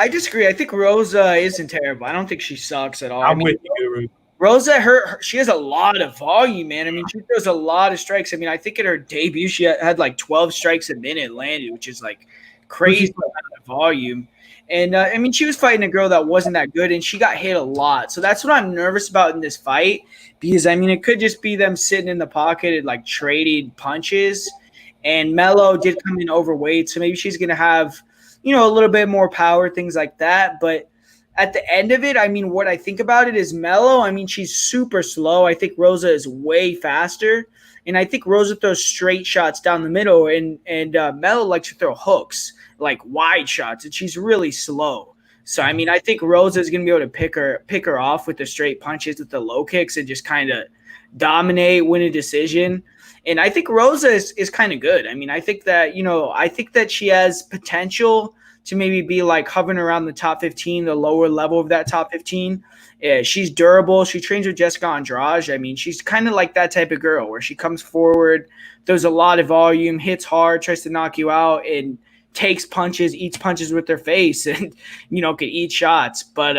disagree. I think Rosa isn't terrible. I don't think she sucks at all. I'm with you, Guru. Rosa, she has a lot of volume, man. I mean, she throws a lot of strikes. I mean, I think in her debut, she had like 12 strikes a minute landed, which is like crazy amount of volume. And I mean, she was fighting a girl that wasn't that good, and she got hit a lot. So that's what I'm nervous about in this fight, because I mean, it could just be them sitting in the pocket and like trading punches. And Melo did come in overweight, so maybe she's gonna have, a little bit more power, things like that. But at the end of it, I mean, what I think about it is Melo. I mean, she's super slow. I think Rosa is way faster, and I think Rosa throws straight shots down the middle, and Melo likes to throw hooks, like wide shots, and she's really slow. So I mean, I think Rosa is gonna be able to pick her off with the straight punches, with the low kicks, and just kind of dominate, win a decision. And I think Rosa is kind of good. I mean, I think that she has potential to maybe be like hovering around the top 15, the lower level of that top 15. Yeah, she's durable. She trains with Jessica Andrade. I mean, she's kind of like that type of girl where she comes forward, throws a lot of volume, hits hard, tries to knock you out, and takes punches, eats punches with her face, and can eat shots. But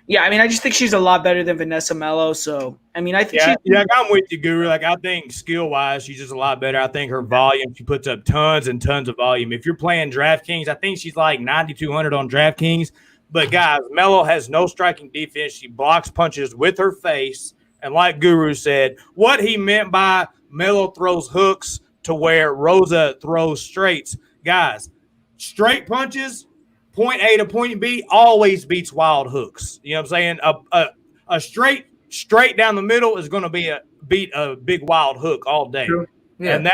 yeah, I mean, I just think she's a lot better than Vanessa Melo. So I mean, I think I'm with you, Guru. Like I think skill wise, she's just a lot better. I think her volume, she puts up tons and tons of volume. If you're playing DraftKings, I think she's like 9,200 on DraftKings. But guys, Melo has no striking defense. She blocks punches with her face. And like Guru said, what he meant by Melo throws hooks to where Rosa throws straights. Guys, straight punches, point A to point B, always beats wild hooks. You know what I'm saying? A straight down the middle is going to beat a big wild hook all day. Sure. Yeah. And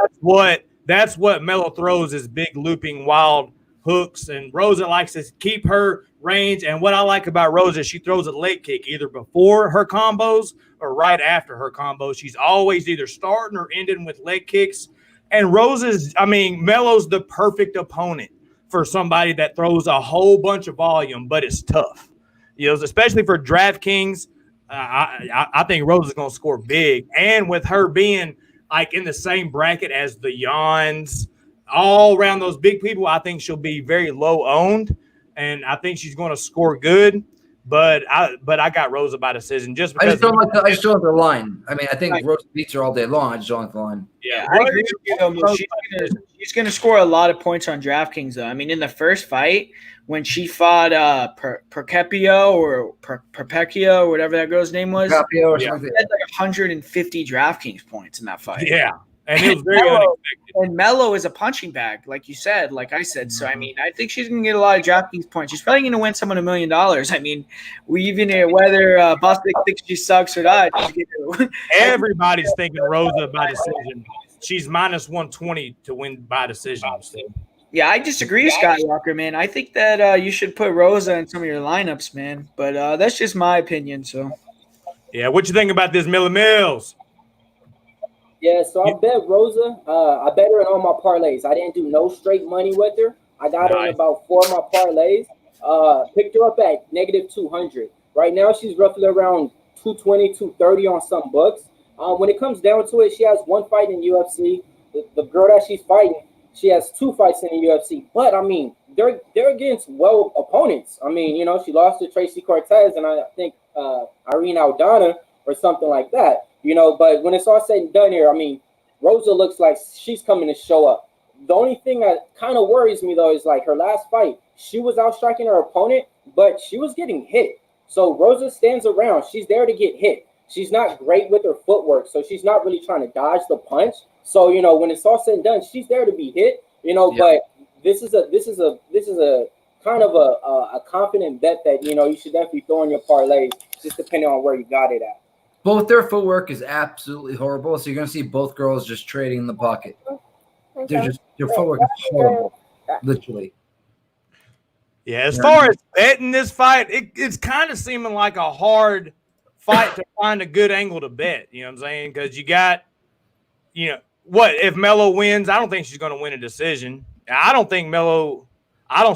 that's what Melo throws is big looping wild hooks. And Rosa likes to keep her range. And what I like about Rosa, she throws a leg kick either before her combos or right after her combos. She's always either starting or ending with leg kicks. And Melo's the perfect opponent for somebody that throws a whole bunch of volume, but it's tough. Especially for DraftKings, I think Rosa's going to score big. And with her being like in the same bracket as the Yawns, all around those big people, I think she'll be very low owned. And I think she's going to score good. but I got Rosa by decision just I because. just don't like the line. I mean, I think Rosa beats her all day long. I just don't like the line. Yeah, I agree with you, though. Mo. She's gonna score a lot of points on DraftKings, though. I mean, in the first fight, when she fought Percepio or Perpecia or whatever that girl's name was, Capio or she something had like 150 DraftKings points in that fight. Yeah, and it was very unexpected. And Melo is a punching bag, like you said, like I said. So I mean, I think she's gonna get a lot of DraftKings points. She's probably gonna win someone $1 million. I mean, we even whether Bostic thinks she sucks or not. Everybody's thinking Rosa by decision. She's minus 120 to win by decision. So. Yeah, I disagree, Skywalker, man. I think that you should put Rosa in some of your lineups, man. But that's just my opinion. So, yeah, what you think about this Miller Mills? Yeah, so I bet Rosa. I bet her in all my parlays. I didn't do no straight money with her. I got her in about 4 of my parlays. Picked her up at negative 200. Right now, she's roughly around 220, 230 on some books. When it comes down to it, she has 1 fight in UFC. The girl that she's fighting, she has 2 fights in the UFC. But I mean, they're against opponents. I mean, you know, she lost to Tracy Cortez and I think Irene Aldana or something like that. You know, but when it's all said and done here, I mean, Rosa looks like she's coming to show up. The only thing that kind of worries me, though, is like her last fight. She was outstriking her opponent, but she was getting hit. So Rosa stands around. She's there to get hit. She's not great with her footwork, so she's not really trying to dodge the punch. So, you know, when it's all said and done, she's there to be hit, you know, but this is a kind of a confident bet that, you know, you should definitely throw in your parlays, just depending on where you got it at. Both their footwork is absolutely horrible. So you're going to see both girls just trading in the pocket. Their footwork is horrible, literally. Yeah, as far as betting this fight, it's kind of seeming like a hard fight to find a good angle to bet. You know what I'm saying? Because you got, you know, what if Melo wins? I don't think she's going to win a decision. I don't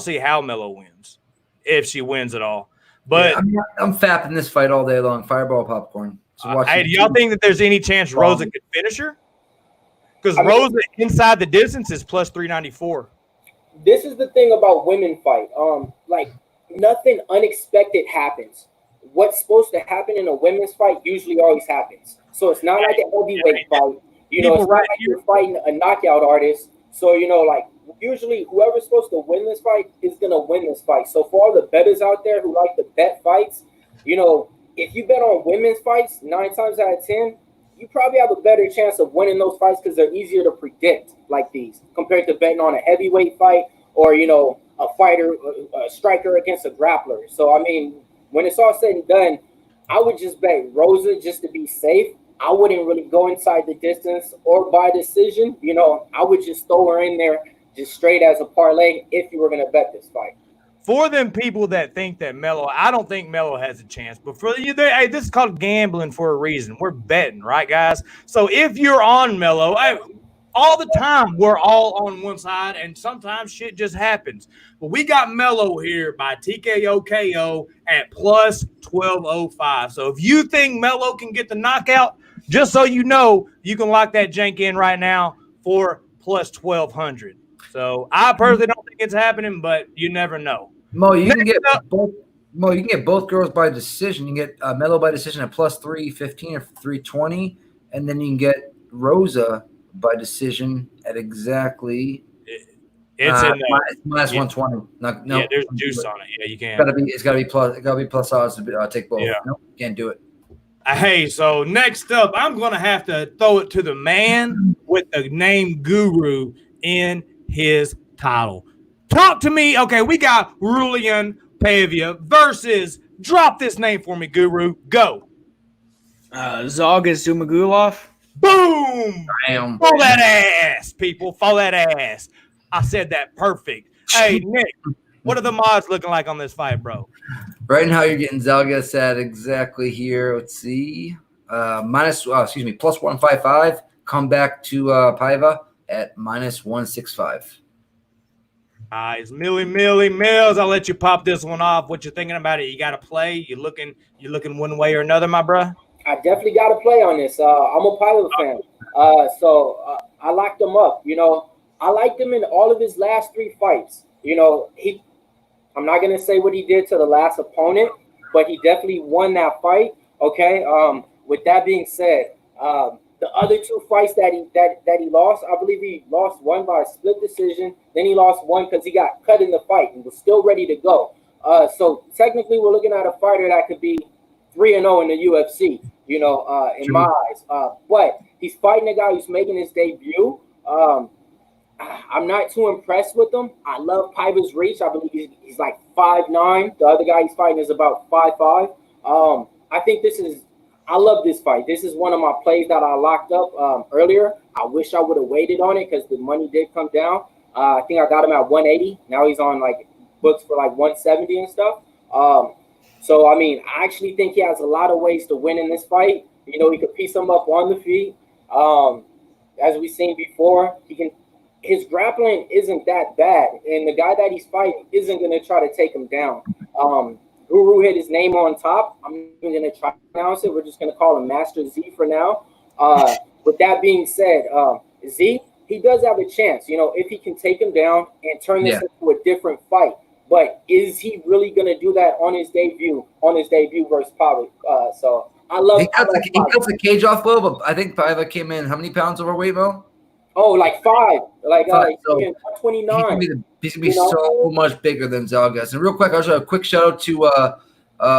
see how Melo wins if she wins at all. But yeah, I'm fapping this fight all day long. Fireball popcorn. So hey, do y'all think that there's any chance Rosa could finish her? Because Rosa inside the distance is plus 394. This is the thing about women fight. Like nothing unexpected happens. What's supposed to happen in a women's fight usually always happens. So it's not like a heavyweight fight. You know, it's not like you're fighting a knockout artist. So, you know, like usually whoever's supposed to win this fight is going to win this fight. So for all the bettors out there who like to bet fights, you know, if you bet on women's fights 9 times out of 10, you probably have a better chance of winning those fights because they're easier to predict like these compared to betting on a heavyweight fight or, you know, a fighter, a striker against a grappler. So, I mean, when it's all said and done, I would just bet Rosa just to be safe. I wouldn't really go inside the distance or by decision. You know, I would just throw her in there just straight as a parlay if you were going to bet this fight. For them people that think that Melo, I don't think Melo has a chance. But for you, hey, this is called gambling for a reason. We're betting, right, guys? So if you're on Melo, all the time we're all on one side, and sometimes shit just happens. But we got Melo here by TKO KO at plus 1205. So if you think Melo can get the knockout, just so you know, you can lock that jank in right now for plus 1200. So I personally don't think it's happening, but you never know. Mo, you can get both girls by decision. You can get Melo by decision at plus 315 or 320, and then you can get Rosa by decision at exactly it's minus 120. No, yeah, there's juice on it. Yeah, you can't. It's gotta be plus odds to take both. Yeah. No, can't do it. Hey, so next up, I'm gonna have to throw it to the man with the name Guru in his title. Talk to me. Okay, we got Raulian Paiva versus, drop this name for me, Guru. Go. Zhalgas Zhumagulov. Boom. Damn. Follow that ass, people. Follow that ass. I said that perfect. Hey, Nick, what are the odds looking like on this fight, bro? Right now you're getting Zhalgas at exactly here. Let's see. Plus 155. Come back to Paiva at minus 165. It's Millie Mills. I'll let you pop this one off. What you thinking about it? You got to play. You looking one way or another, my bro? I definitely got to play on this. I'm a Paiva fan, so I locked him up. You know, I liked him in all of his last 3 fights. You know, I'm not gonna say what he did to the last opponent, but he definitely won that fight. Okay. With that being said, the other two fights that he lost, I believe he lost one by a split decision. Then he lost one because he got cut in the fight and was still ready to go. So technically, we're looking at a fighter that could be 3-0 in the UFC. You know, in my eyes. But he's fighting a guy who's making his debut. I'm not too impressed with him. I love Paiva's reach. I believe he's like 5'9". The other guy he's fighting is about 5'5". I think I love this fight. This is one of my plays that I locked up earlier. I wish I would have waited on it because the money did come down. I think I got him at 180. Now he's on like books for like 170 and stuff. So, I mean, I actually think he has a lot of ways to win in this fight. You know, he could piece him up on the feet. As we've seen before, his grappling isn't that bad. And the guy that he's fighting isn't going to try to take him down. Guru hit his name on top. I'm going to try to pronounce it. We're just going to call him Master Z for now. With that being said, Z, he does have a chance, you know, if he can take him down and turn this into a different fight. But is he really going to do that on his debut versus Paiva? So I love. He cuts the cage off, Will, but I think Paiva came in how many pounds overweight, Will? Oh, like 5, like so 129. He's gonna be so much bigger than Zhalgas. And real quick, I also have a quick shout out to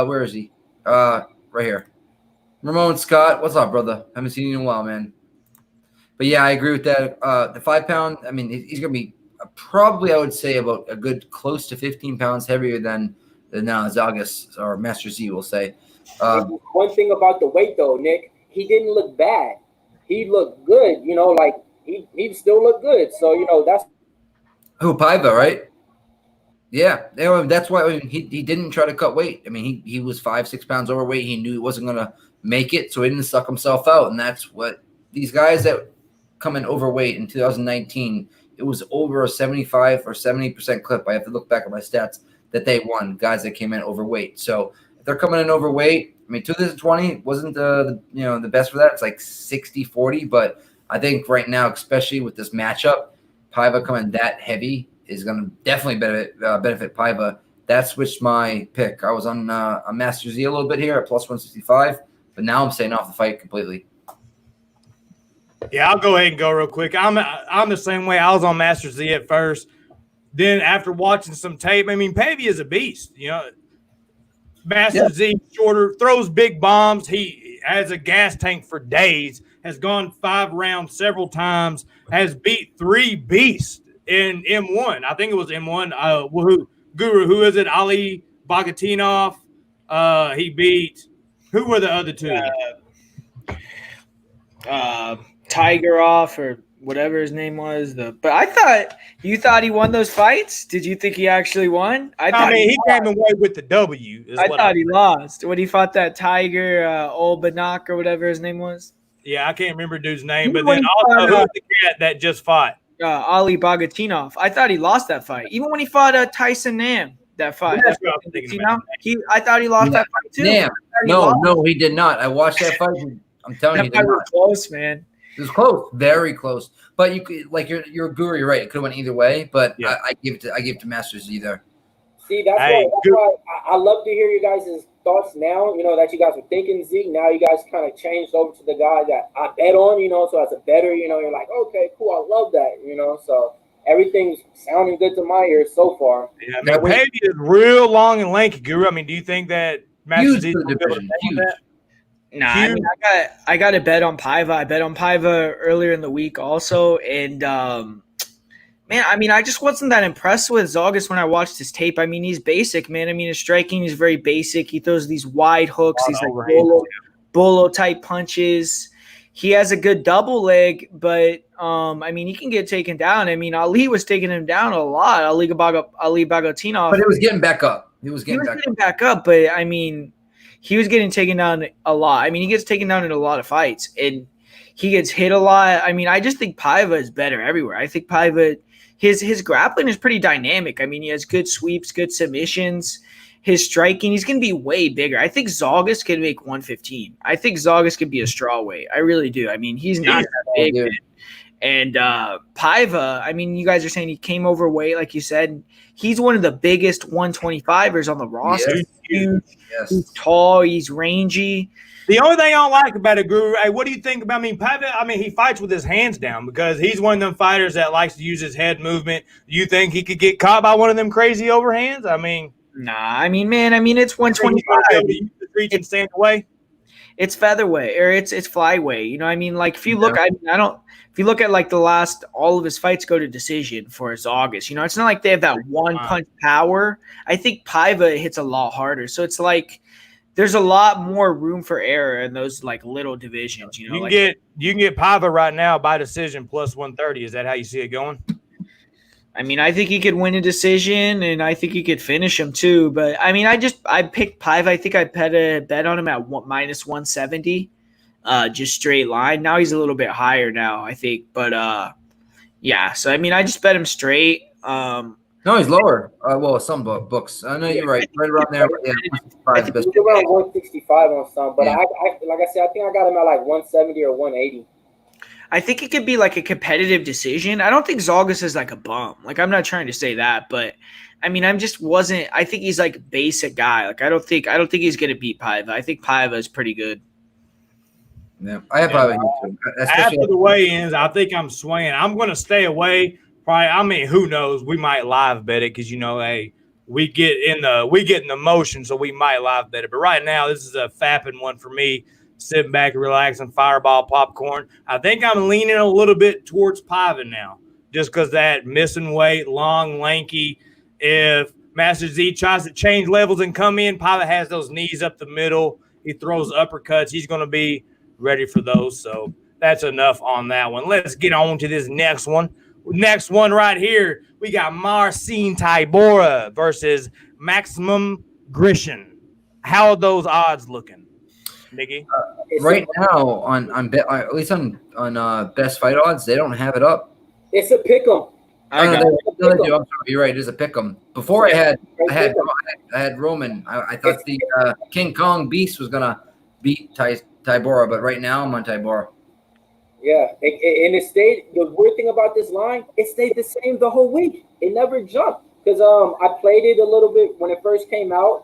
where is he? Right here, Ramon Scott. What's up, brother? Haven't seen you in a while, man. But yeah, I agree with that. The 5 pound. I mean, he's gonna be probably, I would say, about a good close to 15 pounds heavier than Zhalgas or Master Z will say. One thing about the weight though, Nick, he didn't look bad. He looked good. You know, like he still looked good. So you know that's who Paiva, right? Yeah, that's why he didn't try to cut weight. I mean, he was 5-6 pounds overweight. He knew he wasn't gonna make it, so he didn't suck himself out. And that's what these guys that come in overweight in 2019. It was over a 75 or 70% clip. I have to look back at my stats that they won, guys that came in overweight. So if they're coming in overweight, I mean, 2020 wasn't the best for that. It's like 60-40, but I think right now, especially with this matchup, Paiva coming that heavy is going to definitely benefit Paiva. That switched my pick. I was on a Master Z a little bit here at plus 165, but now I'm staying off the fight completely. Yeah, I'll go ahead and go real quick. I'm the same way. I was on Master Z at first. Then after watching some tape, I mean, Paiva is a beast. You know, Master Z, shorter, throws big bombs. He has a gas tank for days, has gone 5 rounds several times, has beat 3 beasts in M1. I think it was M1. Guru, who is it? Ali Bagatinov. He beat, who were the other 2? Tiger off or whatever his name was. But I thought you thought he won those fights. Did you think he actually won? I mean, he came away with the W. I thought he lost when he fought that Tiger Olbanak or whatever his name was. Yeah, I can't remember dude's name, but then also who's the cat that just fought? Ali Bagatinov. I thought he lost that fight. Even when he fought Tyson Nam, that fight. I thought he lost that fight too. Nam. No, he did not. I watched that fight. I'm telling you, that fight was close, man. It was close, very close. But you could, like, you're Guru, you're right. It could have went either way. But yeah. I give it to Master Z there. See, that's why I love to hear you guys' thoughts now. You know that you guys were thinking Z. Now you guys kind of changed over to the guy that I bet on. You know, so as a better, you know, you're like, okay, cool, I love that. You know, so everything's sounding good to my ears so far. Yeah, I mean, Paiva is real long and lanky, Guru. I mean, do you think that Master Z will be able to do that? Nah, I mean, I got a bet on Paiva. I bet on Paiva earlier in the week also, and man, I mean, I just wasn't that impressed with Zhalgas when I watched his tape. I mean, he's basic, man. I mean, his striking is very basic. He throws these wide hooks, these like bolo type punches. He has a good double leg, but I mean, he can get taken down. I mean, Ali was taking him down a lot. Ali Bagatinov, but it was getting back up. He was getting back up, but I mean, he was getting taken down a lot. I mean, he gets taken down in a lot of fights, and he gets hit a lot. I mean, I just think Paiva is better everywhere. I think Paiva, his grappling is pretty dynamic. I mean, he has good sweeps, good submissions. His striking, he's going to be way bigger. I think Zhalgas can make 115. I think Zhalgas can be a strawweight. I really do. I mean, he's not that big. And Paiva, I mean, you guys are saying he came overweight, like you said. He's one of the biggest 125ers on the roster. Yes. Huge, Yes. he's tall, he's rangy. The only thing I don't like about it, Guru, hey, what do you think about? Paiva, he fights with his hands down because he's one of them fighters that likes to use his head movement. Do you think he could get caught by one of them crazy overhands? Nah, it's 125. Reach and stand away. It's featherweight or it's flyweight. You know what I mean? Like if you look, if you look at like the last, all of his fights go to decision for his August. You know, it's not like they have that one punch power. I think Paiva hits a lot harder. So it's like there's a lot more room for error in those like little divisions. You know, you can get Paiva right now by decision plus 130. Is that how you see it going? I think he could win a decision, and I think he could finish him too. But I picked Paiva. I think I put a bet on him at minus 170, just straight line. Now he's a little bit higher now, I think. But yeah. So I just bet him straight. No, he's lower. Well, some books. I know you're right around there. But yeah, I think he's around 165 on some, but I like I said, I think I got him at like 170 or 180. I think it could be like a competitive decision. I don't think Zhalgas is like a bum. Like I'm not trying to say that, but I think he's like a basic guy. Like I don't think he's gonna beat Paiva. I think Paiva is pretty good. Yeah, I have Paiva here too. After the weigh-ins, I think I'm swaying. I'm gonna stay away. Probably. Who knows? We might live bet it because we get in the motion, so we might live bet it. But right now, this is a fapping one for me. Sitting back and relaxing, fireball popcorn. I think I'm leaning a little bit towards Paiva now, just because that missing weight, long, lanky. If Master Z tries to change levels and come in, Paiva has those knees up the middle. He throws uppercuts. He's going to be ready for those. So that's enough on that one. Let's get on to this next one. Next one right here, we got Marcin Tybura versus Maximum Grishin. How are those odds looking? Nikki? Right now on bet, at least on best fight odds, they don't have it up. It's a pick'em. I'm sorry, you're right. It is a pick'em. Before I had Roman. I thought the King Kong Beast was gonna beat Tybura, but right now I'm on Tybura. Yeah, and it stayed. The weird thing about this line, it stayed the same the whole week. It never jumped because I played it a little bit when it first came out.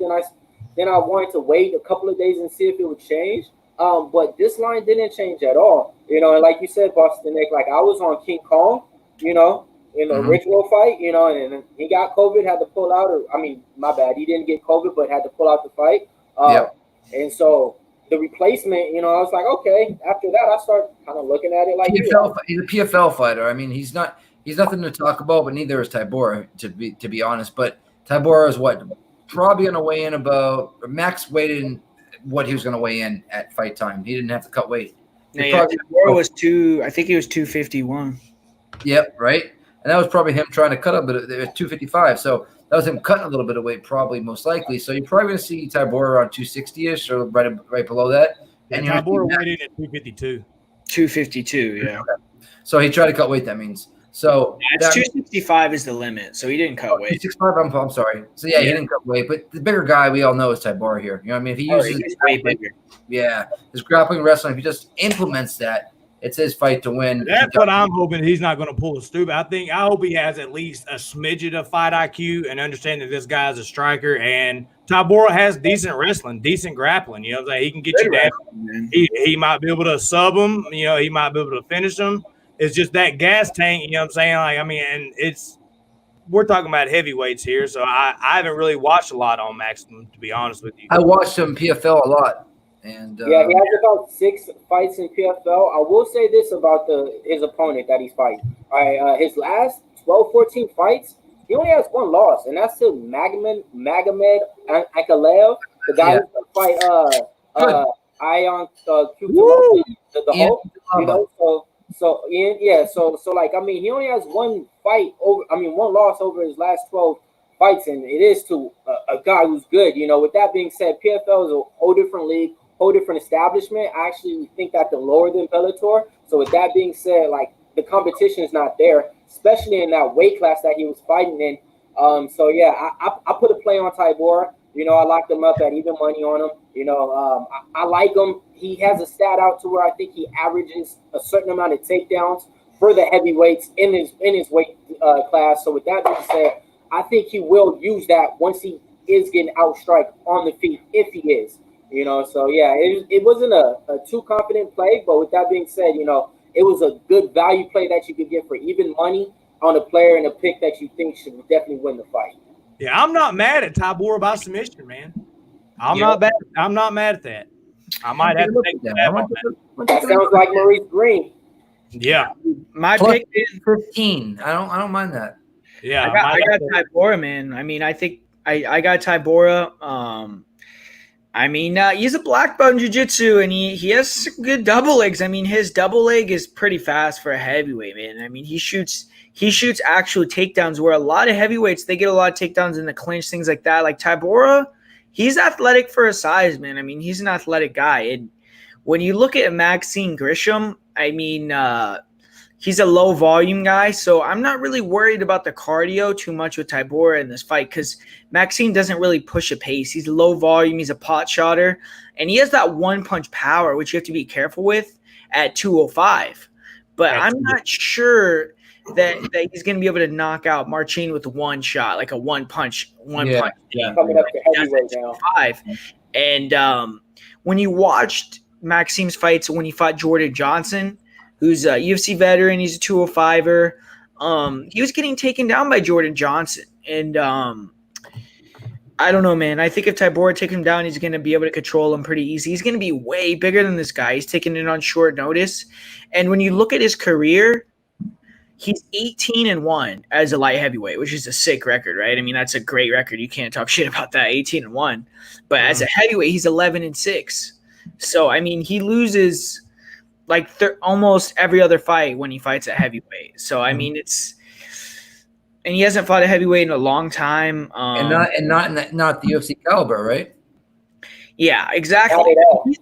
Then I wanted to wait a couple of days and see if it would change. But this line didn't change at all. And like you said, Boston Nick, like I was on King Kong, in the original fight, and he got COVID, had to pull out. My bad, he didn't get COVID, but had to pull out the fight. And so the replacement, I was like, okay. After that, I started kind of looking at it like he's a PFL fighter. He's nothing to talk about, but neither is Tybura, to be honest. But Tybura is probably going to weigh in about Max weighed in what he was going to weigh in at fight time. He didn't have to cut weight. Tybura was I think he was 251. Yep, right. And that was probably him trying to cut up, but it was 255. So that was him cutting a little bit of weight, probably most likely. So you're probably going to see Tybura around 260-ish or right below that. And Tybura weighed in at 252. 252, yeah. Okay. So he tried to cut weight, that means. So 265 is the limit, so he didn't cut weight. 265, I'm sorry. So he didn't cut weight, but the bigger guy we all know is Tybura here. You know what I mean? If he uses he's way bigger. Yeah, his grappling wrestling, if he just implements that, it's his fight to win. That's what I'm hoping. He's not going to pull a stupid. I hope he has at least a smidget of fight IQ and understand that this guy is a striker. And Tybura has decent wrestling, decent grappling. You know what I'm saying? He can get you down. He might be able to sub him. He might be able to finish him. It's just that gas tank. You know what I'm saying? And we're talking about heavyweights here, so I haven't really watched a lot on Maximum, to be honest with you. I watched him PFL a lot. And he has about 6 fights in PFL. I will say this about his opponent that he's fighting. All right, his last 12, 14 fights, he only has 1 loss, and that's to Magomed Ankalaev, the guy who's going to fight Ion Cutelaba, the Hulk. So he only has 1 fight over. 1 loss over his last 12 fights, and it is to a guy who's good. With that being said, PFL is a whole different league, whole different establishment. I actually think that they're lower than Bellator. So with that being said, the competition is not there, especially in that weight class that he was fighting in. I put a play on Tybura. I locked him up at even money on him. I like him. He has a stat out to where I think he averages a certain amount of takedowns for the heavyweights in his weight class. So with that being said, I think he will use that once he is getting outstriked on the feet, if he is. So yeah, it wasn't a too confident play, but with that being said, it was a good value play that you could get for even money on a player and a pick that you think should definitely win the fight. Yeah, I'm not mad at Tybura by submission, man. I'm not mad at that. I might have to take a stab on that. That sounds like Maurice Green. Yeah. My Plus pick is 15. I don't mind that. Yeah. I got Tybura, man. I mean, I think I got Tybura. I mean, he's a black belt in jiu-jitsu, and he has some good double legs. I mean, his double leg is pretty fast for a heavyweight, man. I mean, he shoots actual takedowns, where a lot of heavyweights, they get a lot of takedowns in the clinch, things like that. Like Tybura, he's athletic for his size, man. I mean, he's an athletic guy. And when you look at Maxime Grisham, I mean, he's a low volume guy, so I'm not really worried about the cardio too much with Tybura in this fight, because Maxime doesn't really push a pace. He's low volume, he's a pot shotter, and he has that one punch power, which you have to be careful with at 205. But I'm not sure that he's going to be able to knock out Marcin with one shot, like a one punch. Coming up to heavyweight now. And when you watched Maxime's fights when he fought Jordan Johnson, who's a UFC veteran, he's a 205er. He was getting taken down by Jordan Johnson. And I don't know, man. I think if Tybura takes him down, he's going to be able to control him pretty easy. He's going to be way bigger than this guy. He's taking it on short notice. And when you look at his career, he's 18-1 as a light heavyweight, which is a sick record, right? I mean, that's a great record. You can't talk shit about that, 18-1. But as a heavyweight, he's 11-6. So, I mean, he loses like almost every other fight when he fights at heavyweight. So, I mean, and he hasn't fought a heavyweight in a long time. And not the UFC caliber, right? Yeah, exactly.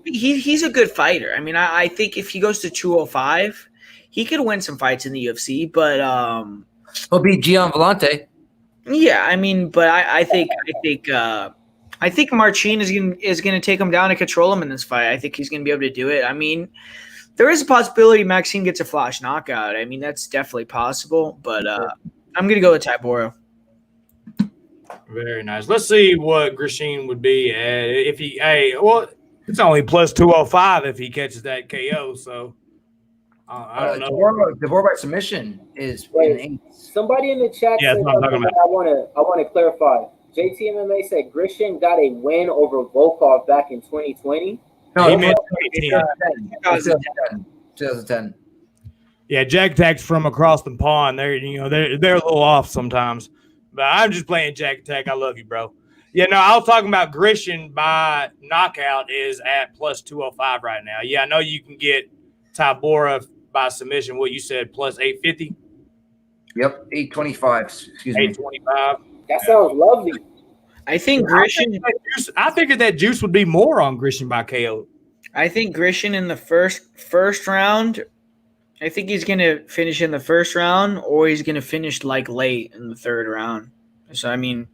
He's a good fighter. I mean, I think if he goes to 205, he could win some fights in the UFC, but he'll beat Gian Vellante. Yeah, I mean, but I think Marcin is going to take him down and control him in this fight. I think he's going to be able to do it. I mean, there is a possibility Maxime gets a flash knockout. I mean, that's definitely possible, but I'm going to go with Tybura. Very nice. Let's see what Grisham would be if he. Hey, well, it's only plus 205 if he catches that KO. So I don't know. Tybura by submission is somebody in the chat said something that I want to clarify. JTMMA said Grisham got a win over Volkov back in 2020. No, he meant 2010. Yeah, Jack Attack's from across the pond. They're a little off sometimes. But I'm just playing Jack Attack. I love you, bro. Yeah, no, I was talking about Grisham by knockout is at plus 205 right now. Yeah, I know you can get Tybura by submission. What you said, plus 850? Yep, 825. Excuse me. 825. That sounds lovely. I think Grisham. I figured that juice would be more on Grisham by KO. I think Grisham in the first round. I think he's going to finish in the first round, or he's going to finish like late in the third round. So I mean,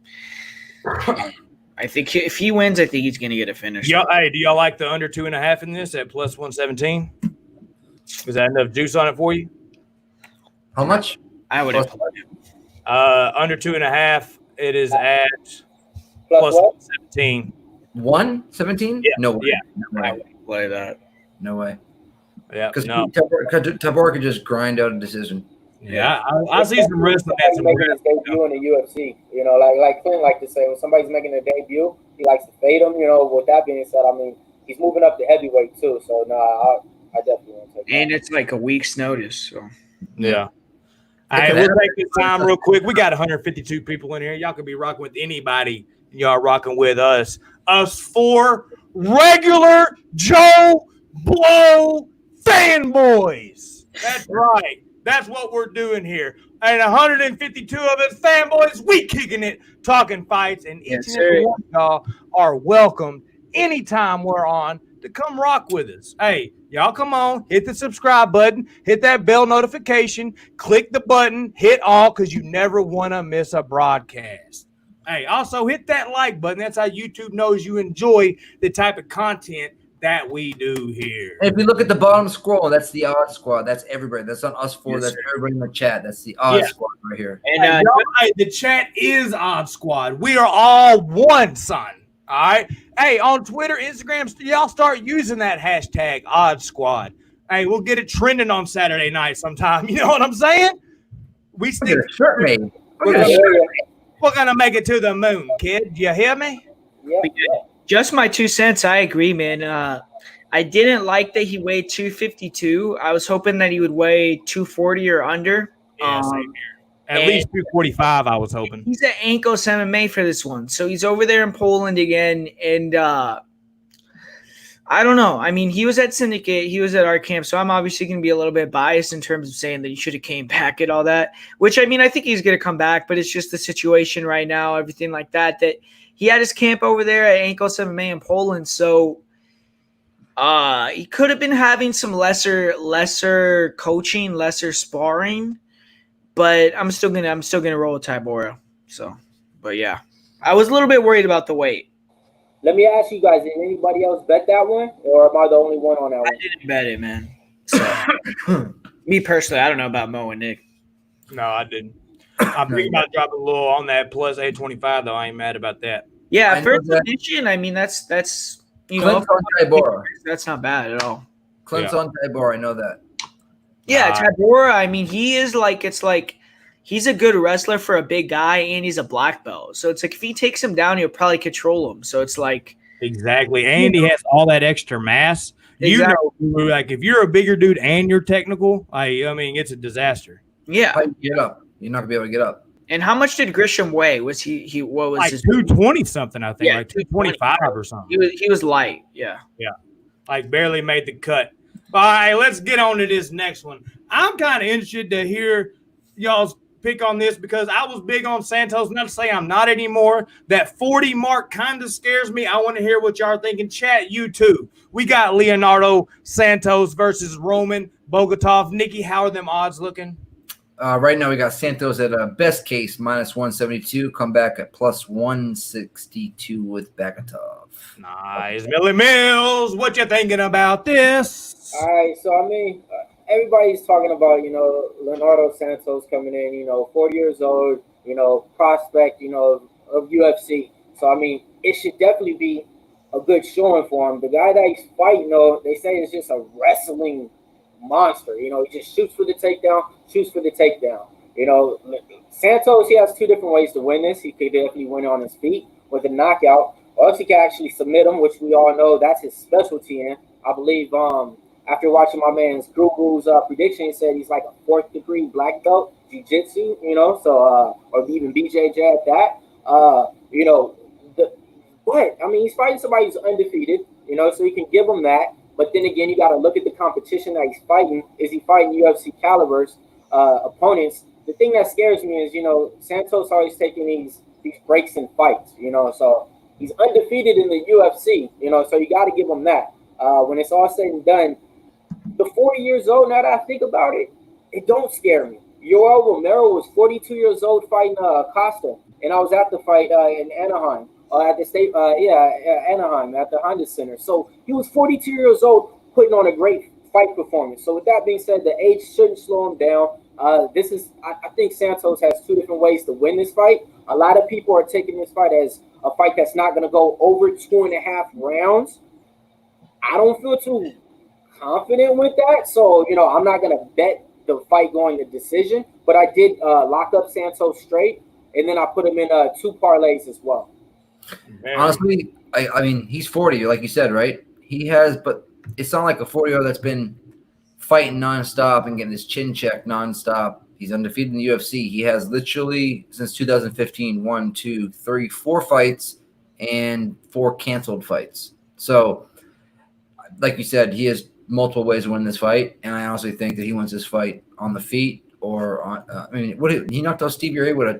I think if he wins, I think he's going to get a finish. Hey, do y'all like the under 2.5 in this at plus 117? Is that enough juice on it for you? How much? I would have. Under 2.5. It is at plus 117. 117? Yeah. No way. Yeah. No way. Play that. No way. Yeah. Because No. Tybura could just grind out a decision. Yeah. I see some wrestling. Somebody's making his debut in the UFC. Like Clint like to say, when somebody's making a debut, he likes to fade him. With that being said, I mean, he's moving up to heavyweight too. So I definitely want to take that. And it's like a week's notice. So Yeah. Hey, we'll take this time real quick. We got 152 people in here. Y'all could be rocking with anybody. Y'all rocking with us. Us four regular Joe Blow fanboys. That's right. That's what we're doing here. And 152 of us fanboys, we kicking it, talking fights, and each and every one of y'all are welcome anytime we're on to come rock with us. Hey, y'all come on, hit the subscribe button, hit that bell notification, click the button, hit all, because you never want to miss a broadcast. Hey, also hit that like button. That's how YouTube knows you enjoy the type of content that we do here. And if you look at the bottom scroll, that's the odd squad. That's everybody. That's not us four. Yes, That's sir. everybody in the chat. That's the odd Yeah. squad right here. And Hey, y'all, hey, the chat is Odd Squad. We are all one, son. All right. Hey, on Twitter, Instagram, y'all start using that hashtag Odd Squad. Hey, we'll get it trending on Saturday night sometime. You know what I'm saying? We Look still at the shirt made. Look we're at the gonna, shirt. we're gonna make it to the moon, kid. You hear me? Yeah. just my 2 cents. I agree, man. I didn't like that he weighed 252. I was hoping that he would weigh 240 or under. Yeah, same here. At and- least 245, I was hoping. He's at Ankos MMA for this one. So he's over there in Poland again. And I don't know. I mean, he was at Syndicate. He was at our camp. So I'm obviously going to be a little bit biased in terms of saying that he should have came back and all that. Which, I mean, I think he's going to come back. But it's just the situation right now, everything like that, that he had his camp over there at Ankos MMA in Poland. So he could have been having some lesser coaching, lesser sparring. But I'm still gonna roll with Tybura. So, but yeah, I was a little bit worried about the weight. Let me ask you guys: did anybody else bet that one, or am I the only one on that I one? didn't bet it, man. So, me personally, I don't know about Mo and Nick. No, I didn't. I'm thinking about dropping a little on that plus 825, though. I ain't mad about that. Yeah, I know first that- edition. I mean, that's you know, Clint's on Tybura. that's not bad at all. Clint's on Tybura. I know that. Yeah, Nah. Tybura. I mean, he is like he's a good wrestler for a big guy, and he's a black belt. So it's like if he takes him down, he'll probably control him. So it's like Exactly. And he has all that extra mass. Exactly. You know, like if you're a bigger dude and you're technical, I mean, it's a disaster. yeah. How you get up? You're not gonna be able to get up. And how much did Grisham weigh? Was he what was Like his 220 something, I think, Yeah, like 225 or something. he was light, yeah. Like barely made the cut. All right, let's get on to this next one. I'm kind of interested to hear y'all's pick on this because I was big on Santos. Not to say I'm not anymore. That 40 mark kind of scares me. I want to hear what y'all are thinking. Chat, you too. We got Leonardo Santos versus Roman Bogotov. Nikki, how are them odds looking? Right now we got Santos at a best case minus 172. Come back at plus 162 with Bakatov. Nice. Millie Mills, what you thinking about this? All right, so I mean, everybody's talking about Leonardo Santos coming in, 40 years old, prospect, of UFC. So I mean, it should definitely be a good showing for him. The guy that he's fighting, though, they say is just a wrestling monster. He just shoots for the takedown. Santos, he has two different ways to win this. He could definitely win on his feet with a knockout, or else he can actually submit him, which we all know that's his specialty in. I believe after watching my man's Guru's prediction, he said he's like a 4th degree black belt jiu-jitsu, or even BJJ at that. But I mean, he's fighting somebody who's undefeated, so you can give him that. But then again, you got to look at the competition that he's fighting. Is he fighting UFC calibers opponents? The thing that scares me is, Santos always taking these breaks in fights, so he's undefeated in the UFC, so you got to give him that. When it's all said and done, the 40 years old, now that I think about it, it don't scare me. Yoel Romero was 42 years old fighting Costa, and I was at the fight in Anaheim. At the state, Anaheim at the Honda Center. So he was 42 years old, putting on a great fight performance. So with that being said, the age shouldn't slow him down. I think Santos has two different ways to win this fight. A lot of people are taking this fight as a fight that's not going to go over 2.5 rounds. I don't feel too confident with that. So, I'm not going to bet the fight going to decision, but I did lock up Santos straight, and then I put him in 2 parlays as well. Honestly, I mean, he's 40, like you said, right? He has, but it's not like a 40-year-old that's been fighting nonstop and getting his chin checked nonstop. He's undefeated in the UFC. He has literally, since 2015, 1, 2, 3, 4 fights and 4 canceled fights. So, like you said, he has multiple ways to win this fight, and I honestly think that he wins this fight on the feet or on. He knocked out Stevie Ray with a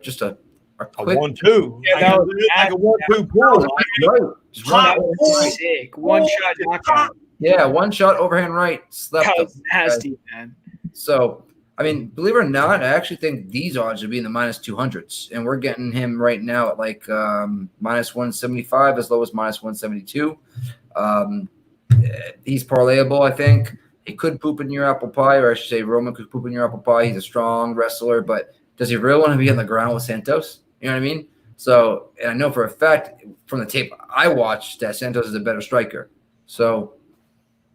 quick 1-2. Yeah, that was like a 1-2 pull. right. Just run it. Sick. One shot knockout. Yeah, one shot overhand right, slept That him. was nasty, man. So, I mean, believe it or not, I actually think these odds would be in the minus 200s, and we're getting him right now at like minus 175, as low as minus 172. he's parlayable, I think. He could poop in your apple pie, or I should say Roman could poop in your apple pie. He's a strong wrestler, but does he really want to be on the ground with Santos? You know what I mean? So, and I know for a fact from the tape I watched that Santos is a better striker. So,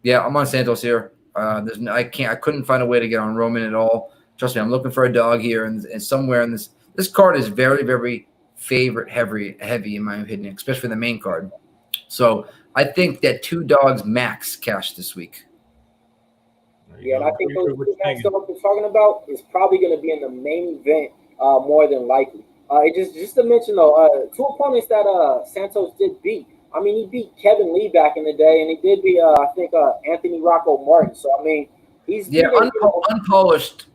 yeah, I'm on Santos here. I couldn't find a way to get on Roman at all. Trust me, I'm looking for a dog here, and somewhere in this card is very, very favorite heavy in my opinion, especially the main card. So I think that 2 dogs max cash this week. Yeah, and I think those 2 guys that we're talking about is probably going to be in the main event more than likely. Just to mention though, 2 opponents that Santos did beat. I mean, he beat Kevin Lee back in the day, and he did beat I think Anthony Rocco Martin. So I mean, he's unpolished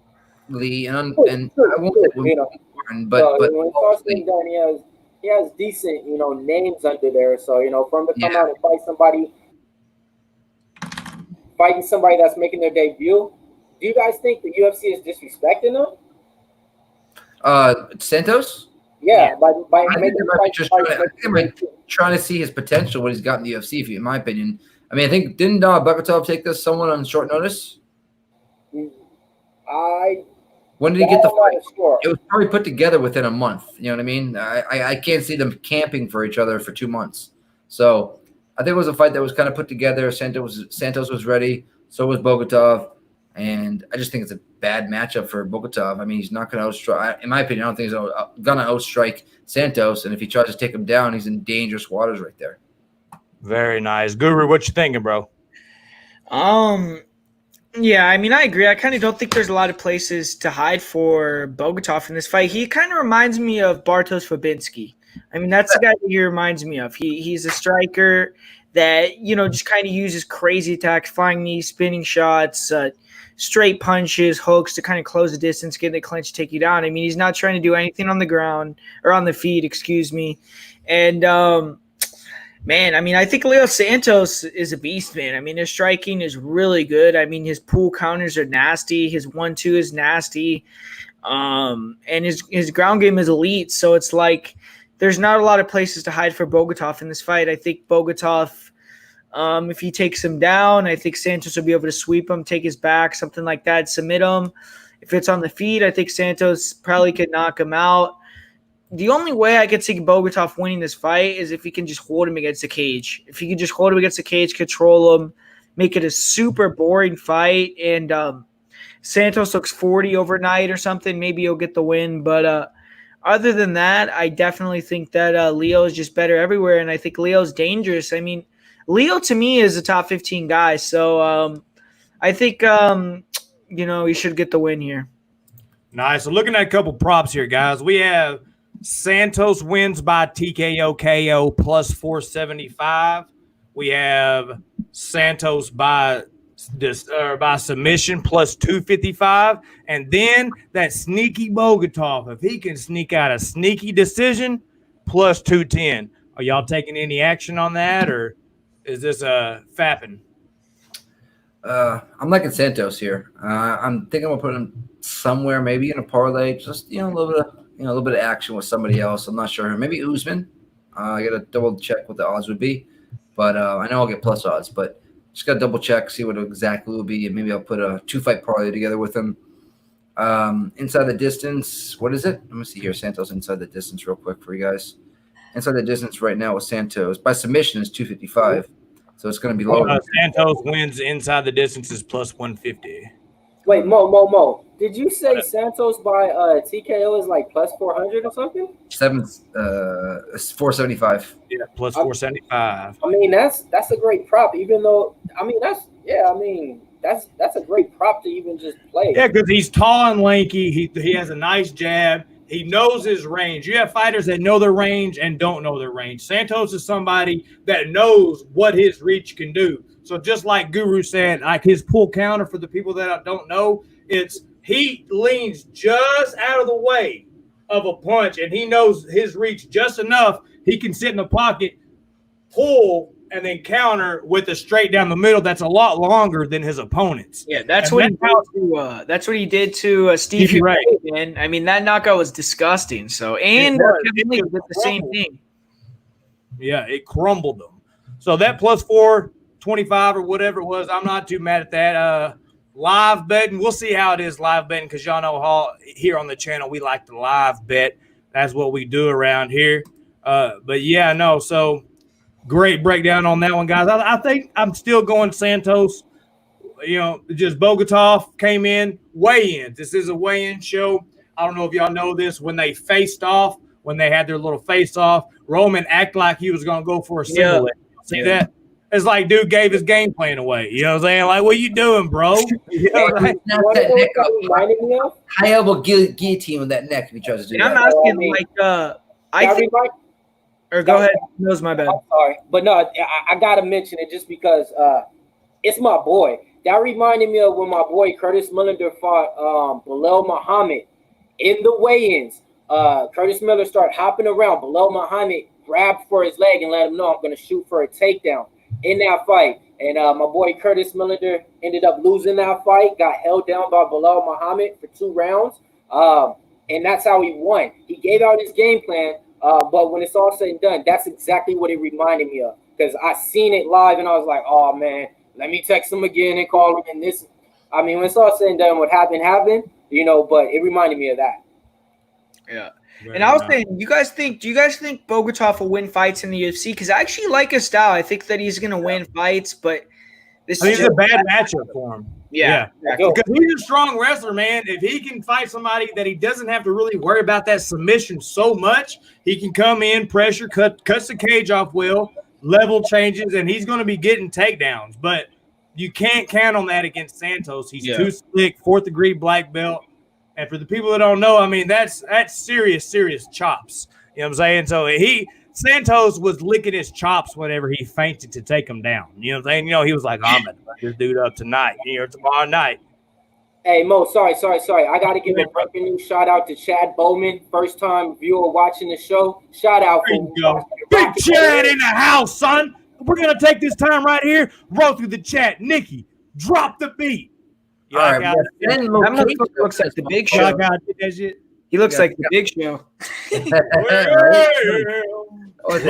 Lee, and I won't say Martin, but when it starts being done, he has decent names under there. So for him to come out and fighting somebody that's making their debut, do you guys think the UFC is disrespecting him? Santos? Yeah, by I think they might be trying to see his potential, what he's got in the UFC, in my opinion. I mean, I think, didn't Bekatov take this someone on short notice? When did he get the fight? Sure. It was probably put together within a month. You know what I mean? I can't see them camping for each other for 2 months. So I think it was a fight that was kind of put together. Santos was ready. So was Bogatov. And I just think it's a bad matchup for Bogatov. I mean, he's not going to outstrike. In my opinion, I don't think he's going to outstrike Santos. And if he tries to take him down, he's in dangerous waters right there. Very nice. Guru, what you thinking, bro? Yeah, I mean, I agree. I kind of don't think there's a lot of places to hide for Bogatov in this fight. He kind of reminds me of Bartosz Fabinski. I mean, that's the guy that he reminds me of. He's a striker that, just kind of uses crazy attacks, flying knees, spinning shots, straight punches, hooks to kind of close the distance, get in the clinch, take you down. I mean, he's not trying to do anything on the ground or on the feet, excuse me. And, man, I mean, I think Leo Santos is a beast, man. I mean, his striking is really good. I mean, his pool counters are nasty. His 1-2 is nasty. And his ground game is elite. So it's like there's not a lot of places to hide for Bogatov in this fight. I think Bogatov, if he takes him down, I think Santos will be able to sweep him, take his back, something like that, submit him. If it's on the feet, I think Santos probably could knock him out. The only way I could see Bogatov winning this fight is if he can just hold him against the cage. If he can just hold him against the cage, control him, make it a super boring fight, and Santos looks 40 overnight or something, maybe he'll get the win. But other than that, I definitely think that Leo is just better everywhere, and I think Leo's dangerous. I mean, Leo to me is a top 15 guy, so I think he should get the win here. Nice. So looking at a couple props here, guys. We have Santos wins by TKO KO plus 475. We have Santos by submission plus 255. And then that sneaky Bogatov, if he can sneak out a sneaky decision, plus 210. Are y'all taking any action on that, or is this fapping? I'm liking Santos here. I'm thinking we'll put him somewhere, maybe in a parlay, just a little bit of action with somebody else. I'm not sure. Maybe Usman. I got to double check what the odds would be, but I know I'll get plus odds. But just got to double check, see what exactly will be, and maybe I'll put a 2-fight parlay together with him. Inside the distance, what is it? Let me see here. Santos inside the distance, real quick for you guys. Inside the distance right now with Santos by submission is 255, so it's going to be lower. Santos wins inside the distance is plus 150. Wait, Mo. Did you say Santos by TKO is like plus 400 or something? 475. Yeah, plus 475. I mean, that's a great prop. Even though, that's a great prop to even just play. Yeah, because he's tall and lanky. He has a nice jab. He knows his range. You have fighters that know their range and don't know their range. Santos is somebody that knows what his reach can do. So just like Guru said, like his pull counter, for the people that don't know, it's he leans just out of the way of a punch, and he knows his reach just enough. He can sit in the pocket, pull, and then counter with a straight down the middle that's a lot longer than his opponent's. Yeah, that's what he did to Stevie Ray. Man, I mean, that knockout was disgusting. So, and Kevin Lee did the same thing. Yeah, it crumbled them. So that plus 4 25 or whatever it was. I'm not too mad at that. Live betting, we'll see how it is live betting, because y'all know how here on the channel we like to live bet. That's what we do around here. But yeah, no, so great breakdown on that one, guys. I think I'm still going Santos. You know, just Bogatov came in, weigh-ins. This is a weigh-in show. I don't know if y'all know this. When they faced off, when they had their little face-off, Roman acted like he was going to go for a single leg. See that? It's like dude gave his game plan away. You know what I'm saying? Like, what you doing, bro? You know what I'm saying? Snap that neck up. High elbow guillotine with that neck if he tries to do And that. I'm asking, I think. Or go ahead. That was my bad. I'm sorry, but no, I gotta mention it just because it's my boy. That reminded me of when my boy Curtis Millender fought Bilal Muhammad in the weigh-ins. Curtis Miller started hopping around. Bilal Muhammad grabbed for his leg and let him know, I'm going to shoot for a takedown in that fight. And my boy Curtis Millender ended up losing that fight, got held down by Bilal Muhammad for 2 rounds. And that's how he won. He gave out his game plan, but when it's all said and done, that's exactly what it reminded me of. Because I seen it live and I was like, oh, man, let me text him again and call him. And this, I mean, when it's all said and done, what happened, you know, but it reminded me of that. Yeah. And I was saying, do you guys think Bogatov will win fights in the UFC? Because I actually like his style. I think that he's going to win fights, but this is a bad matchup for him. Yeah. Because he's a strong wrestler, man. If he can fight somebody that he doesn't have to really worry about that submission so much, he can come in, pressure, cuts the cage off well, level changes, and he's going to be getting takedowns. But you can't count on that against Santos. He's too slick, 4th-degree black belt. And for the people that don't know, I mean, that's serious chops. You know what I'm saying? So Santos was licking his chops whenever he feinted to take him down. You know what I'm saying? You know, he was like, I'm going to fuck this dude up tonight, tomorrow night. Hey, Mo, sorry. I got to give a breaking news shout out to Chad Bowman, first time viewer watching the show. Shout out. There you go. Big Chad in the house, son. We're going to take this time right here, roll through the chat. Nikki, drop the beat. All right, that motherfucker looks like the Big Show. He looks like the Big Show. Well, it's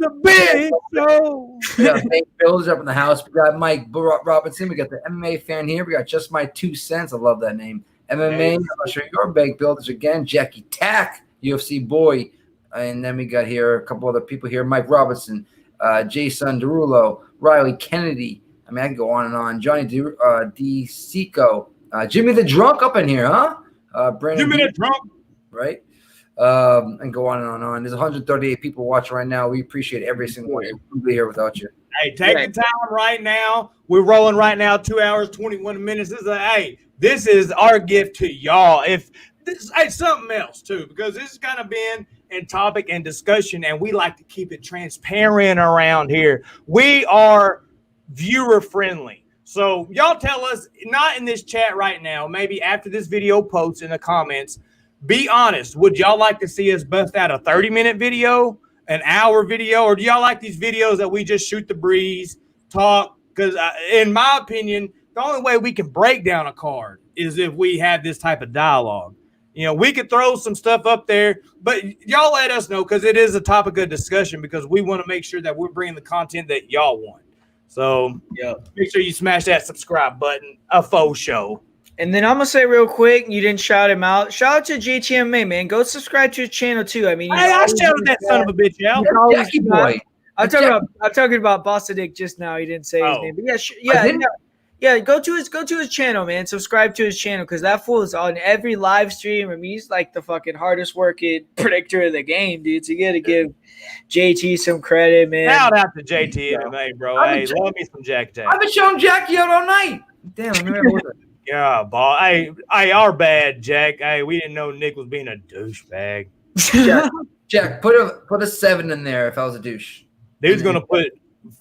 the Big Show. We got Bank Builders up in the house. We got Mike Robinson. We got the MMA fan here. We got Just My 2 Cents. I love that name. MMA. I'll show you your Bank Builders again. Jackie Tack, UFC boy. And then we got here a couple other people here. Mike Robinson, Jason Derulo, Riley Kennedy. I mean, I can go on and on. Johnny DeSico, Jimmy the Drunk up in here, huh? Brandon Jimmy the Drunk. Right? And go on and on and on. There's 138 people watching right now. We appreciate every single one. We wouldn't be here without you. Hey, take the time right now. We're rolling right now, 2 hours, 21 minutes. This is our gift to y'all. If this is something else too, because this has kind of been in topic and discussion, and we like to keep it transparent around here. We are viewer friendly. So y'all tell us, not in this chat right now, maybe after this video posts in the comments, be honest. Would y'all like to see us bust out a 30-minute video, an hour video, or do y'all like these videos that we just shoot the breeze, talk? Because in my opinion, the only way we can break down a card is if we have this type of dialogue. You know, we could throw some stuff up there, but y'all let us know, because it is a topic of discussion, because we want to make sure that we're bringing the content that y'all want. So make sure you smash that subscribe button. A faux show. And then I'm going to say real quick, you didn't shout him out. Shout out to JTMA, man. Go subscribe to his channel, too. I mean, I shouted that son of a bitch out. Jackie boy. I'm talking about Boston just now. He didn't say his name. But go to his channel, man. Subscribe to his channel, because that fool is on every live stream. I mean, he's like the fucking hardest working predictor of the game, dude. So you got to give JT some credit, man. Shout out to JT MMA, bro. Hey, love me some Jack Tag. I've been showing Jackie out all night. Damn, I never heard it. Yeah, ball. Hey, our bad, Jack. Hey, we didn't know Nick was being a douchebag. Jack, put a 7 in there if I was a douche. Dude's gonna put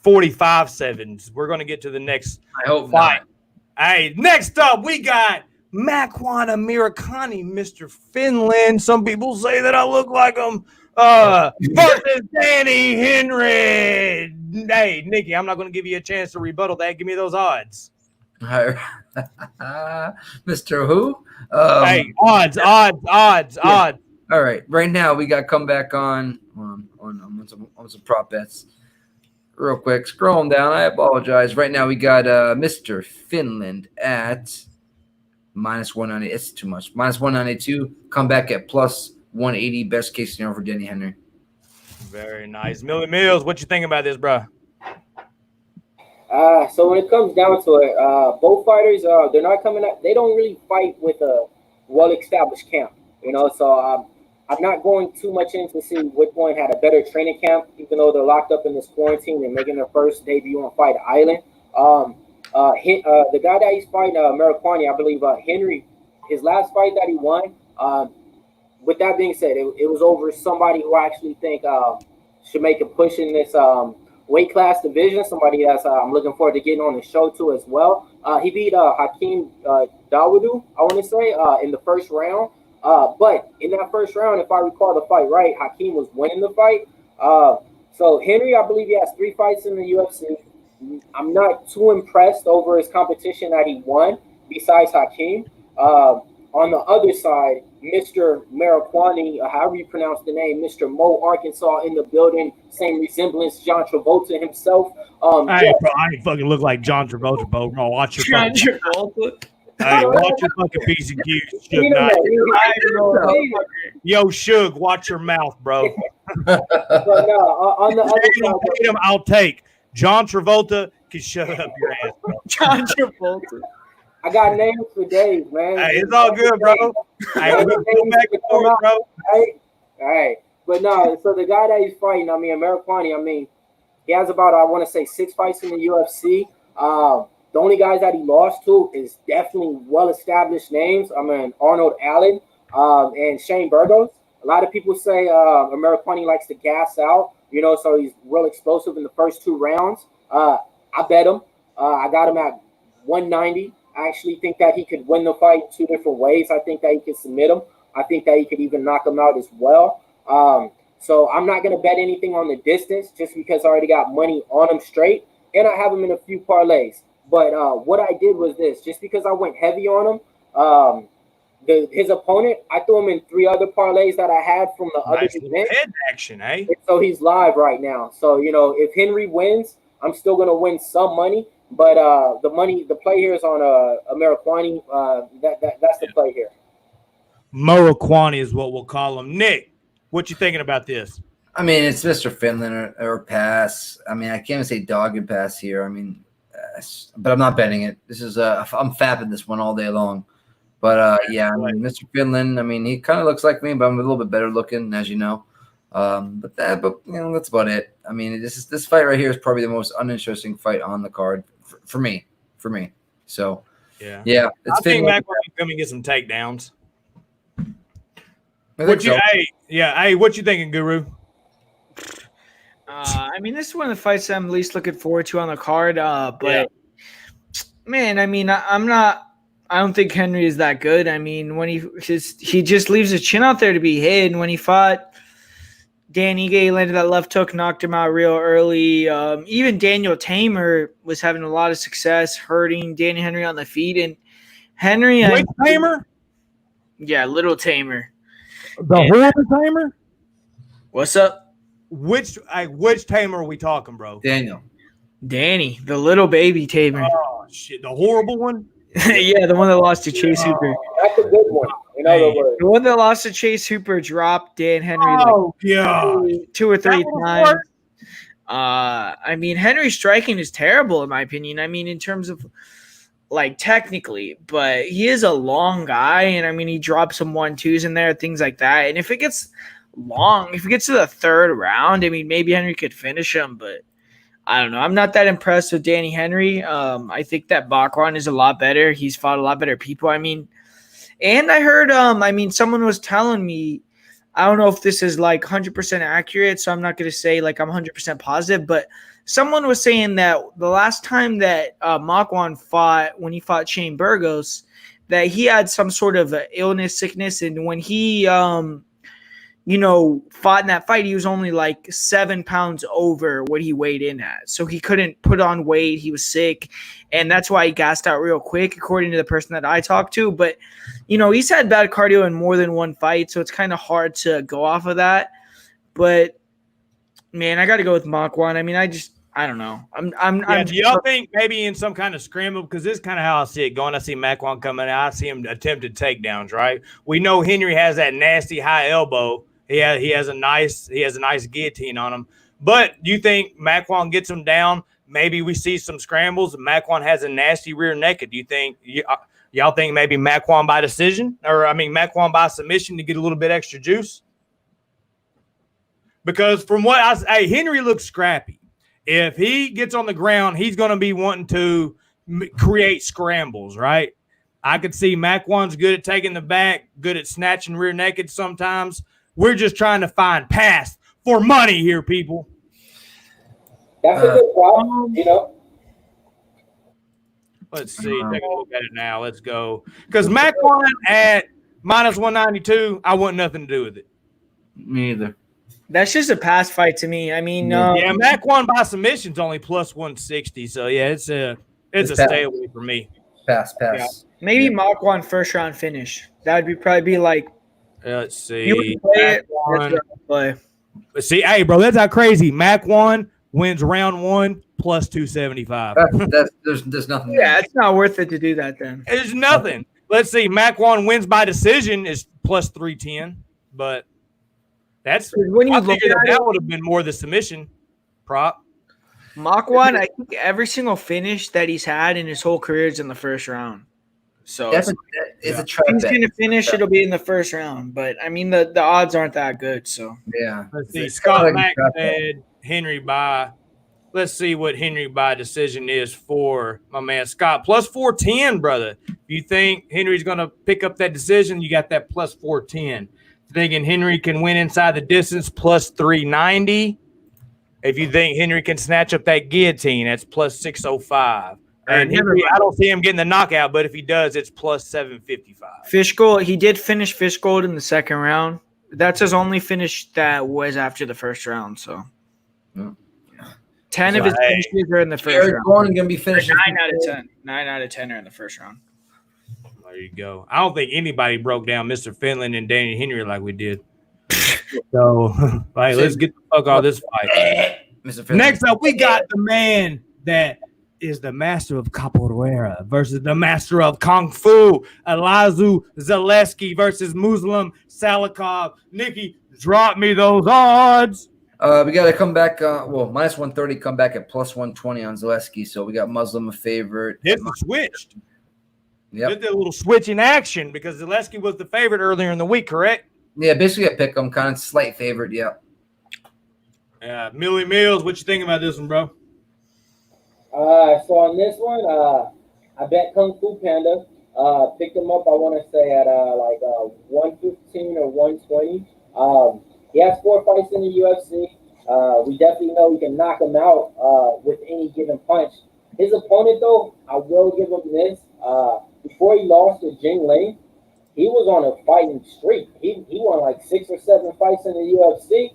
45 sevens. We're gonna get to the next fight. Hey, next up we got Makwan Amirkhani, Mr. Finland. Some people say that I look like him. Versus Danny Henry. Hey, Nikki, I'm not gonna give you a chance to rebuttal that. Give me those odds. Mr. Who? Hey, odds. All right, right now we got come back on some prop bets. real quick. Scrolling down. I apologize. Right now we got Mr. Finland at -190. It's too much. -192. Come back at +180. Best case scenario for Danny Henry. Very nice. Millie Mills, what you think about this, bro? So when it comes down to it, both fighters, they're not coming up. They don't really fight with a well-established camp, So I'm not going too much in to see which one had a better training camp, even though they're locked up in this quarantine and making their first debut on Fight Island. The guy that he's fighting, Mariquani, I believe, Henry, his last fight that he won. With that being said, it was over somebody who I actually think should make a push in this weight class division. Somebody that's I'm looking forward to getting on the show too as well. He beat Hakeem Dawodu, I want to say, in the first round. But in that first round, if I recall the fight right, Hakeem was winning the fight. So Henry, I believe he has 3 fights in the UFC. I'm not too impressed over his competition that he won, besides Hakeem. On the other side, Mr. Mariquani, however you pronounce the name, Mr. Mo Arkansas in the building, same resemblance, John Travolta himself. I ain't fucking look like John Travolta, bro. No, watch your John fucking, Travolta. hey, watch your fucking P's and Q's, Suge You know Knight. that. Yo, Suge, watch your mouth, bro. But no, on the other side, Him, I'll take. John Travolta can shut up your ass, bro. John Travolta. I got names for days, man. Hey, it's all good, bro. Hey, we go back and forth, bro. All right. But no, so the guy that he's fighting, Mariquani, he has about, I want to say, 6 fights in the UFC. The only guys that he lost to is definitely well-established names. Arnold Allen and Shane Burgos. A lot of people say Mariquani likes to gas out, so he's real explosive in the first 2 rounds. I bet him. I got him at 190. I actually think that he could win the fight 2 different ways. I think that he could submit him. I think that he could even knock him out as well. So I'm not going to bet anything on the distance just because I already got money on him straight. And I have him in a few parlays. But what I did was this. Just because I went heavy on him, his opponent, I threw him in 3 other parlays that I had from the other event. Head action, eh? So he's live right now. So, if Henry wins, I'm still going to win some money. But the play here is on Mariquani. That's the play here. Mariquani is what we'll call him. Nick, what you thinking about this? It's Mr. Finland or pass. I can't even say dog and pass here. But I'm not betting it. This is I'm fapping this one all day long. But Mr. Finland. He kind of looks like me, but I'm a little bit better looking, as you know. But that's about it. This fight right here is probably the most uninteresting fight on the card for me. So yeah, it's I think McElroy's going to get some takedowns. What you thinking, Guru? This is one of the fights I'm least looking forward to on the card. Man, I don't think Henry is that good. When he just leaves his chin out there to be hit. And when he fought Dan Ige, landed that left hook, knocked him out real early. Even Daniel Tamer was having a lot of success hurting Danny Henry on the feet. And Henry, Tamer? Yeah, little Tamer. The horrible Tamer? What's up? Which Tamer are we talking, bro? Danny, the little baby Tamer. Oh shit, the horrible one? Yeah, the one that lost to Chase Hooper. That's a good one. In other words, the one that lost to Chase Hooper dropped Dan Henry like 2 or 3 times. Henry's striking is terrible in my opinion. In terms of technically, but he is a long guy, and he drops some 1-2s in there, things like that. And if it gets long, if it gets to the 3rd round, maybe Henry could finish him, but I don't know. I'm not that impressed with Danny Henry. I think that Bakran is a lot better. He's fought a lot better people. And I heard, someone was telling me, I don't know if this is 100% accurate, so I'm not going to say I'm 100% positive, but someone was saying that the last time that Makwan fought, when he fought Shane Burgos, that he had some sort of illness, sickness, and when he fought in that fight, he was only 7 pounds over what he weighed in at. So he couldn't put on weight. He was sick. And that's why he gassed out real quick, according to the person that I talked to. But, he's had bad cardio in more than one fight. So it's kind of hard to go off of that. But, man, I got to go with Makwan. I don't know. Do y'all think maybe in some kind of scramble? Because this is kind of how I see it going. I see Makwan coming out. I see him attempted takedowns. Right. We know Henry has that nasty high elbow. He has a nice guillotine on him. But do you think Makwan gets him down? Maybe we see some scrambles. Makwan has a nasty rear naked. Do you think y'all think maybe Makwan by decision, or Makwan by submission to get a little bit extra juice? Because from what Henry looks scrappy. If he gets on the ground, he's going to be wanting to create scrambles, right? I could see Makwan's good at taking the back, good at snatching rear naked sometimes. We're just trying to find paths for money here, people. That's a good problem, you know. Let's see. Take a look at it now. Let's go. Because Makwan at minus 192, I want nothing to do with it. Me either. That's just a pass fight to me. I mean, yeah, Makwan by submission's only plus 160. So yeah, it's a stay away for me. Pass. Yeah. Maybe Makwan first round finish. That would probably be like. Let's see. You would play it. Let's see, hey, bro, that's how crazy. Makwan wins round 1 plus 275. There's nothing. Yeah, it's not worth it to do that then. It's nothing. Let's see. Makwan wins by decision is plus 310, but. That's when you look at that would have been more the submission prop. Makwan, I think every single finish that he's had in his whole career is in the first round. So it's a trap. He's going to finish. It'll be in the first round, but I mean the odds aren't that good. So yeah. Let's see. Scott Mack said Henry by. Let's see what Henry by decision is for my man Scott. Plus 410, brother. If you think Henry's going to pick up that decision, you got that plus 410. Thinking Henry can win inside the distance, plus 390. If you think Henry can snatch up that guillotine, that's plus 605. And Henry, I don't see him getting the knockout, but if he does, it's plus 755. Fishgold, he did finish Fishgold in the second round. That's his only finish that was after the first round. So 10 of his finishes are in the first round. Gordon going to be finishing 9 out of 10. 9 out of 10 are in the first round. There you go. I don't think anybody broke down Mr. Finland and Danny Henry like we did. So, let's get the fuck out of this fight. Next up, we got the man that is the master of capoeira versus the master of kung fu, Elizeu Zaleski versus Muslim Salikov. Nikki, drop me those odds. We got to come back. Minus 130, come back at plus 120 on Zaleski. So we got Muslim a favorite. It's switched. Yep. Did a little switch in action because Zaleski was the favorite earlier in the week, correct? Yeah, basically a pick 'em, kind of slight favorite. Yeah. Yeah, Millie Mills, what you think about this one, bro? So on this one, I bet Kung Fu Panda. Picked him up, I want to say, at 115 or 120. He has 4 fights in the UFC. We definitely know we can knock him out with any given punch. His opponent, though, I will give him this. Before he lost to Jing Ling, he was on a fighting streak. He won like 6 or 7 fights in the UFC.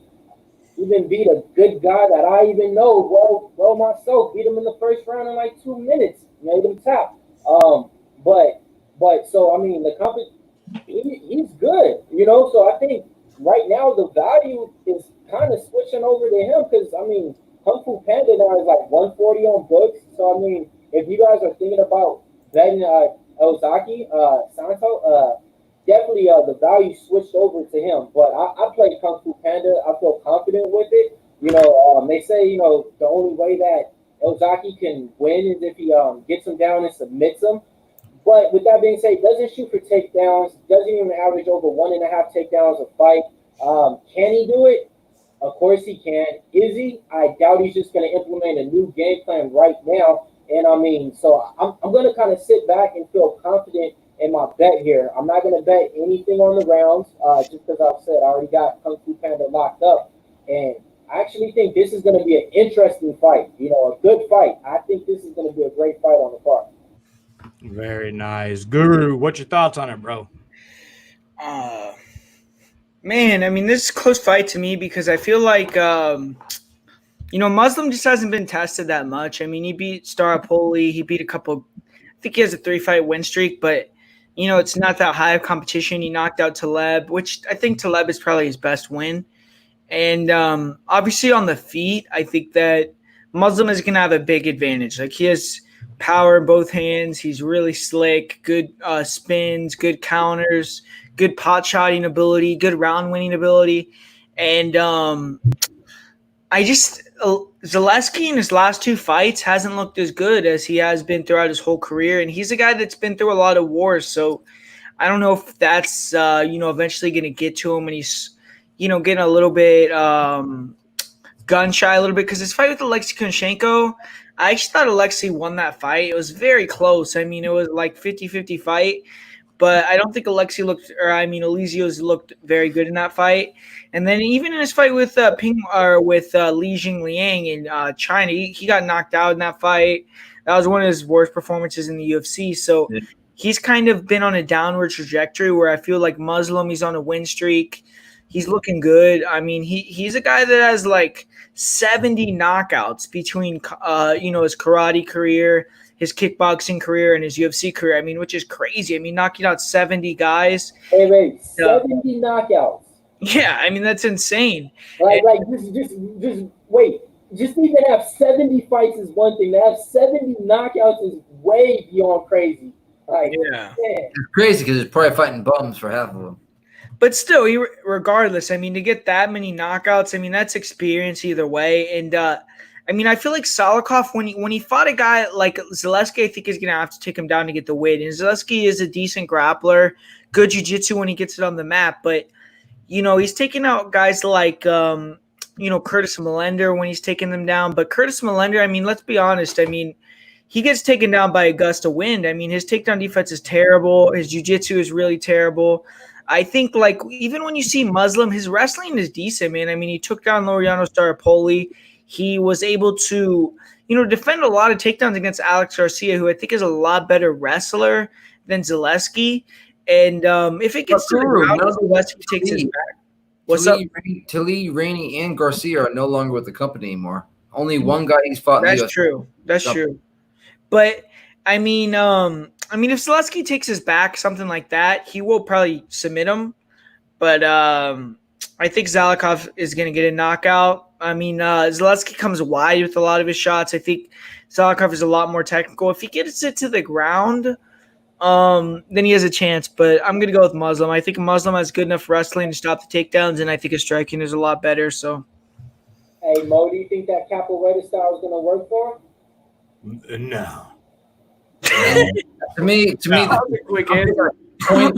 Even beat a good guy that I even know well myself. Beat him in the first round in like 2 minutes. Made him tap. But so I mean the company, he's good, you know. So I think right now the value is kind of switching over to him because I mean Kung Fu Panda now is like 140 on books. So I mean if you guys are thinking about betting Ozaki Santo, definitely the value switched over to him. But I played Kung Fu Panda. I feel confident with it. You know, they say, you know, the only way that Ozaki can win is if he gets him down and submits him. But with that being said, he doesn't shoot for takedowns. Doesn't even average over 1.5 takedowns a fight. Can he do it? Of course he can. Is he? I doubt he's just going to implement a new game plan right now. And I mean, so I'm going to kind of sit back and feel confident in my bet here. I'm not going to bet anything on the rounds just because I've said I already got Kung Fu Panda locked up. And I actually think this is going to be an interesting fight, you know, a good fight. I think this is going to be a great fight on the card. Very nice. Guru, what's your thoughts on it, bro? Man, I mean, this is a close fight to me because I feel like, you know, Muslim just hasn't been tested that much. I mean, he beat Staropoli. He beat a couple – I think he has a 3-fight win streak, but, you know, it's not that high of competition. He knocked out Taleb, which I think Taleb is probably his best win. And obviously on the feet, I think that Muslim is going to have a big advantage. Like, he has power in both hands. He's really slick, good spins, good counters, good pot shotting ability, good round winning ability. And Zaleski in his last two fights hasn't looked as good as he has been throughout his whole career. And he's a guy that's been through a lot of wars. So I don't know if that's, eventually going to get to him, and he's, getting a little bit gun shy a little bit, because his fight with Alexei Kunchenko, I actually thought Alexei won that fight. It was very close. I mean, it was like 50-50 fight, but I don't think Elisio's looked very good in that fight. And then even in his fight with Li Jingliang in China, he got knocked out in that fight. That was one of his worst performances in the UFC. So he's kind of been on a downward trajectory, where I feel like Muslim, he's on a win streak. He's looking good. I mean, he's a guy that has like 70 knockouts between, his karate career, his kickboxing career, and his UFC career. I mean, which is crazy. I mean, knocking out 70 guys. Wait, 70 knockouts. Yeah, I mean, that's insane. Just wait. Just even have 70 fights is one thing. To have 70 knockouts is way beyond crazy. Like, yeah, it's crazy because he's probably fighting bums for half of them. But still, regardless, I mean, to get that many knockouts, I mean, that's experience either way. And I feel like Salikov, when he fought a guy like Zaleski, I think he's gonna have to take him down to get the win. And Zaleski is a decent grappler, good jiu-jitsu when he gets it on the map. But he's taking out guys like Curtis Millender when he's taking them down. But Curtis Millender, I mean, let's be honest. I mean, he gets taken down by a gust of wind. I mean, his takedown defense is terrible. His jiu-jitsu is really terrible. I think, like, even when you see Muslim, his wrestling is decent, man. I mean, he took down Laureano Staropoli. He was able to, defend a lot of takedowns against Alex Garcia, who I think is a lot better wrestler than Zaleski. And if it gets to the ground, Zaleski takes his back. What's up? Tilly, Rainey, and Garcia are no longer with the company anymore. Only one guy he's fought. That's true. That's true. But I mean, if Zaleski takes his back, something like that, he will probably submit him. But I think Zalikov is going to get a knockout. I mean, Zaleski comes wide with a lot of his shots. I think Zalikov is a lot more technical. If he gets it to the ground, then he has a chance. But I'm going to go with Muslim. I think Muslim has good enough wrestling to stop the takedowns, and I think his striking is a lot better. So, hey, Mo, do you think that capoeira style is going to work for him? No. To me, quick answer. No,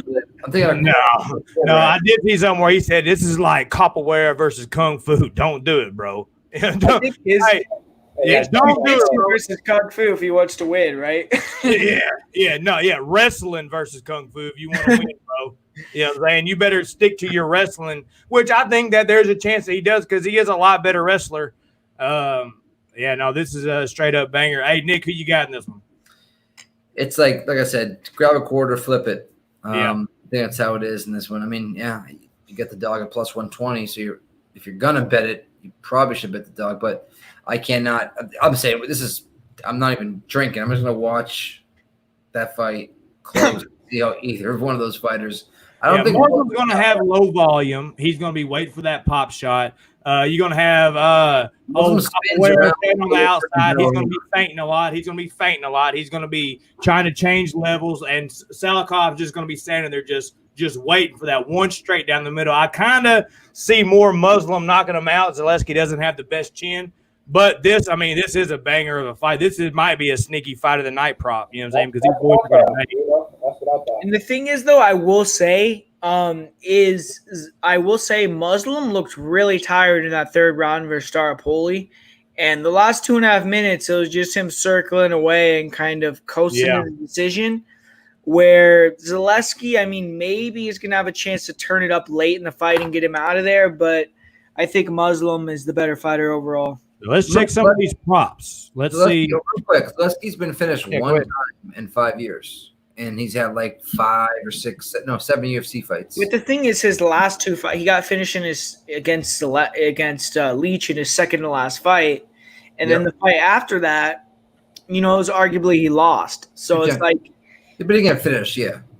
I did see something where he said this is like capoeira versus kung fu. Don't do it, bro. I think don't do it versus kung fu if he wants to win, right? Wrestling versus kung fu if you want to win, bro. You know what I'm saying? You better stick to your wrestling, which I think that there's a chance that he does because he is a lot better wrestler. This is a straight up banger. Hey, Nick, who you got in this one? It's like I said, grab a quarter, flip it. Yeah. I think that's how it is in this one. I mean, yeah, you get the dog at plus 120. So if you're gonna bet it, you probably should bet the dog. But I cannot. I'm saying I'm not even drinking. I'm just gonna watch that fight close. See how either one of those fighters. I don't think Marlon's going to have low volume. He's going to be waiting for that pop shot. You're going to have on the outside. He's going to be fainting a lot. He's going to be trying to change levels, and Salikov just going to be standing there just waiting for that one straight down the middle. I kind of see more Muslim knocking him out. Zaleski doesn't have the best chin. But this is a banger of a fight. Might be a sneaky fight of the night prop. You know what I'm saying? Because these boys are going to make it. That's what I thought. And the thing is, though, I will say Muslim looked really tired in that third round versus Staropoli. And the last 2.5 minutes, it was just him circling away and kind of coasting to the decision. Where Zaleski, maybe he's going to have a chance to turn it up late in the fight and get him out of there. But I think Muslim is the better fighter overall. Let's check some of these props. Let's see. Real quick, Zaleski's been finished one time in 5 years. And he's had like 7 UFC fights. But the thing is, his last two fights, he got finished in against Leach in his second to last fight, and then the fight after that, it was arguably he lost. So it's like, but he got finished,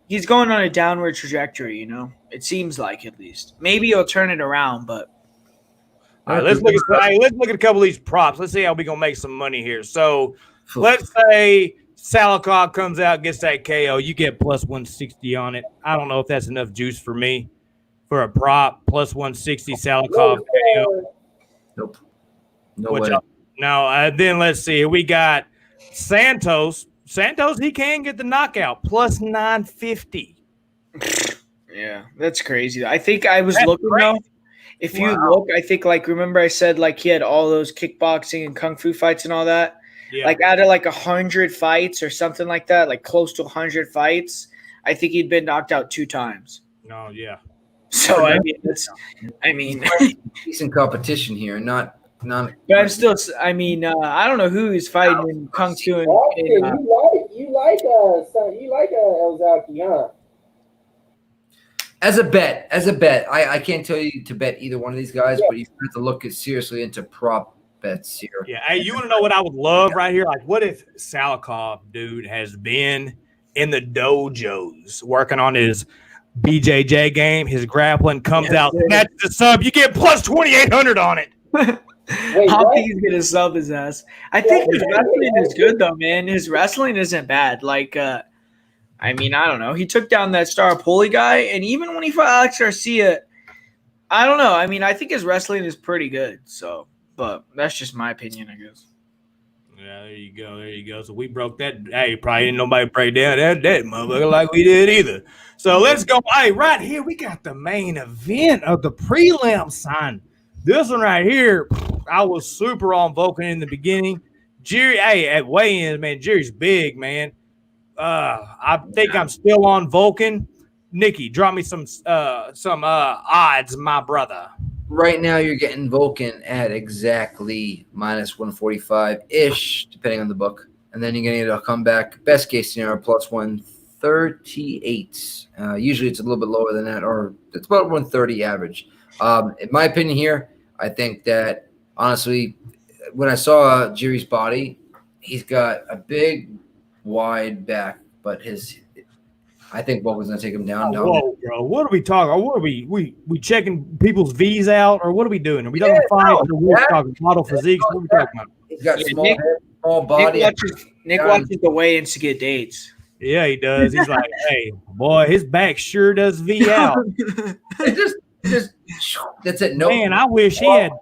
he's going on a downward trajectory. It seems like, at least maybe he'll turn it around, but All right, let's look at a couple of these props. Let's see how we gonna make some money here. So let's say Salikov comes out, gets that KO. You get plus 160 on it. I don't know if that's enough juice for me for a prop. Plus 160 Salikov KO. Nope. No way. Now, then let's see. We got Santos. Santos, he can get the knockout. Plus 950. Yeah, that's crazy. I think I was looking though. If you look, I think remember I said he had all those kickboxing and kung fu fights and all that. Yeah. Out of 100 fights or something like that, close to 100 fights, I think he'd been knocked out 2 times. No, yeah. So I mean, decent competition here, not. But I'm still. I mean, I don't know who he's fighting in kung fu. You like Elzaki, huh? As a bet, I can't tell you to bet either one of these guys, but you have to look seriously into prop bets here. Yeah. Hey, you want to know what I would love right here? What if Salikov, dude, has been in the dojos working on his BJJ game, his grappling, comes out, snatches the sub, you get plus 2,800 on it. I think he's gonna sub his ass. I think his wrestling is good though, man. His wrestling isn't bad. I mean, I don't know. He took down that Star Poli guy, and even when he fought Alex Garcia, I don't know. I mean, I think his wrestling is pretty good. So, but that's just my opinion, I guess. Yeah, there you go. So we broke that. Hey, probably didn't nobody break down that motherfucker like we did either. So let's go. Hey, right here we got the main event of the prelim, son. This one right here, I was super on Vulcan in the beginning. Jerry, hey, at weigh-ins, man, Jerry's big, man. I think I'm still on Vulcan. Nikki, drop me some odds, my brother. Right now, you're getting Vulcan at exactly minus 145-ish, depending on the book. And then you're going to get a comeback, best case scenario, plus 138. Usually it's a little bit lower than that, or it's about 130 average. In my opinion here, I think that, honestly, when I saw Jerry's body, he's got a big, wide back, but I think Vulcan's going to take him down. Whoa, bro. What are we talking? What are we checking people's V's out, or what are we doing? Are we talking fight, or we're talking model physiques? What are we talking about? He's got small head, small body. Nick watches the weigh-ins to get dates. Yeah, he does. He's like, hey, boy, his back sure does V out. just that's it. No, man, I wish he had. All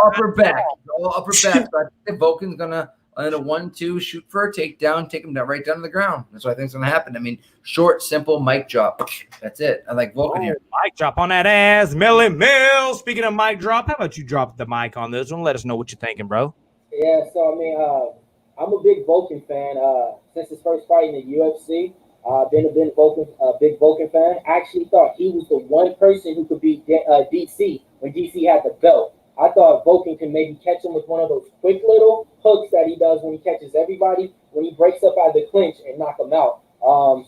upper back. All upper back. So I think Vulcan's gonna on a 1-2 shoot for a takedown, take him right down to the ground. That's what I think is gonna happen. I mean, short, simple mic drop. That's it. I like Vulcan here. Mic drop on that ass, Melly Mill. Speaking of mic drop, how about you drop the mic on this one? Let us know what you're thinking, bro. Yeah, so I mean, I'm a big Vulcan fan. Since his first fight in the UFC, been a big Vulcan fan. I actually thought he was the one person who could beat DC when DC had the belt. I thought Vulcan can maybe catch him with one of those quick little hooks that he does when he catches everybody, when he breaks up out of the clinch and knock him out.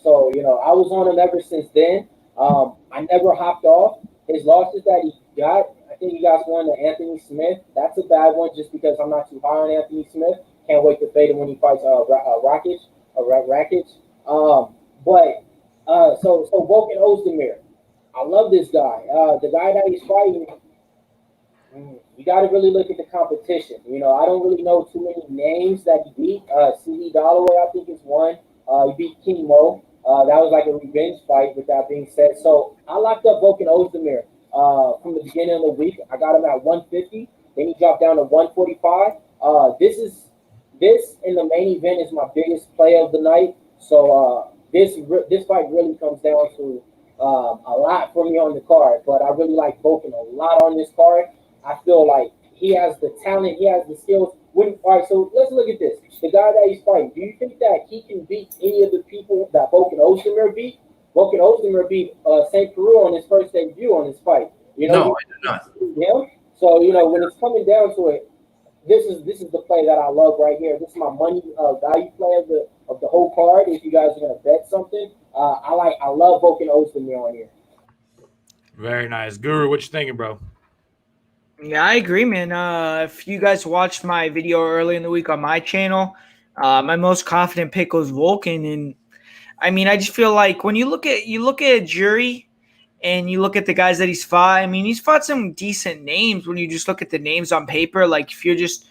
So, I was on him ever since then. I never hopped off. His losses that he got, I think he got one to Anthony Smith. That's a bad one just because I'm not too high on Anthony Smith. Can't wait to fade him when he fights Rakic. So Vulcan Ozdemir. I love this guy. The guy that he's fighting, you got to really look at the competition. I don't really know too many names that he beat. C.D. Galloway, I think, is one. He beat King Mo. That was like a revenge fight, with that being said. So I locked up Vulcan Ozdemir from the beginning of the week. I got him at 150. Then he dropped down to 145. This in the main event is my biggest play of the night. So this fight really comes down to a lot for me on the card. But I really like Vulcan a lot on this card. I feel like he has the talent, he has the skills. All right, so let's look at this. The guy that he's fighting, do you think that he can beat any of the people that Vulcan Ozdemir beat? Vulcan Ozdemir beat St. Peru on his first debut on this fight. No, I do not. Him? So, when it's coming down to it, this is the play that I love right here. This is my money value play of the whole card. If you guys are gonna bet something, I love Vulcan Ozdemir on here. Very nice, Guru. What you thinking, bro? Yeah, I agree, man. If you guys watched my video early in the week on my channel, my most confident pick was Vulcan, and I mean, I just feel like when you look at Jury, and you look at the guys that he's fought. I mean, he's fought some decent names when you just look at the names on paper. Like if you're just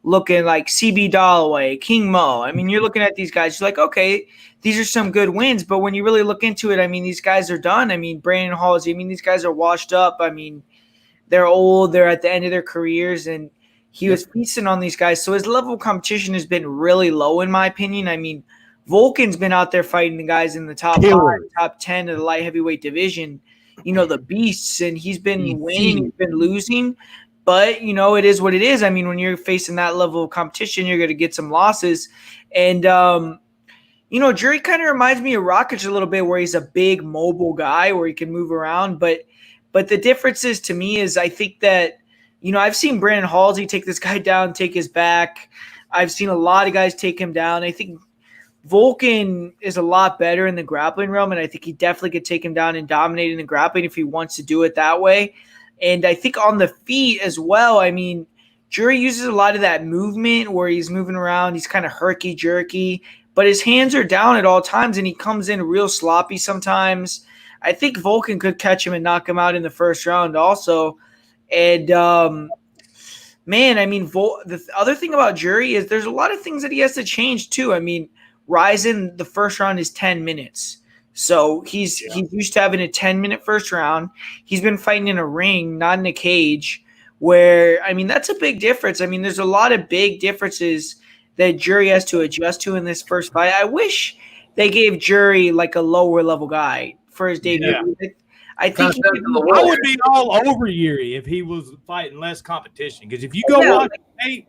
looking like CB Dalloway, King Mo. I mean, you're looking at these guys, you're like, okay, these are some good wins. But when you really look into it, I mean, these guys are done. I mean, Brandon Halsey, I mean, these guys are washed up. I mean, they're old. They're at the end of their careers. And he was feasting on these guys. So his level of competition has been really low, in my opinion. I mean, Volkan's been out there fighting the guys in the top 5, top 10 of the light heavyweight division, the beasts. And he's been winning, he's been losing. But, it is what it is. I mean, when you're facing that level of competition, you're going to get some losses. And, Jury kind of reminds me of Rakic a little bit, where he's a big mobile guy where he can move around. But the difference is, to me, is I think that, I've seen Brandon Halsey take this guy down, take his back. I've seen a lot of guys take him down. I think Volkan is a lot better in the grappling realm, and I think he definitely could take him down and dominate in the grappling if he wants to do it that way. And I think on the feet as well, I mean, Jury uses a lot of that movement where he's moving around. He's kind of herky-jerky, but his hands are down at all times, and he comes in real sloppy sometimes. I think Volkan could catch him and knock him out in the first round also. And, man, I mean, the other thing about Jury is there's a lot of things that he has to change too. I mean, Rizin, the first round is 10 minutes. So he's used to having a 10-minute first round. He's been fighting in a ring, not in a cage, where, I mean, that's a big difference. I mean, there's a lot of big differences that Jury has to adjust to in this first fight. I wish they gave Jury like a lower level guy for his debut. Yeah. I think I would be all over Yuri if he was fighting less competition. Because if you go watch Nate,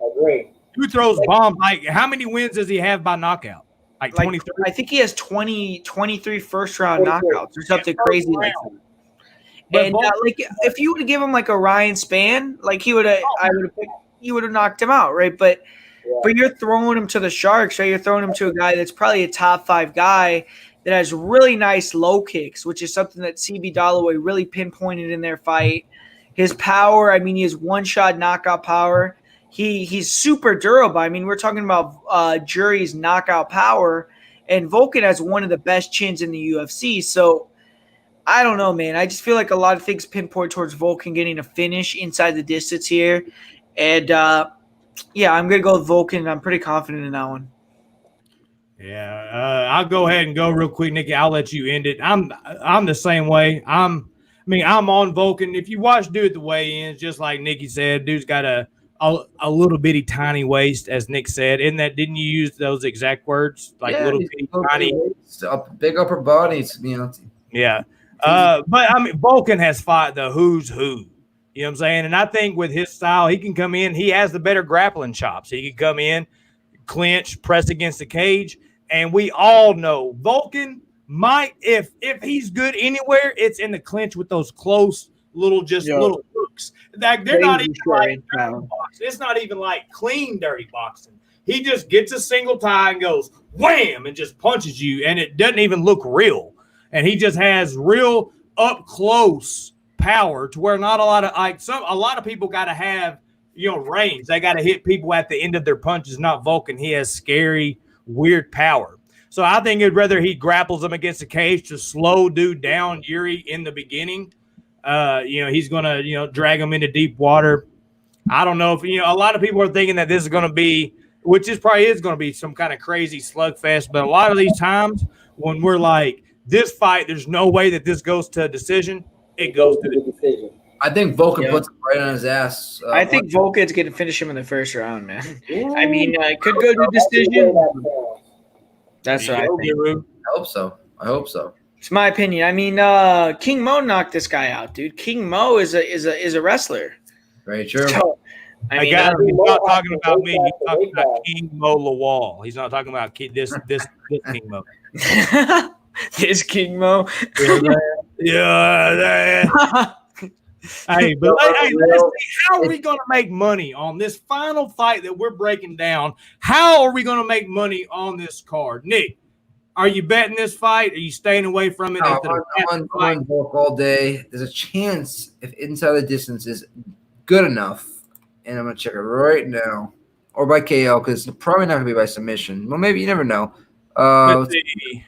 who throws bombs, like how many wins does he have by knockout? Like 23? I think he has 23 first-round knockouts or something crazy like that. And if you would give him like a Ryan Spann, like he would have knocked him out, right? But you're throwing him to the Sharks, right? You're throwing him to a guy that's probably a top 5 guy that has really nice low kicks, which is something that CB Dalloway really pinpointed in their fight. His power, I mean, he has one-shot knockout power. He's super durable. I mean, we're talking about Jury's knockout power, and Volkan has one of the best chins in the UFC. So I don't know, man. I just feel like a lot of things pinpoint towards Volkan getting a finish inside the distance here. And, I'm going to go with Volkan. I'm pretty confident in that one. Yeah, I'll go ahead and go real quick, Nikki. I'll let you end it. I'm the same way. I'm on Volkan. If you watch dude at the weigh-ins, just like Nikki said, dude's got a little bitty tiny waist, as Nick said. Didn't you use those exact words? Like little bitty tiny, big upper bodies. Yeah. But I mean, Volkan has fought the who's who. You know what I'm saying? And I think with his style, he can come in. He has the better grappling chops. He can come in, clinch, press against the cage. And we all know Volkan might, if he's good anywhere, it's in the clinch with those close little hooks. Like they're not even like dirty boxing. It's not even like clean dirty boxing. He just gets a single tie and goes wham and just punches you, and it doesn't even look real. And he just has real up close power to where not a lot of people got to have range. They got to hit people at the end of their punches. Not Volkan. He has scary, weird power. So I think rather he grapples him against the cage to slow dude down Yuri in the beginning. He's going to, drag him into deep water. I don't know if, a lot of people are thinking that this is going to be, which is probably going to be some kind of crazy slugfest. But a lot of these times when we're like, this fight, there's no way that this goes to a decision, it goes to the decision. I think Volkan puts it right on his ass. I think Volkan's going to finish him in the first round, man. I mean, it could go to decision. That's right. I hope so. It's my opinion. I mean, King Mo knocked this guy out, dude. King Mo is a wrestler. Very true. So, he's not talking about me. He's talking about King Mo Lawal. He's not talking about this King Mo. This King Mo. Yeah. Hey, but let's see, how are we going to make money on this final fight that we're breaking down? How are we going to make money on this card? Nick, are you betting this fight? Are you staying away from it? I'm on Volk all day. There's a chance if inside the distance is good enough, and I'm going to check it right now, or by KO, because it's probably not going to be by submission. Well, maybe, you never know. Let's see.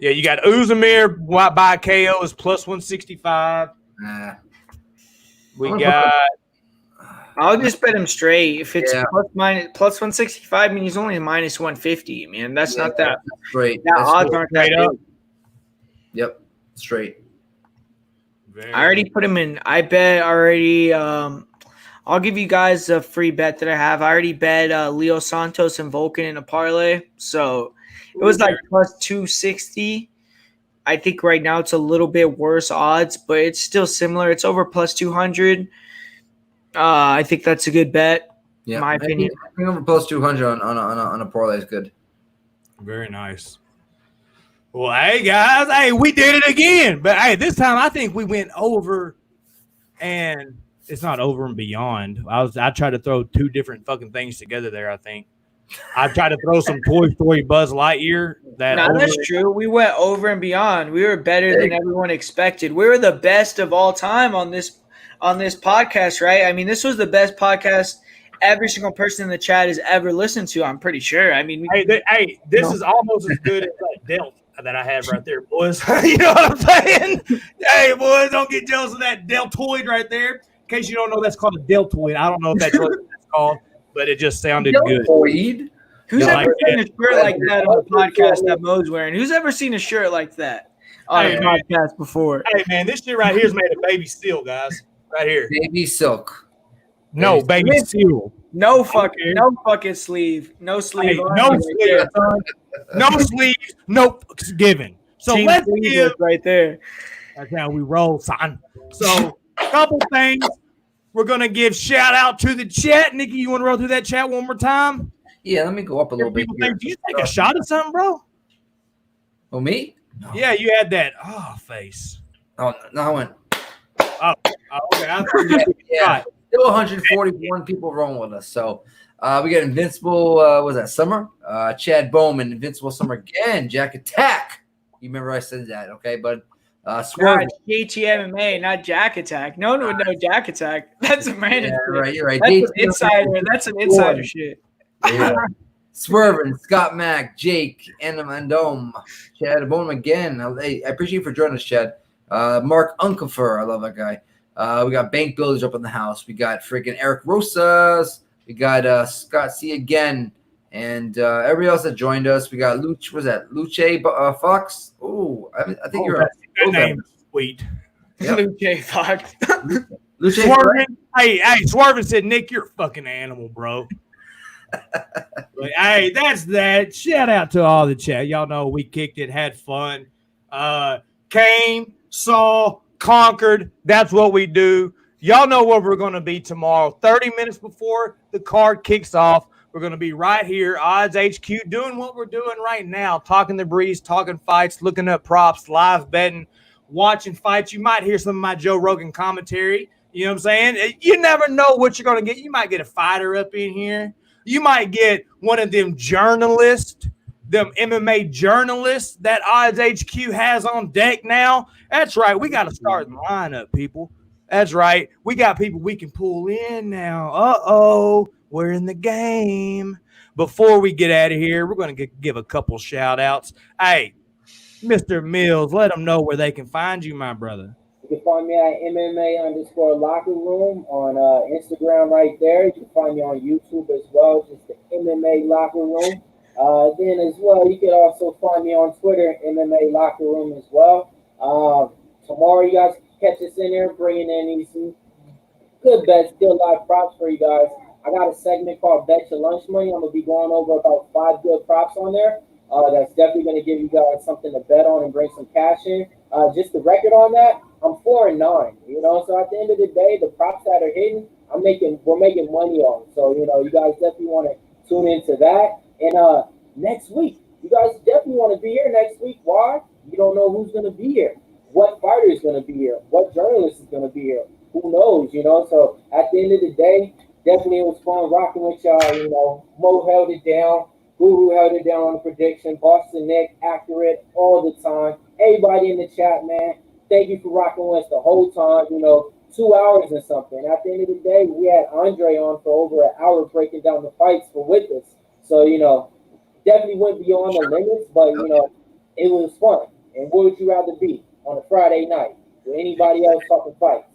Yeah, you got Uzumir by KO is plus 165. Nah. We I'm gonna got I'll just bet him straight. If it's Yeah. plus 165, I mean he's only minus 150. Man, that's not that. Straight. That That's odds straight. aren't that straight up. big. Yep. Straight. I already put him in. I bet already. I'll give you guys a free bet that I have. I already bet Leo Santos and Vulcan in a parlay. So it was like plus 260. I think right now it's a little bit worse odds, but it's still similar. It's over plus 200. I think that's a good bet. Yeah. My opinion. Bring over plus 200 on a parlay is good. very nice. Well, hey guys, hey, we did it again. But hey, this time I think we went over, and it's not over and beyond. I tried to throw two different fucking things together there. I think I tried to throw some Toy Story Buzz Lightyear. That's true. We went over and beyond. We were better than everyone expected. We were the best of all time on this podcast, right? I mean, this was the best podcast every single person in the chat has ever listened to. I'm pretty sure. I mean, this is almost as good as that Delt that I have right there, boys. You know what I'm saying? Hey, boys, don't get jealous of that Deltoid right there. In case you don't know, that's called a Deltoid. I don't know if that's what it's called, but it just sounded good. Deltoid? Who's Yeah, ever like seen a shirt like that on the podcast that Mo's wearing? Who's ever seen a shirt like that on a podcast before? Hey, man, this shit right here is made of baby steel, guys. Right here. Baby silk. No, baby steel. No fucking sleeve. No sleeve. Hey, no sleeve, son. No sleeves, no given. So Team let's sleeveless give. right there. That's how we roll, son. So a couple things. We're gonna give shout out to the chat. Nikki, you want to roll through that chat one more time? Yeah, let me go up a little bit People here. think, do you take a shot at something, bro? Oh, me? No. Yeah, you had that face. Oh, no, I went. Oh, okay. I thought you took a Yeah. shot. Still 141 people rolling with us. So we got Invincible, was that Summer? Chad Bowman, Invincible Summer again, Jack Attack. You remember I said that, okay? But Swerve. God, JTMMA, not Jack Attack. No, Jack Attack. That's a man. Yeah, right, you're right. That's an JTMMA. insider. That's an insider shit. Yeah. Swervin, Scott Mack, Jake, Anna Mandome, Chad Bowman again. I appreciate you for joining us, Chad. Mark Unkefer, I love that guy. We got Bank Builders up in the house. We got freaking Eric Rosas. We got Scott C again. And everybody else that joined us. We got Luch. Was that Luce Fox? Oh, I think you're that name is sweet. Yep. Luke Fox. Luce. Swerving. Hey, Swerving said, Nick, you're a fucking animal, bro. Like, hey, that's that. Shout out to all the chat. Y'all know we kicked it, had fun. Came, saw, conquered. That's what we do. Y'all know where we're going to be tomorrow. 30 minutes before the card kicks off, we're going to be right here, Odds HQ, doing what we're doing right now, talking the breeze, talking fights, looking up props, live betting, watching fights. You might hear some of my Joe Rogan commentary. You know what I'm saying? You never know what you're going to get. You might get a fighter up in here. You might get one of them journalists, them MMA journalists that Odds HQ has on deck now. That's right. We got to start the lineup, people. That's right. We got people we can pull in now. Uh-oh. We're in the game. Before we get out of here, we're going to give a couple shout-outs. Hey, Mr. Mills, let them know where they can find you, my brother. You can find me at MMA_locker room on Instagram right there. You can find me on YouTube as well, just the MMA locker room. Then as well, you can also find me on Twitter, MMA locker room as well. Tomorrow, you guys catch us in there, bringing in some good bets, good live props for you guys. I got a segment called Bet Your Lunch Money. I'm going to be going over about 5 good props on there. That's definitely going to give you guys something to bet on and bring some cash in. Just the record on that, I'm 4-9. You know, so at the end of the day, the props that are hitting, we're making money on. So you know, you guys definitely want to tune into that. And next week, you guys definitely want to be here next week. Why? You don't know who's going to be here, what fighter is going to be here, what journalist is going to be here. Who knows? You know. So at the end of the day, definitely it was fun rocking with y'all. You know, Mo held it down. Guru held it down on the prediction. Boston Nick, accurate all the time. Everybody in the chat, man, thank you for rocking with us the whole time. You know, 2 hours and something. At the end of the day, we had Andre on for over an hour breaking down the fights for with us. So, you know, definitely went beyond the limits. But, you know, it was fun. And where would you rather be on a Friday night with anybody else talking fights?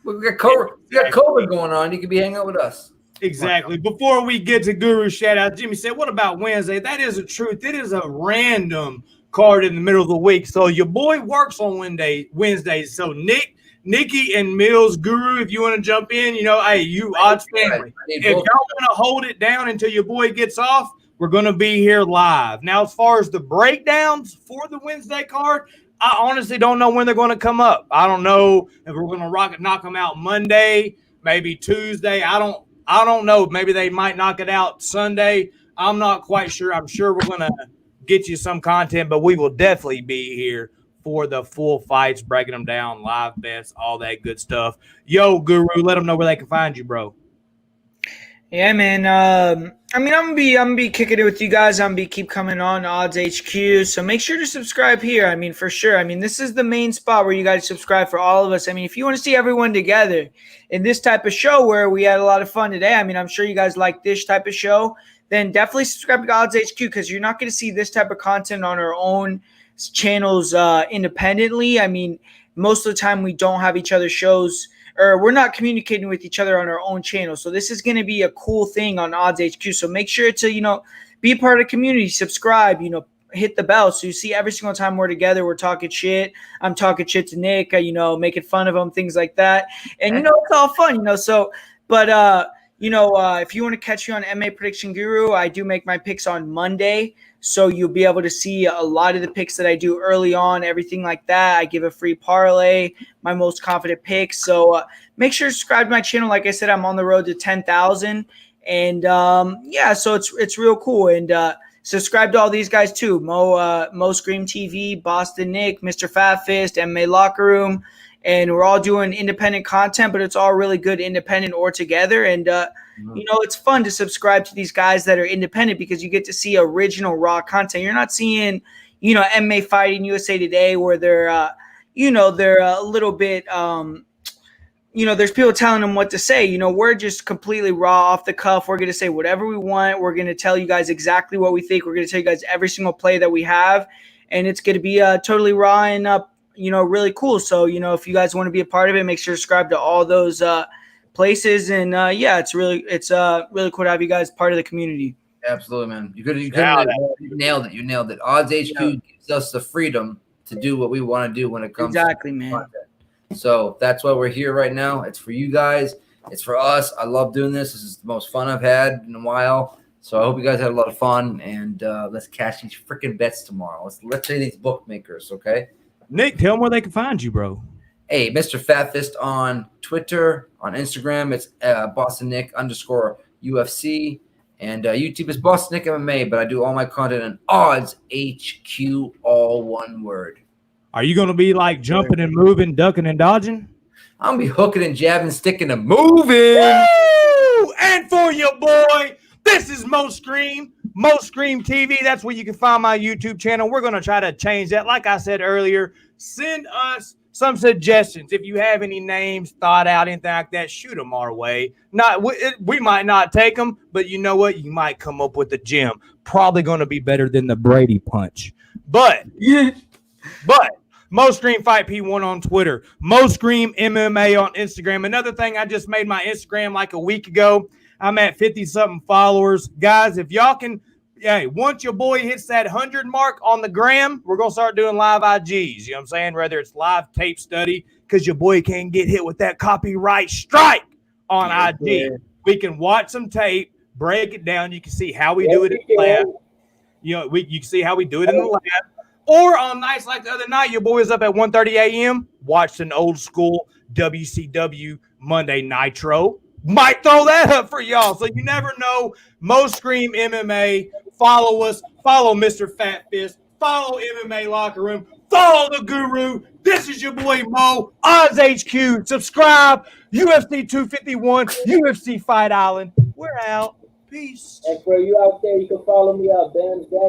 We got COVID going on. You could be hanging out with us. Exactly. Before we get to Guru shout out, Jimmy said, what about Wednesday? That is the truth. It is a random card in the middle of the week. So your boy works on Wednesdays. So Nikki and Mills, Guru, if you want to jump in, hey, you odds family. If y'all want to hold it down until your boy gets off, we're going to be here live. Now, as far as the breakdowns for the Wednesday card, I honestly don't know when they're going to come up. I don't know if we're going to knock them out Monday, maybe Tuesday. I don't know. Maybe they might knock it out Sunday. I'm not quite sure. I'm sure we're going to get you some content, but we will definitely be here for the full fights, breaking them down, live bets, all that good stuff. Yo, Guru, let them know where they can find you, bro. Yeah, man. I'm gonna be kicking it with you guys. I'm gonna keep coming on Odds HQ. So make sure to subscribe here. For sure. This is the main spot where you guys subscribe for all of us. If you want to see everyone together in this type of show where we had a lot of fun today, I'm sure you guys like this type of show, then definitely subscribe to Odds HQ because you're not going to see this type of content on our own channels independently. Most of the time we don't have each other's shows, or we're not communicating with each other on our own channel. So this is going to be a cool thing on Odds HQ. So make sure to, be part of the community, subscribe, hit the bell. So you see every single time we're together, we're talking shit. I'm talking shit to Nick, making fun of him, things like that. And, it's all fun, if you want to catch me on MMA Prediction Guru, I do make my picks on Monday. So you'll be able to see a lot of the picks that I do early on, everything like that. I give a free parlay, my most confident picks. So make sure to subscribe to my channel. Like I said, I'm on the road to 10,000. And so it's real cool. And subscribe to all these guys too. Mo Scream TV, Boston Nick, Mr. Fat Fist, MMA Locker Room. And we're all doing independent content, but it's all really good independent or together. And, it's fun to subscribe to these guys that are independent because you get to see original raw content. You're not seeing, MMA Fighting USA Today where they're, they're a little bit, there's people telling them what to say. We're just completely raw off the cuff. We're going to say whatever we want. We're going to tell you guys exactly what we think. We're going to tell you guys every single play that we have. And it's going to be totally raw and really cool. So, if you guys want to be a part of it, make sure to subscribe to all those places. And it's really cool to have you guys part of the community. Absolutely, man. You nailed it. You nailed it. Odds HQ gives us the freedom to do what we want to do when it comes to man. content. So that's why we're here right now. It's for you guys. It's for us. I love doing this. This is the most fun I've had in a while. So I hope you guys had a lot of fun. And let's cash these freaking bets tomorrow. Let's say these bookmakers, okay? Nick, tell them where they can find you, bro. Hey, Mr. Fat Fist on Twitter, on Instagram, it's @BostonNick_UFC, and YouTube is Boston Nick MMA, but I do all my content on Odds HQ, all one word. Are you going to be like jumping and moving, ducking and dodging? I'm going to be hooking and jabbing, sticking and moving. Woo! And for your boy, this is Mo Scream TV. That's where you can find my YouTube channel. We're going to try to change that. Like I said earlier, send us some suggestions. If you have any names thought out, anything like that, shoot them our way. We might not take them, but you know what? You might come up with a gem. Probably going to be better than the Brady Punch. But Mo Scream Fight P1 on Twitter. Mo Scream MMA on Instagram. Another thing, I just made my Instagram like a week ago. I'm at 50-something followers. Guys, if y'all can, once your boy hits that 100 mark on the gram, we're going to start doing live IGs. You know what I'm saying? Whether it's live tape study, because your boy can't get hit with that copyright strike on IG. Yeah. We can watch some tape, break it down. You can see how we do it in the lab. You can see how we do it in the lab. Or on nights like the other night, your boy was up at 1:30 a.m., watched an old school WCW Monday Nitro. Might throw that up for y'all. So you never know. Mo Scream MMA. Follow us. Follow Mr. Fat Fist. Follow MMA Locker Room. Follow the Guru. This is your boy Mo. Odds HQ. Subscribe. UFC 251. UFC Fight Island. We're out. Peace. And for you out there, you can follow me at Ben's Daddy